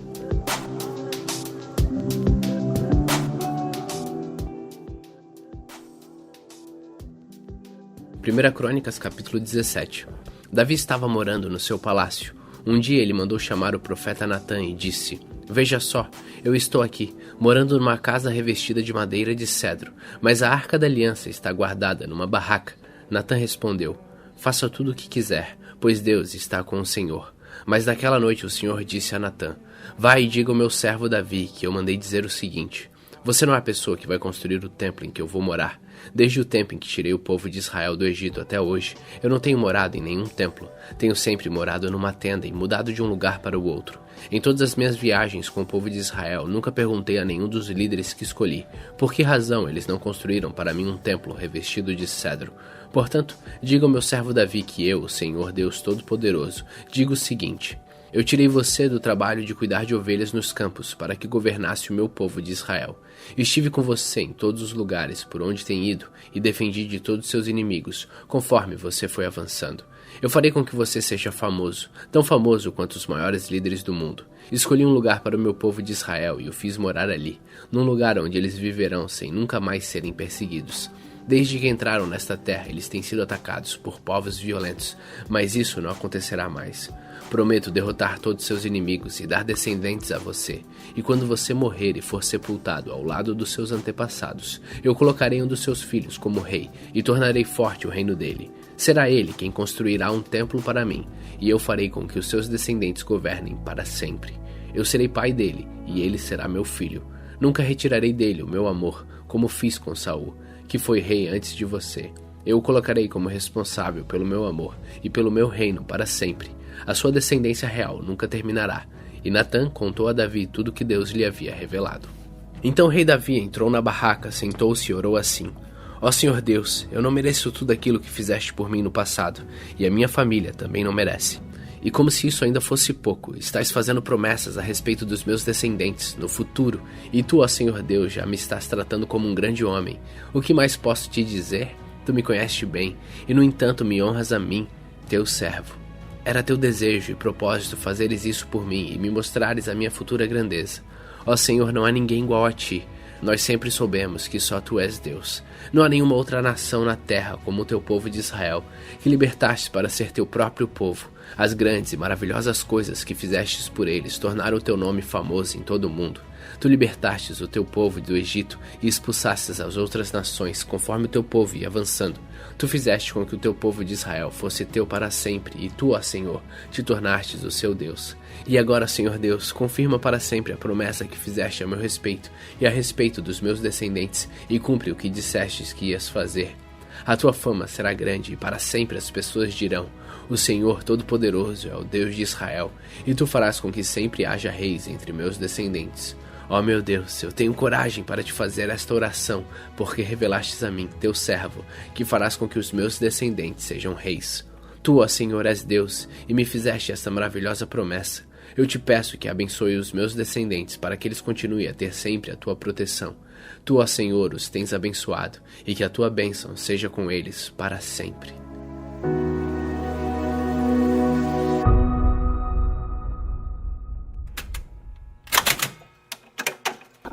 Primeira Crônicas, capítulo 17. Davi estava morando no seu palácio. Um dia ele mandou chamar o profeta Natã e disse: "Veja só, eu estou aqui, morando numa casa revestida de madeira de cedro, mas a arca da aliança está guardada numa barraca." Natã respondeu: "Faça tudo o que quiser, pois Deus está com o Senhor." Mas naquela noite o Senhor disse a Natã: "Vai e diga ao meu servo Davi que eu mandei dizer o seguinte: você não é a pessoa que vai construir o templo em que eu vou morar. Desde o tempo em que tirei o povo de Israel do Egito até hoje, eu não tenho morado em nenhum templo. Tenho sempre morado numa tenda e mudado de um lugar para o outro. Em todas as minhas viagens com o povo de Israel, nunca perguntei a nenhum dos líderes que escolhi por que razão eles não construíram para mim um templo revestido de cedro. Portanto, diga ao meu servo Davi que eu, o Senhor Deus Todo-Poderoso, digo o seguinte: eu tirei você do trabalho de cuidar de ovelhas nos campos para que governasse o meu povo de Israel. Estive com você em todos os lugares por onde tem ido e defendi de todos seus inimigos, conforme você foi avançando. Eu farei com que você seja famoso, tão famoso quanto os maiores líderes do mundo. Escolhi um lugar para o meu povo de Israel e o fiz morar ali, num lugar onde eles viverão sem nunca mais serem perseguidos. Desde que entraram nesta terra, eles têm sido atacados por povos violentos, mas isso não acontecerá mais. Prometo derrotar todos seus inimigos e dar descendentes a você. E quando você morrer e for sepultado ao lado dos seus antepassados, eu colocarei um dos seus filhos como rei e tornarei forte o reino dele. Será ele quem construirá um templo para mim, e eu farei com que os seus descendentes governem para sempre. Eu serei pai dele, e ele será meu filho. Nunca retirarei dele o meu amor, como fiz com Saul, que foi rei antes de você. Eu o colocarei como responsável pelo meu amor e pelo meu reino para sempre. A sua descendência real nunca terminará." E Natã contou a Davi tudo o que Deus lhe havia revelado. Então o rei Davi entrou na barraca, sentou-se e orou assim: "Ó Senhor Deus, eu não mereço tudo aquilo que fizeste por mim no passado, e a minha família também não merece. E como se isso ainda fosse pouco, estás fazendo promessas a respeito dos meus descendentes no futuro, e tu, ó Senhor Deus, já me estás tratando como um grande homem. O que mais posso te dizer? Tu me conheces bem, e no entanto me honras a mim, teu servo. Era teu desejo e propósito fazeres isso por mim e me mostrares a minha futura grandeza. Ó Senhor, não há ninguém igual a ti. Nós sempre soubemos que só tu és Deus. Não há nenhuma outra nação na terra como o teu povo de Israel, que libertaste para ser teu próprio povo. As grandes e maravilhosas coisas que fizestes por eles tornaram o teu nome famoso em todo o mundo. Tu libertastes o teu povo do Egito e expulsastes as outras nações conforme o teu povo ia avançando. Tu fizeste com que o teu povo de Israel fosse teu para sempre, e tu, ó Senhor, te tornastes o seu Deus. E agora, Senhor Deus, confirma para sempre a promessa que fizeste a meu respeito e a respeito dos meus descendentes, e cumpre o que dissestes que ias fazer. A tua fama será grande, e para sempre as pessoas dirão: o Senhor Todo-Poderoso é o Deus de Israel, e tu farás com que sempre haja reis entre meus descendentes. Ó meu Deus, eu tenho coragem para te fazer esta oração, porque revelastes a mim, teu servo, que farás com que os meus descendentes sejam reis. Tu, ó Senhor, és Deus, e me fizeste esta maravilhosa promessa. Eu te peço que abençoe os meus descendentes para que eles continuem a ter sempre a tua proteção. Tu, ó Senhor, os tens abençoado, e que a tua bênção seja com eles para sempre."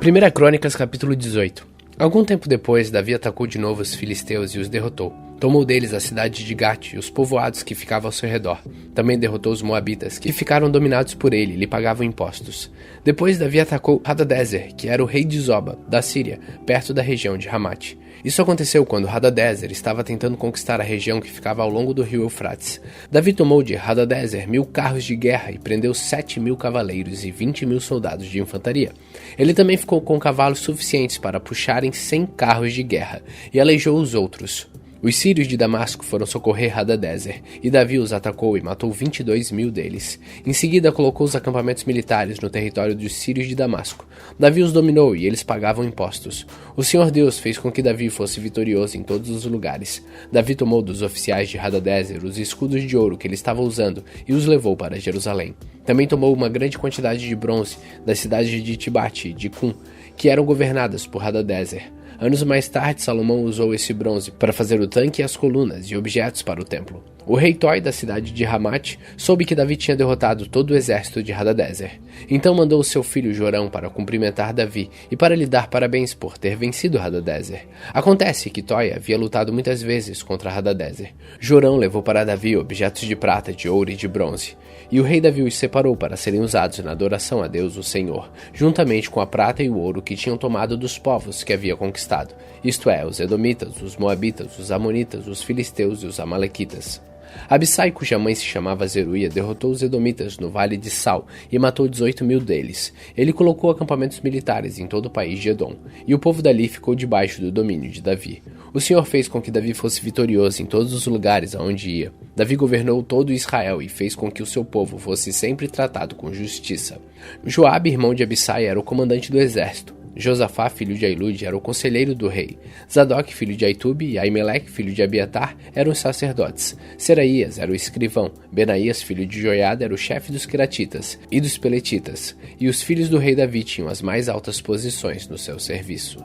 Primeira Crônicas, capítulo 18. Algum tempo depois, Davi atacou de novo os filisteus e os derrotou. Tomou deles a cidade de Gate e os povoados que ficavam ao seu redor. Também derrotou os moabitas, que ficaram dominados por ele e lhe pagavam impostos. Depois Davi atacou Hadadezer, que era o rei de Zoba, da Síria, perto da região de Ramate. Isso aconteceu quando Hadadezer estava tentando conquistar a região que ficava ao longo do rio Eufrates. Davi tomou de Hadadezer 1000 carros de guerra e prendeu 7.000 cavaleiros e 20.000 soldados de infantaria. Ele também ficou com cavalos suficientes para puxarem 100 carros de guerra e aleijou os outros. Os sírios de Damasco foram socorrer Hadadezer, e Davi os atacou e matou 22.000 deles. Em seguida, colocou os acampamentos militares no território dos sírios de Damasco. Davi os dominou e eles pagavam impostos. O Senhor Deus fez com que Davi fosse vitorioso em todos os lugares. Davi tomou dos oficiais de Hadadezer os escudos de ouro que ele estava usando e os levou para Jerusalém. Também tomou uma grande quantidade de bronze das cidades de Tibate e de Cum, que eram governadas por Hadadezer. Anos mais tarde, Salomão usou esse bronze para fazer o tanque e as colunas e objetos para o templo. O rei Toi, da cidade de Ramate, soube que Davi tinha derrotado todo o exército de Hadadezer. Então mandou seu filho Jorão para cumprimentar Davi e para lhe dar parabéns por ter vencido Hadadezer. Acontece que Toi havia lutado muitas vezes contra Hadadezer. Jorão levou para Davi objetos de prata, de ouro e de bronze. E o rei Davi os separou para serem usados na adoração a Deus, o Senhor, juntamente com a prata e o ouro que tinham tomado dos povos que havia conquistado, isto é, os Edomitas, os Moabitas, os Amonitas, os Filisteus e os Amalequitas. Abissai, cuja mãe se chamava Zeruia, derrotou os Edomitas no vale de Sal e matou 18.000 deles. Ele colocou acampamentos militares em todo o país de Edom, e o povo dali ficou debaixo do domínio de Davi. O Senhor fez com que Davi fosse vitorioso em todos os lugares aonde ia. Davi governou todo Israel e fez com que o seu povo fosse sempre tratado com justiça. Joabe, irmão de Abissai, era o comandante do exército. Josafá, filho de Ailude, era o conselheiro do rei. Zadok, filho de Aitube, e Aimeleque, filho de Abiatar, eram os sacerdotes. Seraías era o escrivão. Benaías, filho de Joiada, era o chefe dos queratitas e dos peletitas. E os filhos do rei Davi tinham as mais altas posições no seu serviço.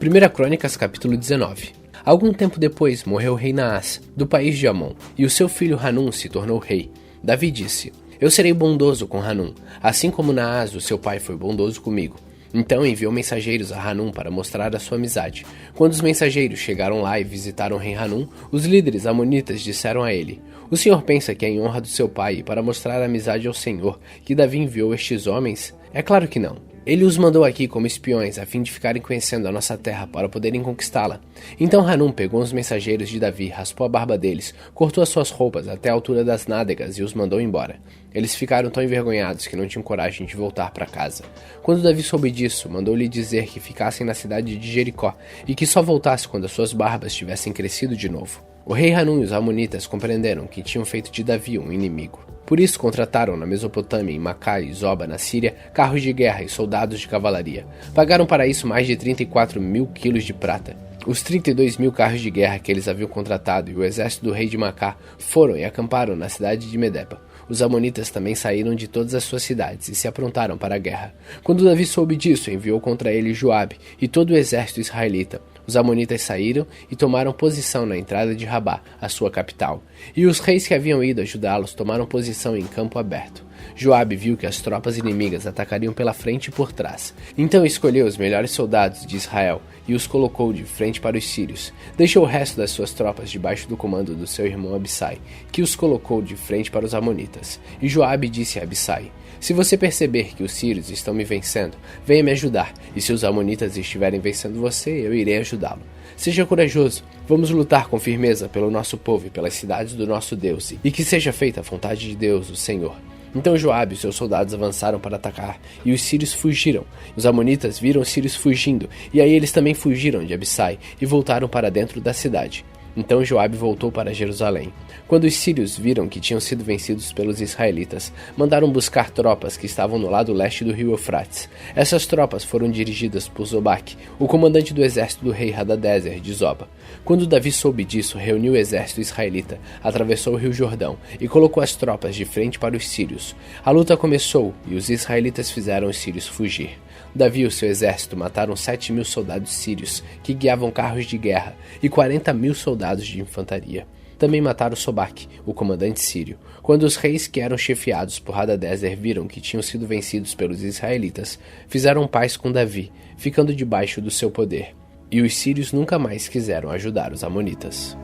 Primeira Crônicas, capítulo 19. Algum tempo depois, morreu o rei Naás, do país de Amon, e o seu filho Hanum se tornou rei. Davi disse: Eu serei bondoso com Hanum, assim como Naás, o seu pai, foi bondoso comigo. Então enviou mensageiros a Hanum para mostrar a sua amizade. Quando os mensageiros chegaram lá e visitaram o rei Hanum, os líderes amonitas disseram a ele: O senhor pensa que é em honra do seu pai e para mostrar a amizade ao Senhor que Davi enviou estes homens? É claro que não. Ele os mandou aqui como espiões, a fim de ficarem conhecendo a nossa terra para poderem conquistá-la. Então Hanum pegou os mensageiros de Davi, raspou a barba deles, cortou as suas roupas até a altura das nádegas e os mandou embora. Eles ficaram tão envergonhados que não tinham coragem de voltar para casa. Quando Davi soube disso, mandou-lhe dizer que ficassem na cidade de Jericó e que só voltasse quando as suas barbas tivessem crescido de novo. O rei Hanum e os amonitas compreenderam que tinham feito de Davi um inimigo. Por isso contrataram na Mesopotâmia, em Macá e Zoba, na Síria, carros de guerra e soldados de cavalaria. Pagaram para isso mais de 34.000 quilos de prata. Os 32.000 carros de guerra que eles haviam contratado e o exército do rei de Macá foram e acamparam na cidade de Medeba. Os amonitas também saíram de todas as suas cidades e se aprontaram para a guerra. Quando Davi soube disso, enviou contra ele Joabe e todo o exército israelita. Os amonitas saíram e tomaram posição na entrada de Rabá, a sua capital. E os reis que haviam ido ajudá-los tomaram posição em campo aberto. Joabe viu que as tropas inimigas atacariam pela frente e por trás. Então escolheu os melhores soldados de Israel e os colocou de frente para os sírios. Deixou o resto das suas tropas debaixo do comando do seu irmão Abissai, que os colocou de frente para os amonitas. E Joabe disse a Abissai: Se você perceber que os sírios estão me vencendo, venha me ajudar, e se os amonitas estiverem vencendo você, eu irei ajudá-lo. Seja corajoso, vamos lutar com firmeza pelo nosso povo e pelas cidades do nosso Deus, e que seja feita a vontade de Deus, o Senhor. Então Joabe e seus soldados avançaram para atacar, e os sírios fugiram. Os amonitas viram os sírios fugindo, e aí eles também fugiram de Abissai, e voltaram para dentro da cidade. Então Joabe voltou para Jerusalém. Quando os sírios viram que tinham sido vencidos pelos israelitas, mandaram buscar tropas que estavam no lado leste do rio Eufrates. Essas tropas foram dirigidas por Zobaque, o comandante do exército do rei Hadadezer de Zoba. Quando Davi soube disso, reuniu o exército israelita, atravessou o rio Jordão e colocou as tropas de frente para os sírios. A luta começou e os israelitas fizeram os sírios fugir. Davi e o seu exército mataram 7.000 soldados sírios, que guiavam carros de guerra, e 40.000 soldados de infantaria. Também mataram Sobaque, o comandante sírio. Quando os reis que eram chefiados por Hadadezer viram que tinham sido vencidos pelos israelitas, fizeram paz com Davi, ficando debaixo do seu poder. E os sírios nunca mais quiseram ajudar os amonitas.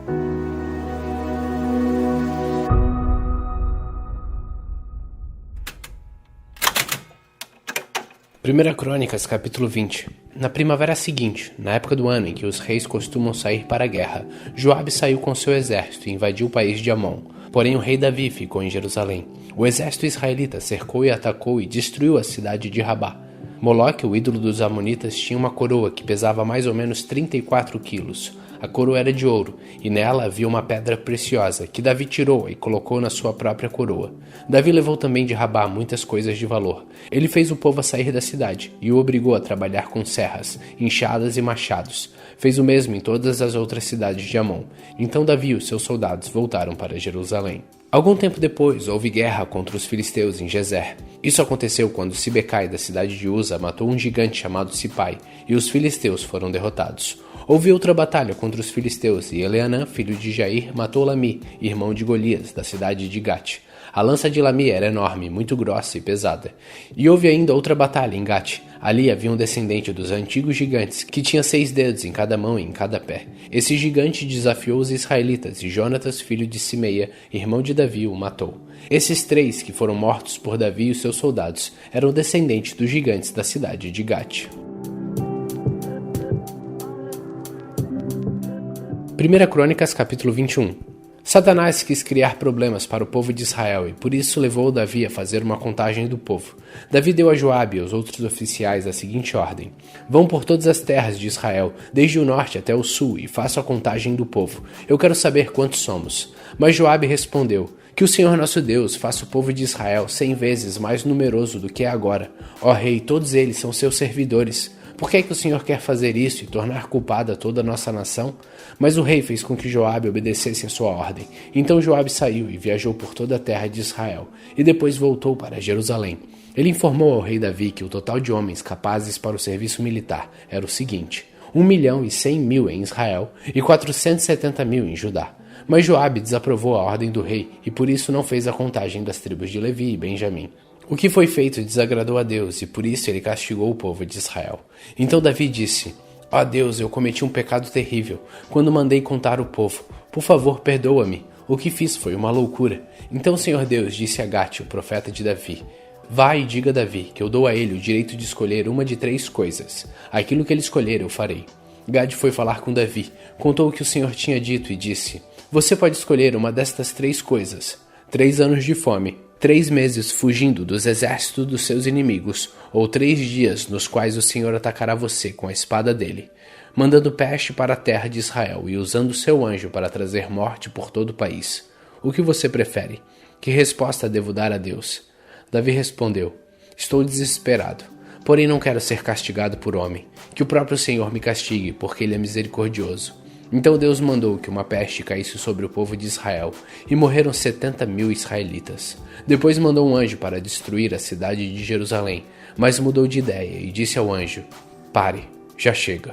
1 Crônicas, capítulo 20. Na primavera seguinte, na época do ano em que os reis costumam sair para a guerra, Joabe saiu com seu exército e invadiu o país de Amon. Porém o rei Davi ficou em Jerusalém. O exército israelita cercou e atacou e destruiu a cidade de Rabá. Moloque, o ídolo dos amonitas, tinha uma coroa que pesava mais ou menos 34 quilos. A coroa era de ouro, e nela havia uma pedra preciosa, que Davi tirou e colocou na sua própria coroa. Davi levou também de Rabá muitas coisas de valor. Ele fez o povo a sair da cidade, e o obrigou a trabalhar com serras, enxadas e machados. Fez o mesmo em todas as outras cidades de Amon. Então Davi e os seus soldados voltaram para Jerusalém. Algum tempo depois, houve guerra contra os filisteus em Gezer. Isso aconteceu quando Sibecai, da cidade de Uza, matou um gigante chamado Sipai, e os filisteus foram derrotados. Houve outra batalha contra os filisteus, e Eleanã, filho de Jair, matou Lami, irmão de Golias, da cidade de Gate. A lança de Lami era enorme, muito grossa e pesada. E houve ainda outra batalha em Gate. Ali havia um descendente dos antigos gigantes, que tinha 6 dedos em cada mão e em cada pé. Esse gigante desafiou os israelitas, e Jonatas, filho de Simeia, irmão de Davi, o matou. Esses 3, que foram mortos por Davi e os seus soldados, eram descendentes dos gigantes da cidade de Gate. 1 Crônicas, capítulo 21. Satanás quis criar problemas para o povo de Israel e por isso levou Davi a fazer uma contagem do povo. Davi deu a Joabe e aos outros oficiais a seguinte ordem: vão por todas as terras de Israel, desde o norte até o sul, e façam a contagem do povo. Eu quero saber quantos somos. Mas Joabe respondeu: que o Senhor nosso Deus faça o povo de Israel 100 vezes mais numeroso do que é agora. Ó rei, todos eles são seus servidores. Por que é que o Senhor quer fazer isso e tornar culpada toda a nossa nação? Mas o rei fez com que Joabe obedecesse a sua ordem. Então Joabe saiu e viajou por toda a terra de Israel, e depois voltou para Jerusalém. Ele informou ao rei Davi que o total de homens capazes para o serviço militar era o seguinte: 1.100.000 em Israel e 470.000 em Judá. Mas Joabe desaprovou a ordem do rei e por isso não fez a contagem das tribos de Levi e Benjamim. O que foi feito desagradou a Deus, e por isso ele castigou o povo de Israel. Então Davi disse: ó Deus, eu cometi um pecado terrível, quando mandei contar o povo. Por favor, perdoa-me. O que fiz foi uma loucura. Então o Senhor Deus disse a Gate, o profeta de Davi: vá e diga a Davi que eu dou a ele o direito de escolher uma de 3 coisas. Aquilo que ele escolher eu farei. Gade foi falar com Davi, contou o que o Senhor tinha dito e disse: você pode escolher uma destas 3 coisas: 3 anos de fome, 3 meses fugindo dos exércitos dos seus inimigos, ou 3 dias nos quais o Senhor atacará você com a espada dele, mandando peste para a terra de Israel e usando seu anjo para trazer morte por todo o país. O que você prefere? Que resposta devo dar a Deus? Davi respondeu: estou desesperado, porém não quero ser castigado por homem. Que o próprio Senhor me castigue, porque ele é misericordioso. Então Deus mandou que uma peste caísse sobre o povo de Israel, e morreram 70.000 israelitas. Depois mandou um anjo para destruir a cidade de Jerusalém, mas mudou de ideia e disse ao anjo: pare, já chega.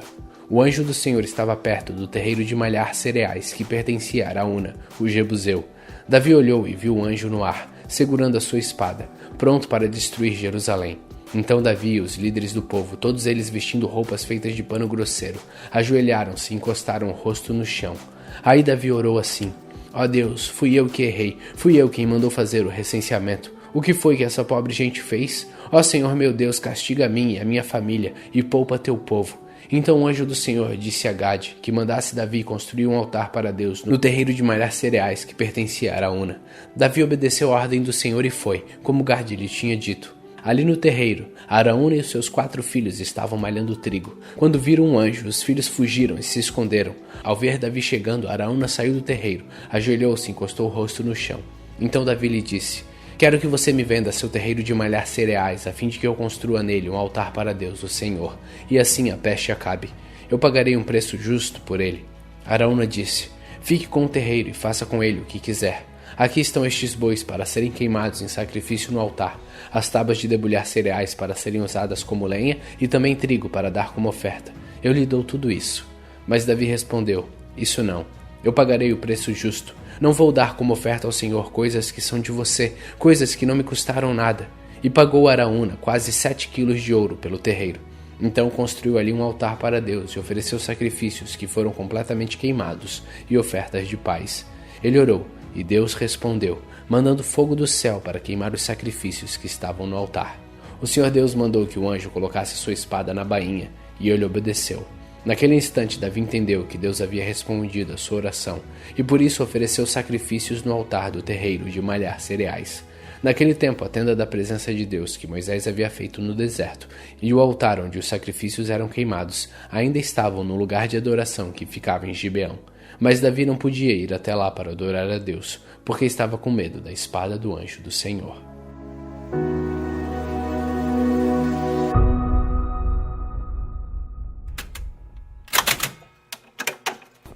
O anjo do Senhor estava perto do terreiro de malhar cereais que pertencia a Araúna, o Jebuseu. Davi olhou e viu o anjo no ar, segurando a sua espada, pronto para destruir Jerusalém. Então Davi e os líderes do povo, todos eles vestindo roupas feitas de pano grosseiro, ajoelharam-se e encostaram o rosto no chão. Aí Davi orou assim: ó Deus, fui eu que errei, fui eu quem mandou fazer o recenseamento. O que foi que essa pobre gente fez? Ó Senhor meu Deus, castiga a mim e a minha família e poupa teu povo. Então o anjo do Senhor disse a Gade que mandasse Davi construir um altar para Deus no terreiro de malhar cereais que pertencia a Araúna. Davi obedeceu a ordem do Senhor e foi, como Gade lhe tinha dito. Ali no terreiro, Araúna e os seus 4 filhos estavam malhando trigo. Quando viram um anjo, os filhos fugiram e se esconderam. Ao ver Davi chegando, Araúna saiu do terreiro, ajoelhou-se e encostou o rosto no chão. Então Davi lhe disse: quero que você me venda seu terreiro de malhar cereais, a fim de que eu construa nele um altar para Deus, o Senhor, e assim a peste acabe. Eu pagarei um preço justo por ele. Araúna disse: fique com o terreiro e faça com ele o que quiser. Aqui estão estes bois para serem queimados em sacrifício no altar, as tábuas de debulhar cereais para serem usadas como lenha e também trigo para dar como oferta. Eu lhe dou tudo isso. Mas Davi respondeu: isso não. Eu pagarei o preço justo. Não vou dar como oferta ao Senhor coisas que são de você, coisas que não me custaram nada. E pagou Araúna quase 7 quilos de ouro pelo terreiro. Então construiu ali um altar para Deus e ofereceu sacrifícios que foram completamente queimados e ofertas de paz. Ele orou, e Deus respondeu, mandando fogo do céu para queimar os sacrifícios que estavam no altar. O Senhor Deus mandou que o anjo colocasse sua espada na bainha, e ele obedeceu. Naquele instante, Davi entendeu que Deus havia respondido a sua oração, e por isso ofereceu sacrifícios no altar do terreiro de malhar cereais. Naquele tempo, a tenda da presença de Deus que Moisés havia feito no deserto e o altar onde os sacrifícios eram queimados ainda estavam no lugar de adoração que ficava em Gibeão. Mas Davi não podia ir até lá para adorar a Deus, porque estava com medo da espada do anjo do Senhor.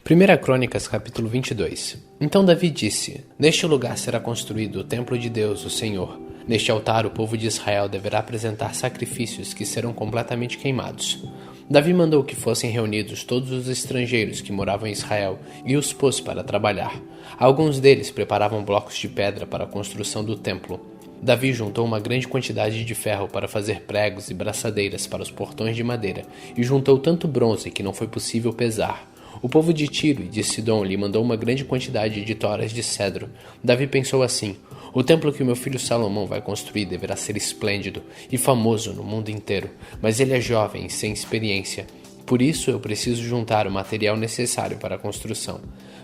1 Crônicas, capítulo 22. Então Davi disse: Neste lugar será construído o templo de Deus, o Senhor. Neste altar o povo de Israel deverá apresentar sacrifícios que serão completamente queimados. Davi mandou que fossem reunidos todos os estrangeiros que moravam em Israel e os pôs para trabalhar. Alguns deles preparavam blocos de pedra para a construção do templo. Davi juntou uma grande quantidade de ferro para fazer pregos e braçadeiras para os portões de madeira, e juntou tanto bronze que não foi possível pesar. O povo de Tiro e de Sidom lhe mandou uma grande quantidade de toras de cedro. Davi pensou assim: o templo que o meu filho Salomão vai construir deverá ser esplêndido e famoso no mundo inteiro, mas ele é jovem e sem experiência. Por isso eu preciso juntar o material necessário para a construção.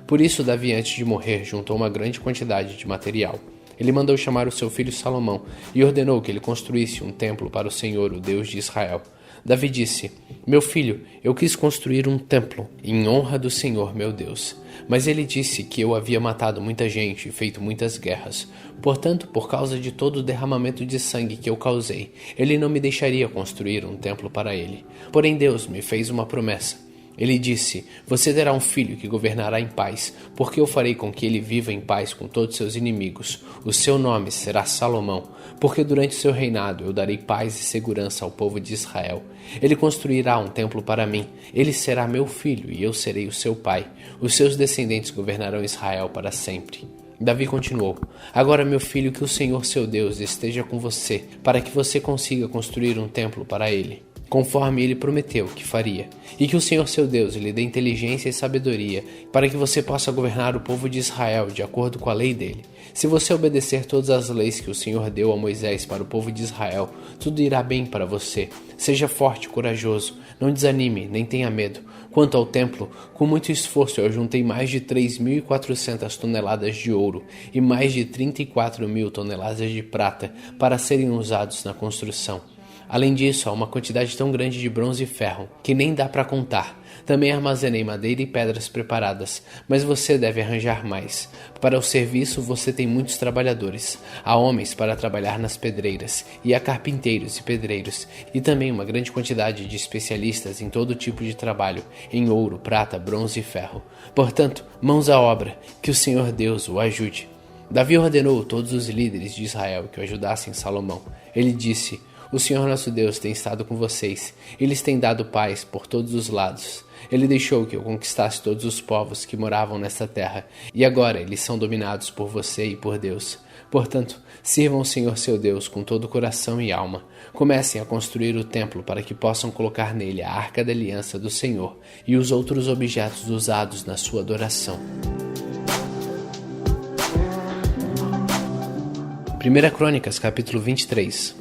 Por isso Davi, antes de morrer, juntou uma grande quantidade de material. Ele mandou chamar o seu filho Salomão e ordenou que ele construísse um templo para o Senhor, o Deus de Israel. Davi disse: Meu filho, eu quis construir um templo em honra do Senhor, meu Deus. Mas ele disse que eu havia matado muita gente e feito muitas guerras. Portanto, por causa de todo o derramamento de sangue que eu causei, ele não me deixaria construir um templo para ele. Porém, Deus me fez uma promessa. Ele disse: Você terá um filho que governará em paz, porque eu farei com que ele viva em paz com todos seus inimigos. O seu nome será Salomão, porque durante seu reinado eu darei paz e segurança ao povo de Israel. Ele construirá um templo para mim. Ele será meu filho e eu serei o seu pai. Os seus descendentes governarão Israel para sempre. Davi continuou: Agora, meu filho, que o Senhor seu Deus esteja com você, para que você consiga construir um templo para ele, conforme ele prometeu que faria, e que o Senhor seu Deus lhe dê inteligência e sabedoria, para que você possa governar o povo de Israel de acordo com a lei dele. Se você obedecer todas as leis que o Senhor deu a Moisés para o povo de Israel, tudo irá bem para você. Seja forte e corajoso, não desanime, nem tenha medo. Quanto ao templo, com muito esforço eu juntei mais de 3.400 toneladas de ouro e mais de 34.000 toneladas de prata para serem usados na construção. Além disso, há uma quantidade tão grande de bronze e ferro que nem dá para contar. Também armazenei madeira e pedras preparadas, mas você deve arranjar mais. Para o serviço você tem muitos trabalhadores. Há homens para trabalhar nas pedreiras, e há carpinteiros e pedreiros, e também uma grande quantidade de especialistas em todo tipo de trabalho, em ouro, prata, bronze e ferro. Portanto, mãos à obra, que o Senhor Deus o ajude. Davi ordenou a todos os líderes de Israel que o ajudassem Salomão. Ele disse: O Senhor nosso Deus tem estado com vocês. Eles têm dado paz por todos os lados. Ele deixou que eu conquistasse todos os povos que moravam nesta terra, e agora eles são dominados por você e por Deus. Portanto, sirvam o Senhor seu Deus com todo o coração e alma. Comecem a construir o templo para que possam colocar nele a arca da aliança do Senhor e os outros objetos usados na sua adoração. 1 Crônicas, capítulo 23.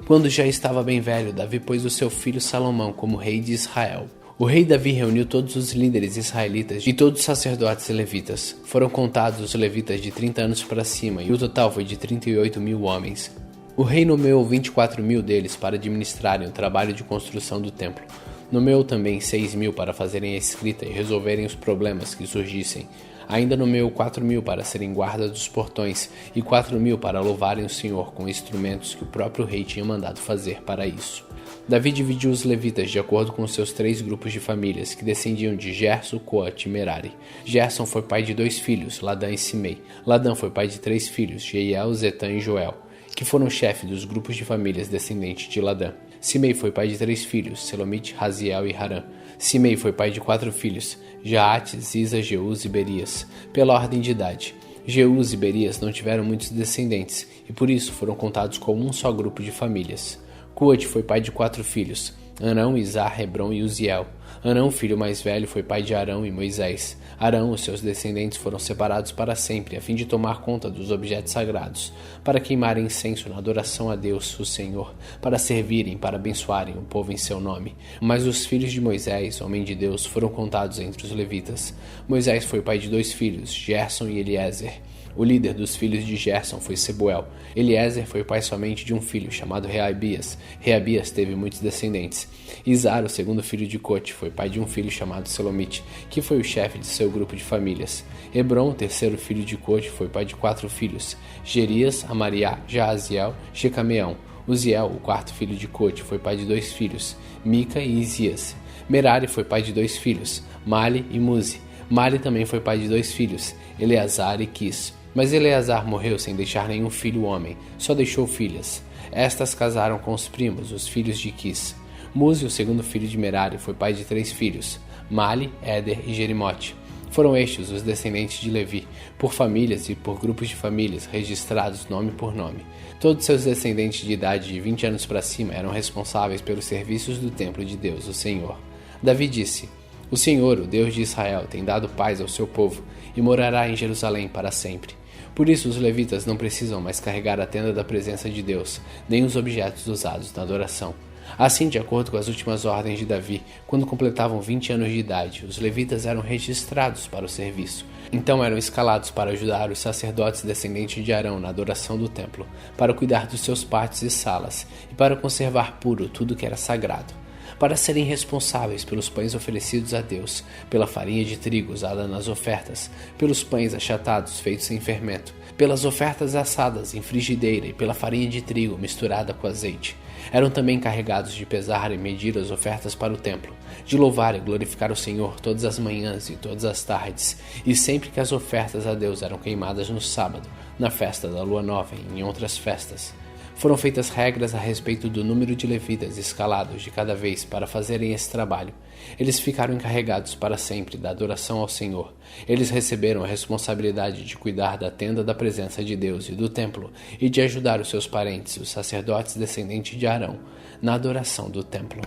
Quando já estava bem velho, Davi pôs o seu filho Salomão como rei de Israel. O rei Davi reuniu todos os líderes israelitas e todos os sacerdotes e levitas. Foram contados os levitas de 30 anos para cima, e o total foi de 38.000 homens. O rei nomeou 24.000 deles para administrarem o trabalho de construção do templo. Nomeou também 6.000 para fazerem a escrita e resolverem os problemas que surgissem. Ainda nomeou 4.000 para serem guarda dos portões e 4.000 para louvarem o Senhor com instrumentos que o próprio rei tinha mandado fazer para isso. Davi dividiu os levitas de acordo com seus 3 grupos de famílias, que descendiam de Gerson, Coate e Merari. Gerson foi pai de 2 filhos, Ladã e Simei. Ladã foi pai de 3 filhos, Jeiel, Zetã e Joel, que foram chefes dos grupos de famílias descendentes de Ladã. Simei foi pai de 3 filhos, Selomite, Raziel e Harã. Simei foi pai de 4 filhos, Jaate, Ziza, Jeús e Berias, pela ordem de idade. Jeús e Berias não tiveram muitos descendentes, e por isso foram contados como um só grupo de famílias. Coate foi pai de 4 filhos, Arão, Izar, Hebron e Uziel. Arão, filho mais velho, foi pai de Arão e Moisés. Arão e os seus descendentes foram separados para sempre, a fim de tomar conta dos objetos sagrados, para queimarem incenso na adoração a Deus, o Senhor, para servirem, para abençoarem o povo em seu nome. Mas os filhos de Moisés, homem de Deus, foram contados entre os levitas. Moisés foi pai de 2 filhos, Gerson e Eliezer. O líder dos filhos de Gerson foi Sebuel. Eliezer foi pai somente de um filho, chamado Reabias. Reabias teve muitos descendentes. Izar, o segundo filho de Cote, foi pai de um filho chamado Selomite, que foi o chefe de seu grupo de famílias. Hebron, o terceiro filho de Cote, foi pai de 4 filhos: Gerias, Amariá, Jaaziel, Jecameão. Uziel, o quarto filho de Cote, foi pai de 2 filhos: Mica e Isias. Merari foi pai de 2 filhos: Mali e Muzi. Mali também foi pai de 2 filhos: Eleazar e Quis. Mas Eleazar morreu sem deixar nenhum filho homem, só deixou filhas. Estas casaram com os primos, os filhos de Quis. Muzi, o segundo filho de Merari, foi pai de 3 filhos: Mali, Éder e Jerimote. Foram estes os descendentes de Levi, por famílias e por grupos de famílias, registrados nome por nome. Todos seus descendentes de idade de 20 anos para cima eram responsáveis pelos serviços do templo de Deus, o Senhor. Davi disse: O Senhor, o Deus de Israel, tem dado paz ao seu povo e morará em Jerusalém para sempre. Por isso os levitas não precisam mais carregar a tenda da presença de Deus, nem os objetos usados na adoração. Assim, de acordo com as últimas ordens de Davi, quando completavam 20 anos de idade, os levitas eram registrados para o serviço. Então eram escalados para ajudar os sacerdotes descendentes de Arão na adoração do templo, para cuidar dos seus pátios e salas, e para conservar puro tudo que era sagrado, para serem responsáveis pelos pães oferecidos a Deus, pela farinha de trigo usada nas ofertas, pelos pães achatados feitos sem fermento, pelas ofertas assadas em frigideira e pela farinha de trigo misturada com azeite. Eram também encarregados de pesar e medir as ofertas para o templo, de louvar e glorificar o Senhor todas as manhãs e todas as tardes, e sempre que as ofertas a Deus eram queimadas no sábado, na festa da lua nova e em outras festas. Foram feitas regras a respeito do número de levitas escalados de cada vez para fazerem esse trabalho. Eles ficaram encarregados para sempre da adoração ao Senhor. Eles receberam a responsabilidade de cuidar da tenda da presença de Deus e do templo e de ajudar os seus parentes, os sacerdotes descendentes de Arão, na adoração do templo.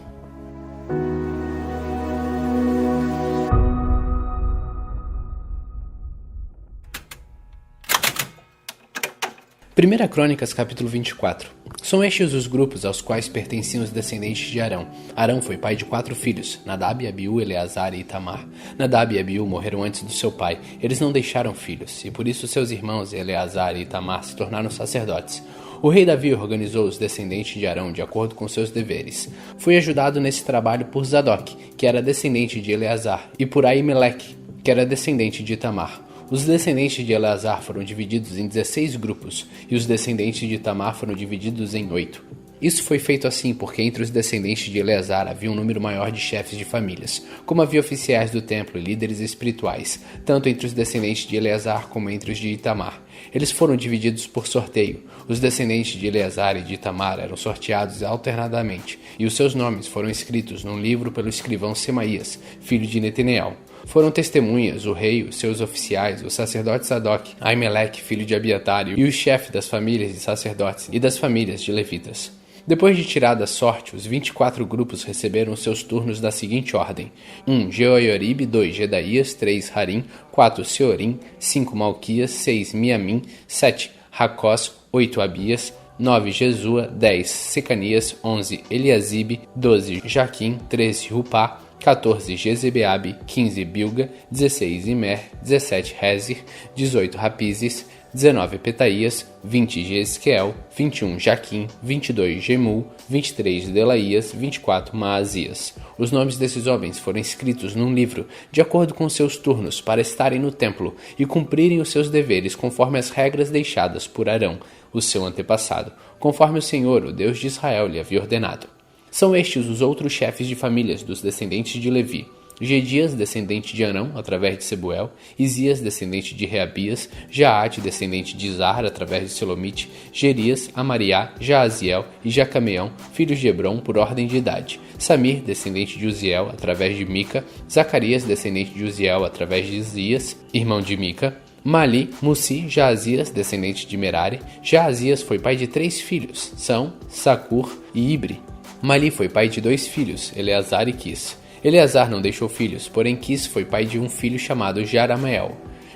Primeira Crônicas, capítulo 24. São estes os grupos aos quais pertenciam os descendentes de Arão. Arão foi pai de 4 filhos, Nadab, Abiú, Eleazar e Itamar. Nadab e Abiú morreram antes do seu pai. Eles não deixaram filhos, e por isso seus irmãos Eleazar e Itamar se tornaram sacerdotes. O rei Davi organizou os descendentes de Arão de acordo com seus deveres. Foi ajudado nesse trabalho por Zadok, que era descendente de Eleazar, e por Aimeleque, que era descendente de Itamar. Os descendentes de Eleazar foram divididos em 16 grupos, e os descendentes de Itamar foram divididos em 8. Isso foi feito assim porque entre os descendentes de Eleazar havia um número maior de chefes de famílias, como havia oficiais do templo e líderes espirituais, tanto entre os descendentes de Eleazar como entre os de Itamar. Eles foram divididos por sorteio. Os descendentes de Eleazar e de Itamar eram sorteados alternadamente, e os seus nomes foram escritos num livro pelo escrivão Semaías, filho de Netaneel. Foram testemunhas o rei, os seus oficiais, o sacerdote Zadok, Aimeleque, filho de Abiatar, e os chefes das famílias de sacerdotes e das famílias de levitas. Depois de tirada a sorte, os 24 grupos receberam seus turnos da seguinte ordem: 1. Jeoiarib, 2. Jedaías, 3. Harim, 4. Seorim, 5. Malquias, 6. Miamim, 7. Racós, 8. Abias, 9. Jesua, 10. Secanias, 11. Eliasibe, 12. Jaquim, 13. Rupá, 14. Jezebeabe, 15. Bilga, 16. Imer, 17. Rezir, 18. Rapizes, 19. Petaías, 20. Jeesqueel, 21. Jaquim, 22. Gemul, 23. Delaías, 24. Maazias. Os nomes desses homens foram escritos num livro, de acordo com seus turnos, para estarem no templo e cumprirem os seus deveres conforme as regras deixadas por Arão, o seu antepassado, conforme o Senhor, o Deus de Israel, lhe havia ordenado. São estes os outros chefes de famílias dos descendentes de Levi: Gedias, descendente de Arão, através de Sebuel; Isias, descendente de Reabias; Jaate, descendente de Izar, através de Selomite; Gerias, Amariá, Jaaziel e Jacameão, filhos de Hebron, por ordem de idade; Samir, descendente de Uziel, através de Mica; Zacarias, descendente de Uziel, através de Isias, irmão de Mica; Mali, Mussi, Jaazias, descendente de Merari. Jaazias foi pai de 3 filhos, São, Sacur e Ibri. Mali foi pai de 2 filhos, Eleazar e Quis. Eleazar não deixou filhos, porém Quis foi pai de um filho chamado Jeramael.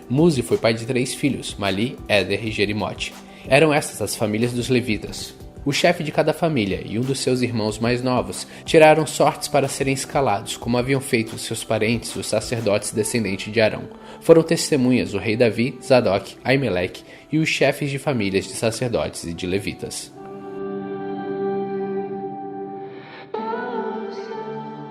Muzi foi pai de 3 filhos, Mali, Éder e Jerimote. Eram estas as famílias dos levitas. O chefe de cada família e um dos seus irmãos mais novos tiraram sortes para serem escalados, como haviam feito seus parentes, os sacerdotes descendentes de Arão. Foram testemunhas o rei Davi, Zadok, Aimeleque e os chefes de famílias de sacerdotes e de levitas.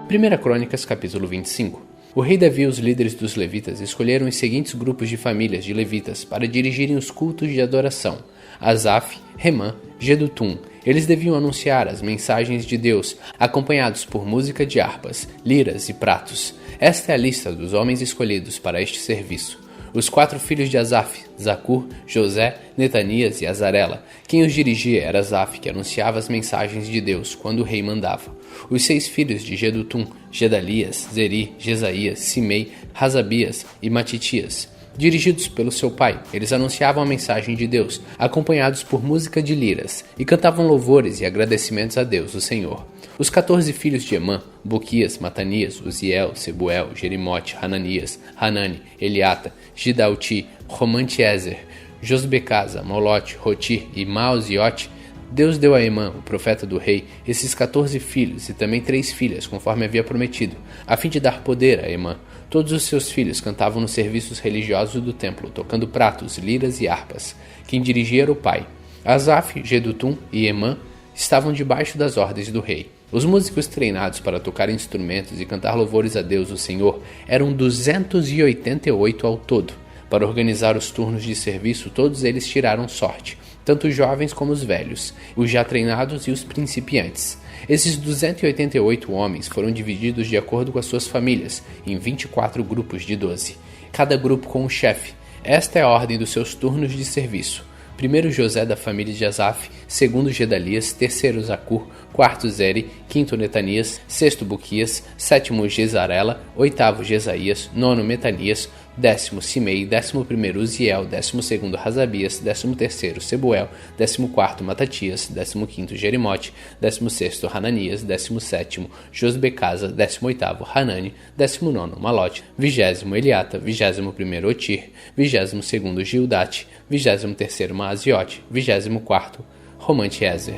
1 Crônicas, capítulo 25. O rei Davi e os líderes dos levitas escolheram os seguintes grupos de famílias de levitas para dirigirem os cultos de adoração: Asaf, Remã, Jedutum. Eles deviam anunciar as mensagens de Deus, acompanhados por música de harpas, liras e pratos. Esta é a lista dos homens escolhidos para este serviço. Os 4 filhos de Asaf, Zacur, José, Netanias e Azarela. Quem os dirigia era Asaf, que anunciava as mensagens de Deus quando o rei mandava. Os 6 filhos de Jedutum, Gedalias, Zeri, Jesaías, Simei, Razabias e Matitias. Dirigidos pelo seu pai, eles anunciavam a mensagem de Deus, acompanhados por música de liras, e cantavam louvores e agradecimentos a Deus, o Senhor. Os 14 filhos de Emã, Boquias, Matanias, Uziel, Sebuel, Jerimote, Hananias, Hanani, Eliata, Gidalti, Romantiezer, Josbecasa, Molote, Rotir e Maoziote. Deus deu a Emã, o profeta do rei, esses 14 filhos e também 3 filhas, conforme havia prometido, a fim de dar poder a Emã. Todos os seus filhos cantavam nos serviços religiosos do templo, tocando pratos, liras e harpas. Quem dirigia era o pai. Asaf, Jedutum e Emã estavam debaixo das ordens do rei. Os músicos treinados para tocar instrumentos e cantar louvores a Deus, o Senhor, eram 288 ao todo. Para organizar os turnos de serviço, todos eles tiraram sorte, tanto os jovens como os velhos, os já treinados e os principiantes. Esses 288 homens foram divididos de acordo com as suas famílias, em 24 grupos de 12, cada grupo com um chefe. Esta é a ordem dos seus turnos de serviço. Primeiro José da família de Asaf, segundo Gedalias, terceiro Zacur, quarto Zeri, quinto Netanias, sexto Buquias, sétimo Gesarela, oitavo Jesaías, nono Metanias, 10º Simei, 11º Uziel, 12º Razabias, 13º Sebuel, 14º Matatias, 15º Jerimote, 16º Hananias, 17º Josbecasa, 18º Hanani, 19º Malote, 20º Eliata, 21º Otir, 22º Gildate, 23º Maaziote, 24º Romantiezer.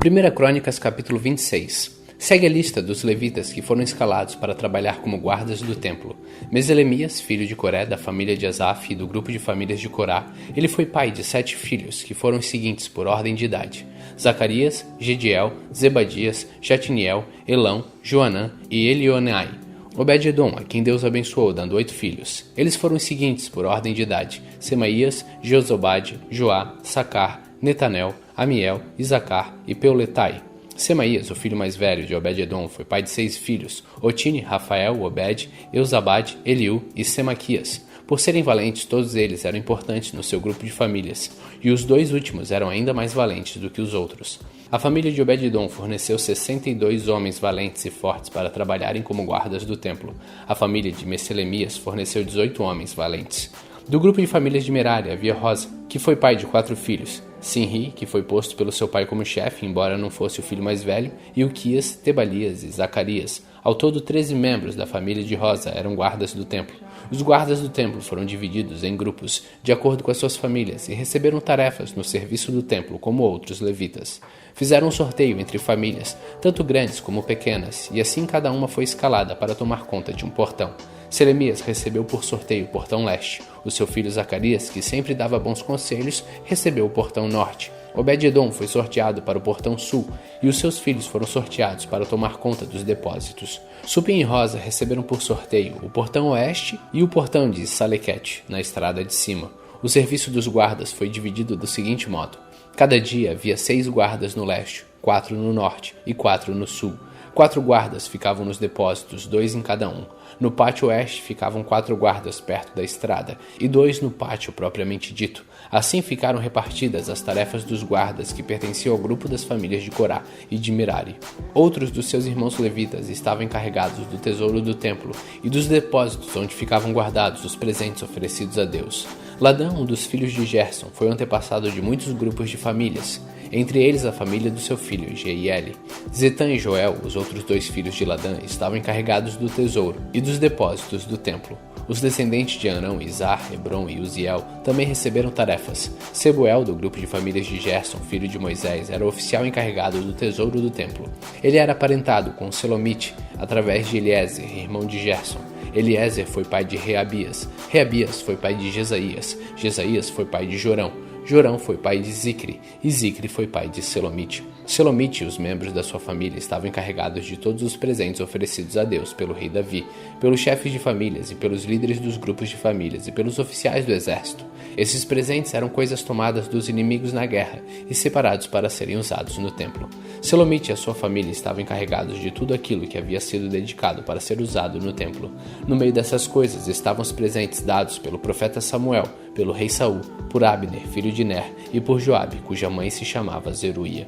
1 Crônicas, capítulo 26. Segue a lista dos levitas que foram escalados para trabalhar como guardas do templo. Meselemias, filho de Coré, da família de Asaf e do grupo de famílias de Corá, ele foi pai de 7 filhos, que foram os seguintes por ordem de idade: Zacarias, Gediel, Zebadias, Jatiniel, Elão, Joanã e Elionai. Obed-edom, a quem Deus abençoou, dando 8 filhos. Eles foram os seguintes por ordem de idade: Semaías, Jozobade, Joá, Sacar, Netanel, Amiel, Isacar e Peuletai. Semaías, o filho mais velho de Obed-edom, foi pai de 6 filhos: Otine, Rafael, Obed, Eusabade, Eliú e Semaquias. Por serem valentes, todos eles eram importantes no seu grupo de famílias, e os 2 últimos eram ainda mais valentes do que os outros. A família de Obed-edom forneceu 62 homens valentes e fortes para trabalharem como guardas do templo. A família de Meselemias forneceu 18 homens valentes. Do grupo de famílias de Merari havia Rosa, que foi pai de 4 filhos: Sinri, que foi posto pelo seu pai como chefe, embora não fosse o filho mais velho, e Uquias, Tebalias e Zacarias. Ao todo, 13 membros da família de Rosa eram guardas do templo. Os guardas do templo foram divididos em grupos, de acordo com as suas famílias, e receberam tarefas no serviço do templo, como outros levitas. Fizeram um sorteio entre famílias, tanto grandes como pequenas, e assim cada uma foi escalada para tomar conta de um portão. Selemias recebeu por sorteio o portão leste. O seu filho Zacarias, que sempre dava bons conselhos, recebeu o portão norte. Obed-edom foi sorteado para o portão sul, e os seus filhos foram sorteados para tomar conta dos depósitos. Supim e Rosa receberam por sorteio o portão oeste e o portão de Salequete, na estrada de cima. O serviço dos guardas foi dividido do seguinte modo: cada dia havia 6 guardas no leste, 4 no norte e 4 no sul. 4 guardas ficavam nos depósitos, 2 em cada um. No pátio oeste ficavam 4 guardas perto da estrada e 2 no pátio propriamente dito. Assim ficaram repartidas as tarefas dos guardas que pertenciam ao grupo das famílias de Corá e de Merari. Outros dos seus irmãos levitas estavam encarregados do tesouro do templo e dos depósitos onde ficavam guardados os presentes oferecidos a Deus. Ladã, um dos filhos de Gerson, foi o antepassado de muitos grupos de famílias, entre eles a família do seu filho, Jeiel. Zetã e Joel, os outros 2 filhos de Ladã, estavam encarregados do tesouro e dos depósitos do templo. Os descendentes de Arão, Izar, Hebron e Uziel também receberam tarefas. Sebuel, do grupo de famílias de Gerson, filho de Moisés, era o oficial encarregado do tesouro do templo. Ele era aparentado com Selomite, através de Eliezer, irmão de Gerson. Eliezer foi pai de Reabias. Reabias foi pai de Jesaías. Jesaías foi pai de Jorão. Jorão foi pai de Zicre, e Zicre foi pai de Selomite. Selomite e os membros da sua família estavam encarregados de todos os presentes oferecidos a Deus pelo rei Davi, pelos chefes de famílias e pelos líderes dos grupos de famílias e pelos oficiais do exército. Esses presentes eram coisas tomadas dos inimigos na guerra e separados para serem usados no templo. Selomite e a sua família estavam encarregados de tudo aquilo que havia sido dedicado para ser usado no templo. No meio dessas coisas estavam os presentes dados pelo profeta Samuel, pelo rei Saul, por Abner, filho de Ner, e por Joabe, cuja mãe se chamava Zeruia.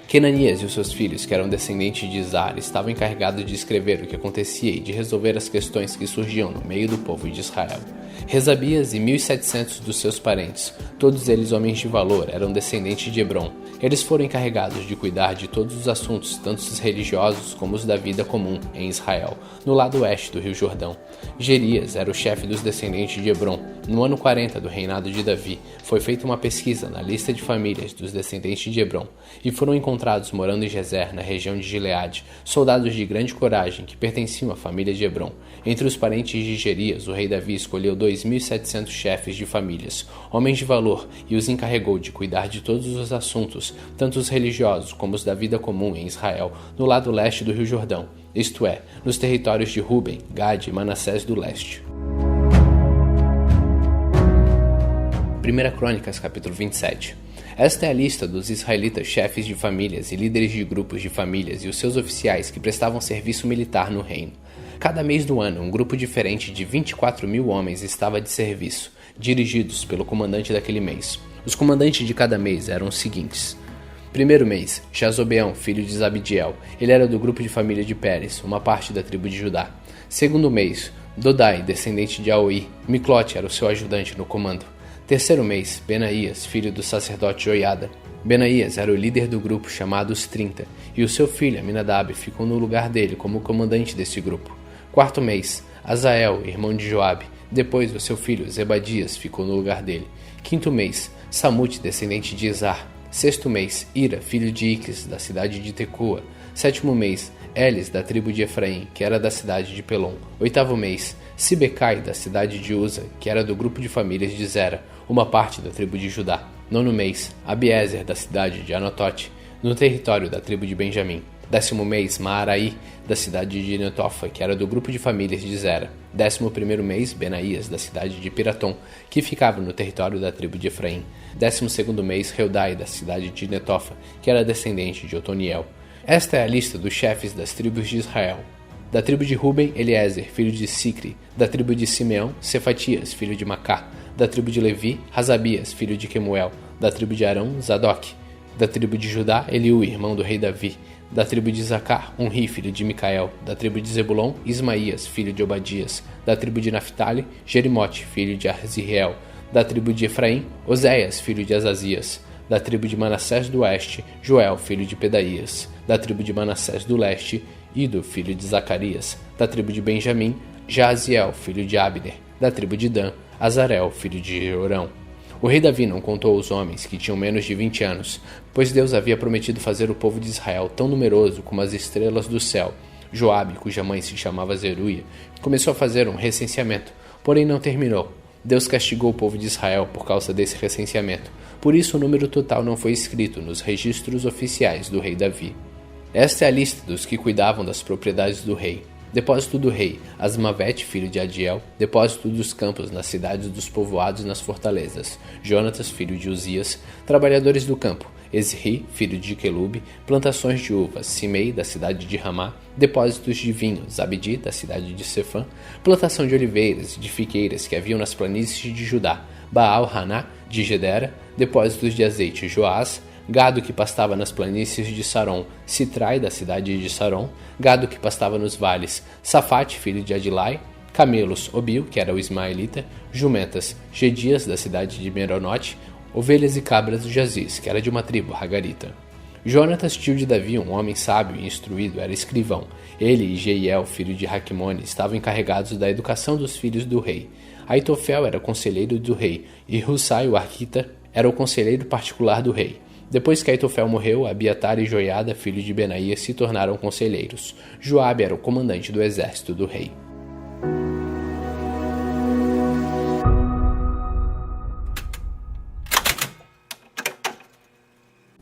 Kenanias e os seus filhos, que eram descendentes de Izar, estavam encarregados de escrever o que acontecia e de resolver as questões que surgiam no meio do povo de Israel. Rezabias e 1.700 dos seus parentes, todos eles homens de valor, eram descendentes de Hebron. Eles foram encarregados de cuidar de todos os assuntos, tanto os religiosos como os da vida comum, em Israel, no lado oeste do rio Jordão. Gerias era o chefe dos descendentes de Hebron. No ano 40 do reinado de Davi, foi feita uma pesquisa na lista de famílias dos descendentes de Hebron, e foram encontrados morando em Gezer, na região de Gileade, soldados de grande coragem que pertenciam à família de Hebron. Entre os parentes de Gerias, o rei Davi escolheu 2.700 chefes de famílias, homens de valor, e os encarregou de cuidar de todos os assuntos, tanto os religiosos como os da vida comum em Israel, no lado leste do rio Jordão, isto é, nos territórios de Ruben, Gade e Manassés do leste. 1 Crônicas, capítulo 27. Esta é a lista dos israelitas chefes de famílias e líderes de grupos de famílias e os seus oficiais que prestavam serviço militar no reino. Cada mês do ano, um grupo diferente de 24.000 homens estava de serviço, dirigidos pelo comandante daquele mês. Os comandantes de cada mês eram os seguintes. Primeiro mês, Jazobeão, filho de Zabdiel. Ele era do grupo de família de Pérez, uma parte da tribo de Judá. Segundo mês, Dodai, descendente de Aoi. Miclote era o seu ajudante no comando. Terceiro mês, Benaías, filho do sacerdote Joiada. Benaías era o líder do grupo chamado os 30, e o seu filho Aminadab ficou no lugar dele como comandante desse grupo. Quarto mês, Azael, irmão de Joabe. Depois, o seu filho Zebadias ficou no lugar dele. Quinto mês, Samute, descendente de Izar. Sexto mês, Ira, filho de Iques, da cidade de Tecoa. Sétimo mês, Elis, da tribo de Efraim, que era da cidade de Pelom. Oitavo mês, Sibecai, da cidade de Uza, que era do grupo de famílias de Zera, uma parte da tribo de Judá. Nono mês, Abiezer, da cidade de Anatote, no território da tribo de Benjamim. Décimo mês, Maaraí, da cidade de Netofa, que era do grupo de famílias de Zera. 11º mês, Benaías, da cidade de Piratom, que ficava no território da tribo de Efraim. 12º mês, Reudai, da cidade de Netofa, que era descendente de Otoniel. Esta é a lista dos chefes das tribos de Israel. Da tribo de Ruben, Eliezer, filho de Sicri. Da tribo de Simeão, Cefatias, filho de Macá. Da tribo de Levi, Razabias, filho de Quemuel. Da tribo de Arão, Zadok. Da tribo de Judá, Eliú, irmão do rei Davi. Da tribo de Zacar, Unri, filho de Micael. Da tribo de Zebulon, Ismaías, filho de Obadias. Da tribo de Naphtali, Jerimote, filho de Arziel. Da tribo de Efraim, Oséias, filho de Azazias. Da tribo de Manassés do oeste, Joel, filho de Pedaías. Da tribo de Manassés do leste, Ido, filho de Zacarias. Da tribo de Benjamim, Jaziel, filho de Abner. Da tribo de Dan, Azarel, filho de Jorão. O rei Davi não contou os homens que tinham menos de 20 anos, pois Deus havia prometido fazer o povo de Israel tão numeroso como as estrelas do céu. Joabe, cuja mãe se chamava Zeruia, começou a fazer um recenseamento, porém não terminou. Deus castigou o povo de Israel por causa desse recenseamento. Por isso o número total não foi escrito nos registros oficiais do rei Davi. Esta é a lista dos que cuidavam das propriedades do rei. Depósito do rei, Asmavete, filho de Adiel. Depósito dos campos nas cidades dos povoados e nas fortalezas, Jonatas, filho de Uzias. Trabalhadores do campo, Ezri, filho de Quelube. Plantações de uvas, Simei, da cidade de Ramá. Depósitos de vinho, Zabdi, da cidade de Sefã. Plantação de oliveiras e de figueiras que haviam nas planícies de Judá, Baal-Haná, de Gedera. Depósitos de azeite, Joás. Gado que pastava nas planícies de Saron, Citrai, da cidade de Saron. Gado que pastava nos vales, Safate, filho de Adilai. camelos, Obil, que era o ismaelita, jumentas, Gedias, da cidade de Meronote, ovelhas e cabras, Jaziz, que era de uma tribo hagarita. Jonatas, tio de Davi, um homem sábio e instruído, era escrivão. Ele e Jeiel, filho de Raquimone, estavam encarregados da educação dos filhos do rei. Aitofel era conselheiro do rei, e Husai, o arquita, era o conselheiro particular do rei. Depois que Aitofel morreu, Abiatar e Joiada, filho de Benaías, se tornaram conselheiros. Joabe era o comandante do exército do rei.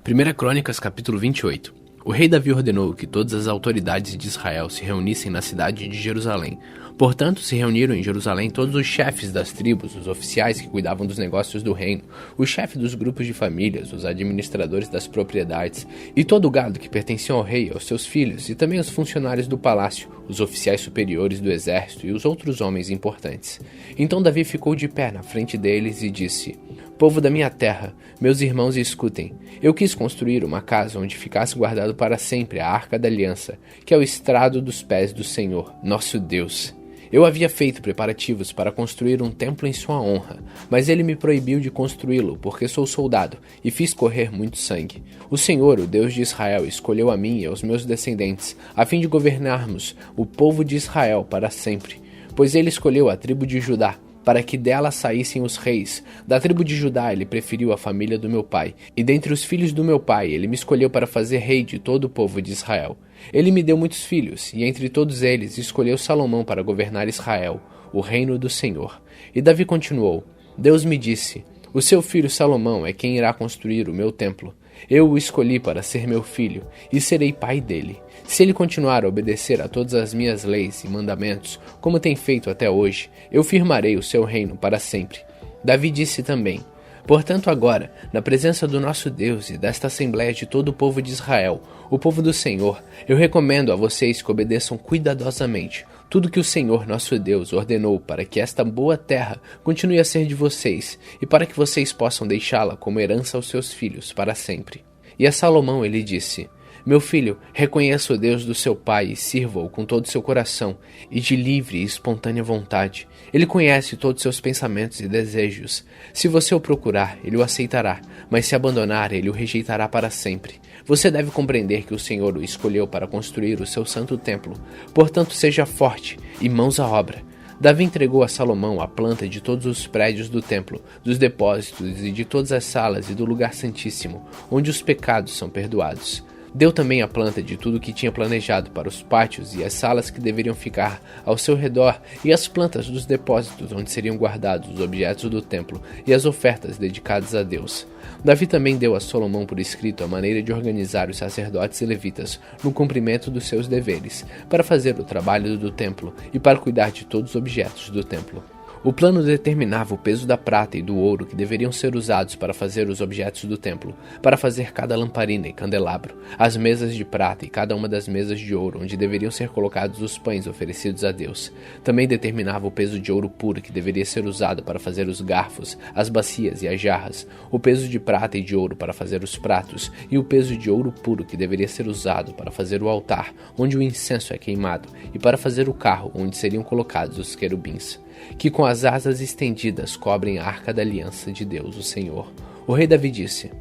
Primeira Crônicas, capítulo 28. O rei Davi ordenou que todas as autoridades de Israel se reunissem na cidade de Jerusalém. Portanto, se reuniram em Jerusalém todos os chefes das tribos, os oficiais que cuidavam dos negócios do reino, os chefes dos grupos de famílias, os administradores das propriedades e todo o gado que pertencia ao rei, aos seus filhos, e também os funcionários do palácio, os oficiais superiores do exército e os outros homens importantes. Então Davi ficou de pé na frente deles e disse: Povo da minha terra, meus irmãos, escutem. Eu quis construir uma casa onde ficasse guardado para sempre a Arca da Aliança, que é o estrado dos pés do Senhor, nosso Deus. Eu havia feito preparativos para construir um templo em sua honra, mas ele me proibiu de construí-lo, porque sou soldado, e fiz correr muito sangue. O Senhor, o Deus de Israel, escolheu a mim e aos meus descendentes, a fim de governarmos o povo de Israel para sempre. Pois ele escolheu a tribo de Judá, para que dela saíssem os reis. Da tribo de Judá ele preferiu a família do meu pai, e dentre os filhos do meu pai ele me escolheu para fazer rei de todo o povo de Israel. Ele me deu muitos filhos, e entre todos eles escolheu Salomão para governar Israel, o reino do Senhor. E Davi continuou: Deus me disse: O seu filho Salomão é quem irá construir o meu templo. Eu o escolhi para ser meu filho, e serei pai dele. Se ele continuar a obedecer a todas as minhas leis e mandamentos, como tem feito até hoje, eu firmarei o seu reino para sempre. Davi disse também: Portanto agora, na presença do nosso Deus e desta Assembleia de todo o povo de Israel, o povo do Senhor, eu recomendo a vocês que obedeçam cuidadosamente tudo que o Senhor nosso Deus ordenou para que esta boa terra continue a ser de vocês e para que vocês possam deixá-la como herança aos seus filhos para sempre. E a Salomão ele disse: Meu filho, reconheça o Deus do seu pai e sirva-o com todo o seu coração e de livre e espontânea vontade. Ele conhece todos os seus pensamentos e desejos. Se você o procurar, ele o aceitará, mas se abandonar, ele o rejeitará para sempre. Você deve compreender que o Senhor o escolheu para construir o seu santo templo. Portanto, seja forte e mãos à obra. Davi entregou a Salomão a planta de todos os prédios do templo, dos depósitos e de todas as salas e do lugar santíssimo, onde os pecados são perdoados. Deu também a planta de tudo que tinha planejado para os pátios e as salas que deveriam ficar ao seu redor e as plantas dos depósitos onde seriam guardados os objetos do templo e as ofertas dedicadas a Deus. Davi também deu a Salomão por escrito a maneira de organizar os sacerdotes e levitas no cumprimento dos seus deveres, para fazer o trabalho do templo e para cuidar de todos os objetos do templo. O plano determinava o peso da prata e do ouro que deveriam ser usados para fazer os objetos do templo, para fazer cada lamparina e candelabro, as mesas de prata e cada uma das mesas de ouro onde deveriam ser colocados os pães oferecidos a Deus. Também determinava o peso de ouro puro que deveria ser usado para fazer os garfos, as bacias e as jarras, o peso de prata e de ouro para fazer os pratos e o peso de ouro puro que deveria ser usado para fazer o altar, onde o incenso é queimado, e para fazer o carro onde seriam colocados os querubins, que com as asas estendidas cobrem a Arca da Aliança de Deus, o Senhor. O rei Davi disse: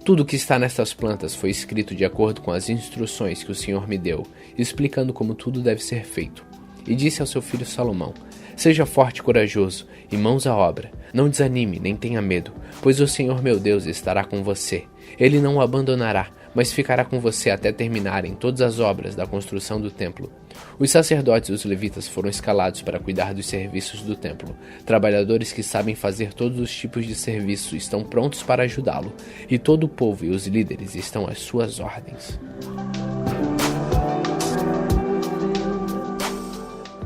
Tudo o que está nestas plantas foi escrito de acordo com as instruções que o Senhor me deu, explicando como tudo deve ser feito. E disse ao seu filho Salomão: Seja forte e corajoso, e mãos à obra. Não desanime, nem tenha medo, pois o Senhor meu Deus estará com você. Ele não o abandonará, mas ficará com você até terminarem todas as obras da construção do templo. Os sacerdotes e os levitas foram escalados para cuidar dos serviços do templo. Trabalhadores que sabem fazer todos os tipos de serviço estão prontos para ajudá-lo, e todo o povo e os líderes estão às suas ordens.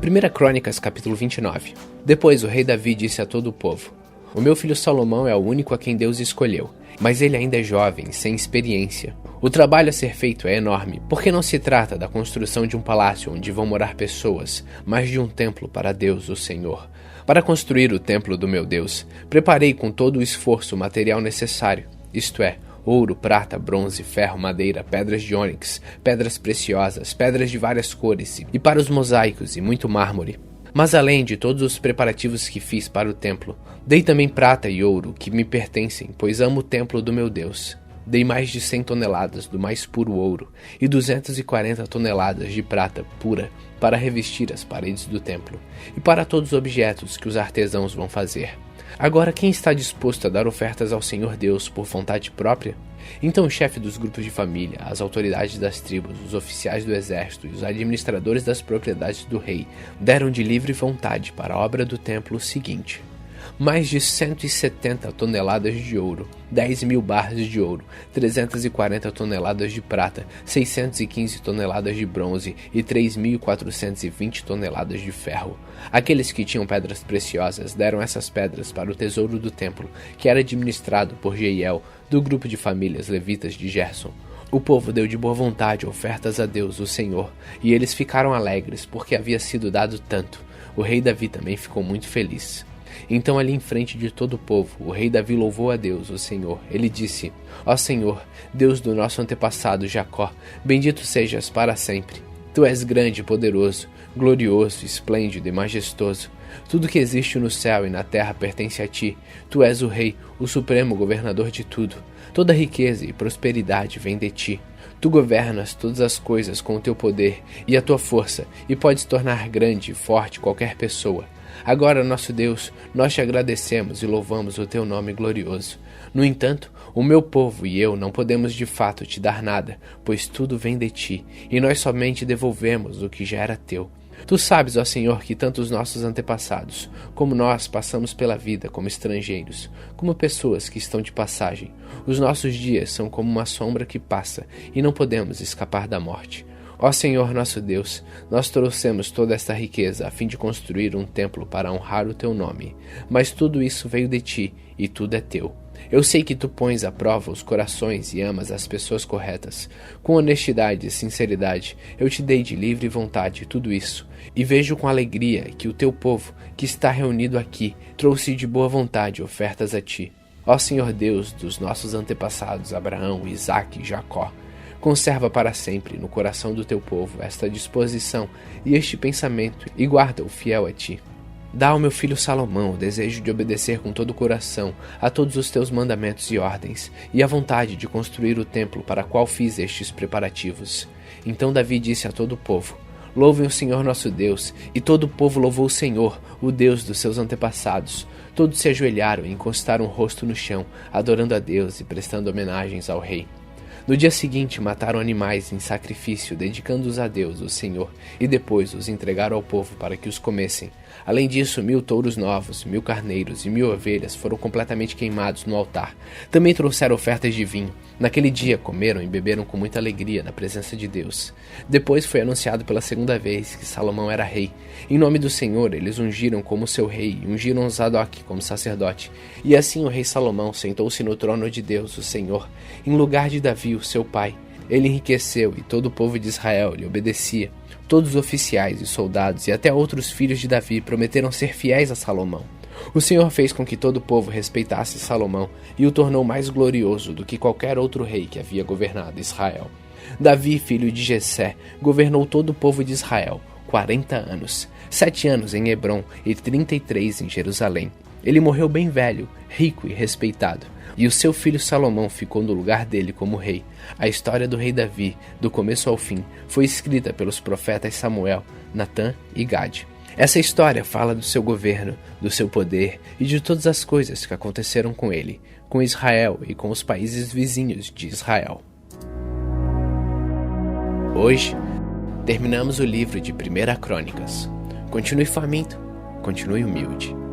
1 Crônicas, capítulo 29. Depois o rei Davi disse a todo o povo: O meu filho Salomão é o único a quem Deus escolheu, mas ele ainda é jovem, sem experiência. O trabalho a ser feito é enorme, porque não se trata da construção de um palácio onde vão morar pessoas, mas de um templo para Deus, o Senhor. Para construir o templo do meu Deus, preparei com todo o esforço o material necessário, isto é, ouro, prata, bronze, ferro, madeira, pedras de ônix, pedras preciosas, pedras de várias cores, e para os mosaicos e muito mármore. Mas além de todos os preparativos que fiz para o templo, dei também prata e ouro que me pertencem, pois amo o templo do meu Deus. Dei mais de 100 toneladas do mais puro ouro e 240 toneladas de prata pura para revestir as paredes do templo e para todos os objetos que os artesãos vão fazer. Agora, quem está disposto a dar ofertas ao Senhor Deus por vontade própria? Então o chefe dos grupos de família, as autoridades das tribos, os oficiais do exército e os administradores das propriedades do rei deram de livre vontade para a obra do templo o seguinte: mais de 170 toneladas de ouro, 10.000 barras de ouro, 340 toneladas de prata, 615 toneladas de bronze e 3.420 toneladas de ferro. Aqueles que tinham pedras preciosas deram essas pedras para o tesouro do templo, que era administrado por Jeiel, do grupo de famílias levitas de Gerson. O povo deu de boa vontade ofertas a Deus, o Senhor, e eles ficaram alegres porque havia sido dado tanto. O rei Davi também ficou muito feliz. Então ali em frente de todo o povo, o rei Davi louvou a Deus, o Senhor. Ele disse: Ó Senhor, Deus do nosso antepassado Jacó, bendito sejas para sempre. Tu és grande e poderoso, glorioso, esplêndido e majestoso. Tudo que existe no céu e na terra pertence a ti. Tu és o rei, o supremo governador de tudo. Toda riqueza e prosperidade vem de ti. Tu governas todas as coisas com o teu poder e a tua força, e podes tornar grande e forte qualquer pessoa. Agora, nosso Deus, nós te agradecemos e louvamos o teu nome glorioso. No entanto, o meu povo e eu não podemos de fato te dar nada, pois tudo vem de ti, e nós somente devolvemos o que já era teu. Tu sabes, ó Senhor, que tanto os nossos antepassados, como nós, passamos pela vida como estrangeiros, como pessoas que estão de passagem. Os nossos dias são como uma sombra que passa, e não podemos escapar da morte. Ó Senhor nosso Deus, nós trouxemos toda esta riqueza a fim de construir um templo para honrar o teu nome. Mas tudo isso veio de ti, e tudo é teu. Eu sei que tu pões à prova os corações e amas as pessoas corretas. Com honestidade e sinceridade, eu te dei de livre vontade tudo isso, e vejo com alegria que o teu povo, que está reunido aqui, trouxe de boa vontade ofertas a ti. Ó Senhor Deus dos nossos antepassados Abraão, Isaque e Jacó, conserva para sempre no coração do teu povo esta disposição e este pensamento, e guarda-o fiel a ti. Dá ao meu filho Salomão o desejo de obedecer com todo o coração a todos os teus mandamentos e ordens, e a vontade de construir o templo para o qual fiz estes preparativos. Então Davi disse a todo o povo: Louvem o Senhor nosso Deus. E todo o povo louvou o Senhor, o Deus dos seus antepassados. Todos se ajoelharam e encostaram o rosto no chão, adorando a Deus e prestando homenagens ao rei. No dia seguinte, mataram animais em sacrifício, dedicando-os a Deus, o Senhor, e depois os entregaram ao povo para que os comessem. Além disso, 1000 touros novos, 1000 carneiros e 1000 ovelhas foram completamente queimados no altar. Também trouxeram ofertas de vinho. Naquele dia, comeram e beberam com muita alegria na presença de Deus. Depois foi anunciado pela segunda vez que Salomão era rei. Em nome do Senhor, eles ungiram como seu rei e ungiram Zadok como sacerdote. E assim o rei Salomão sentou-se no trono de Deus, o Senhor, em lugar de Davi, o seu pai. Ele enriqueceu e todo o povo de Israel lhe obedecia. Todos os oficiais e soldados e até outros filhos de Davi prometeram ser fiéis a Salomão. O Senhor fez com que todo o povo respeitasse Salomão e o tornou mais glorioso do que qualquer outro rei que havia governado Israel. Davi, filho de Jessé, governou todo o povo de Israel 40 anos, 7 anos em Hebrom e 33 em Jerusalém. Ele morreu bem velho, rico e respeitado, e o seu filho Salomão ficou no lugar dele como rei. A história do rei Davi, do começo ao fim, foi escrita pelos profetas Samuel, Natã e Gade. Essa história fala do seu governo, do seu poder e de todas as coisas que aconteceram com ele, com Israel e com os países vizinhos de Israel. Hoje, terminamos o livro de 1 Crônicas. Continue faminto, continue humilde.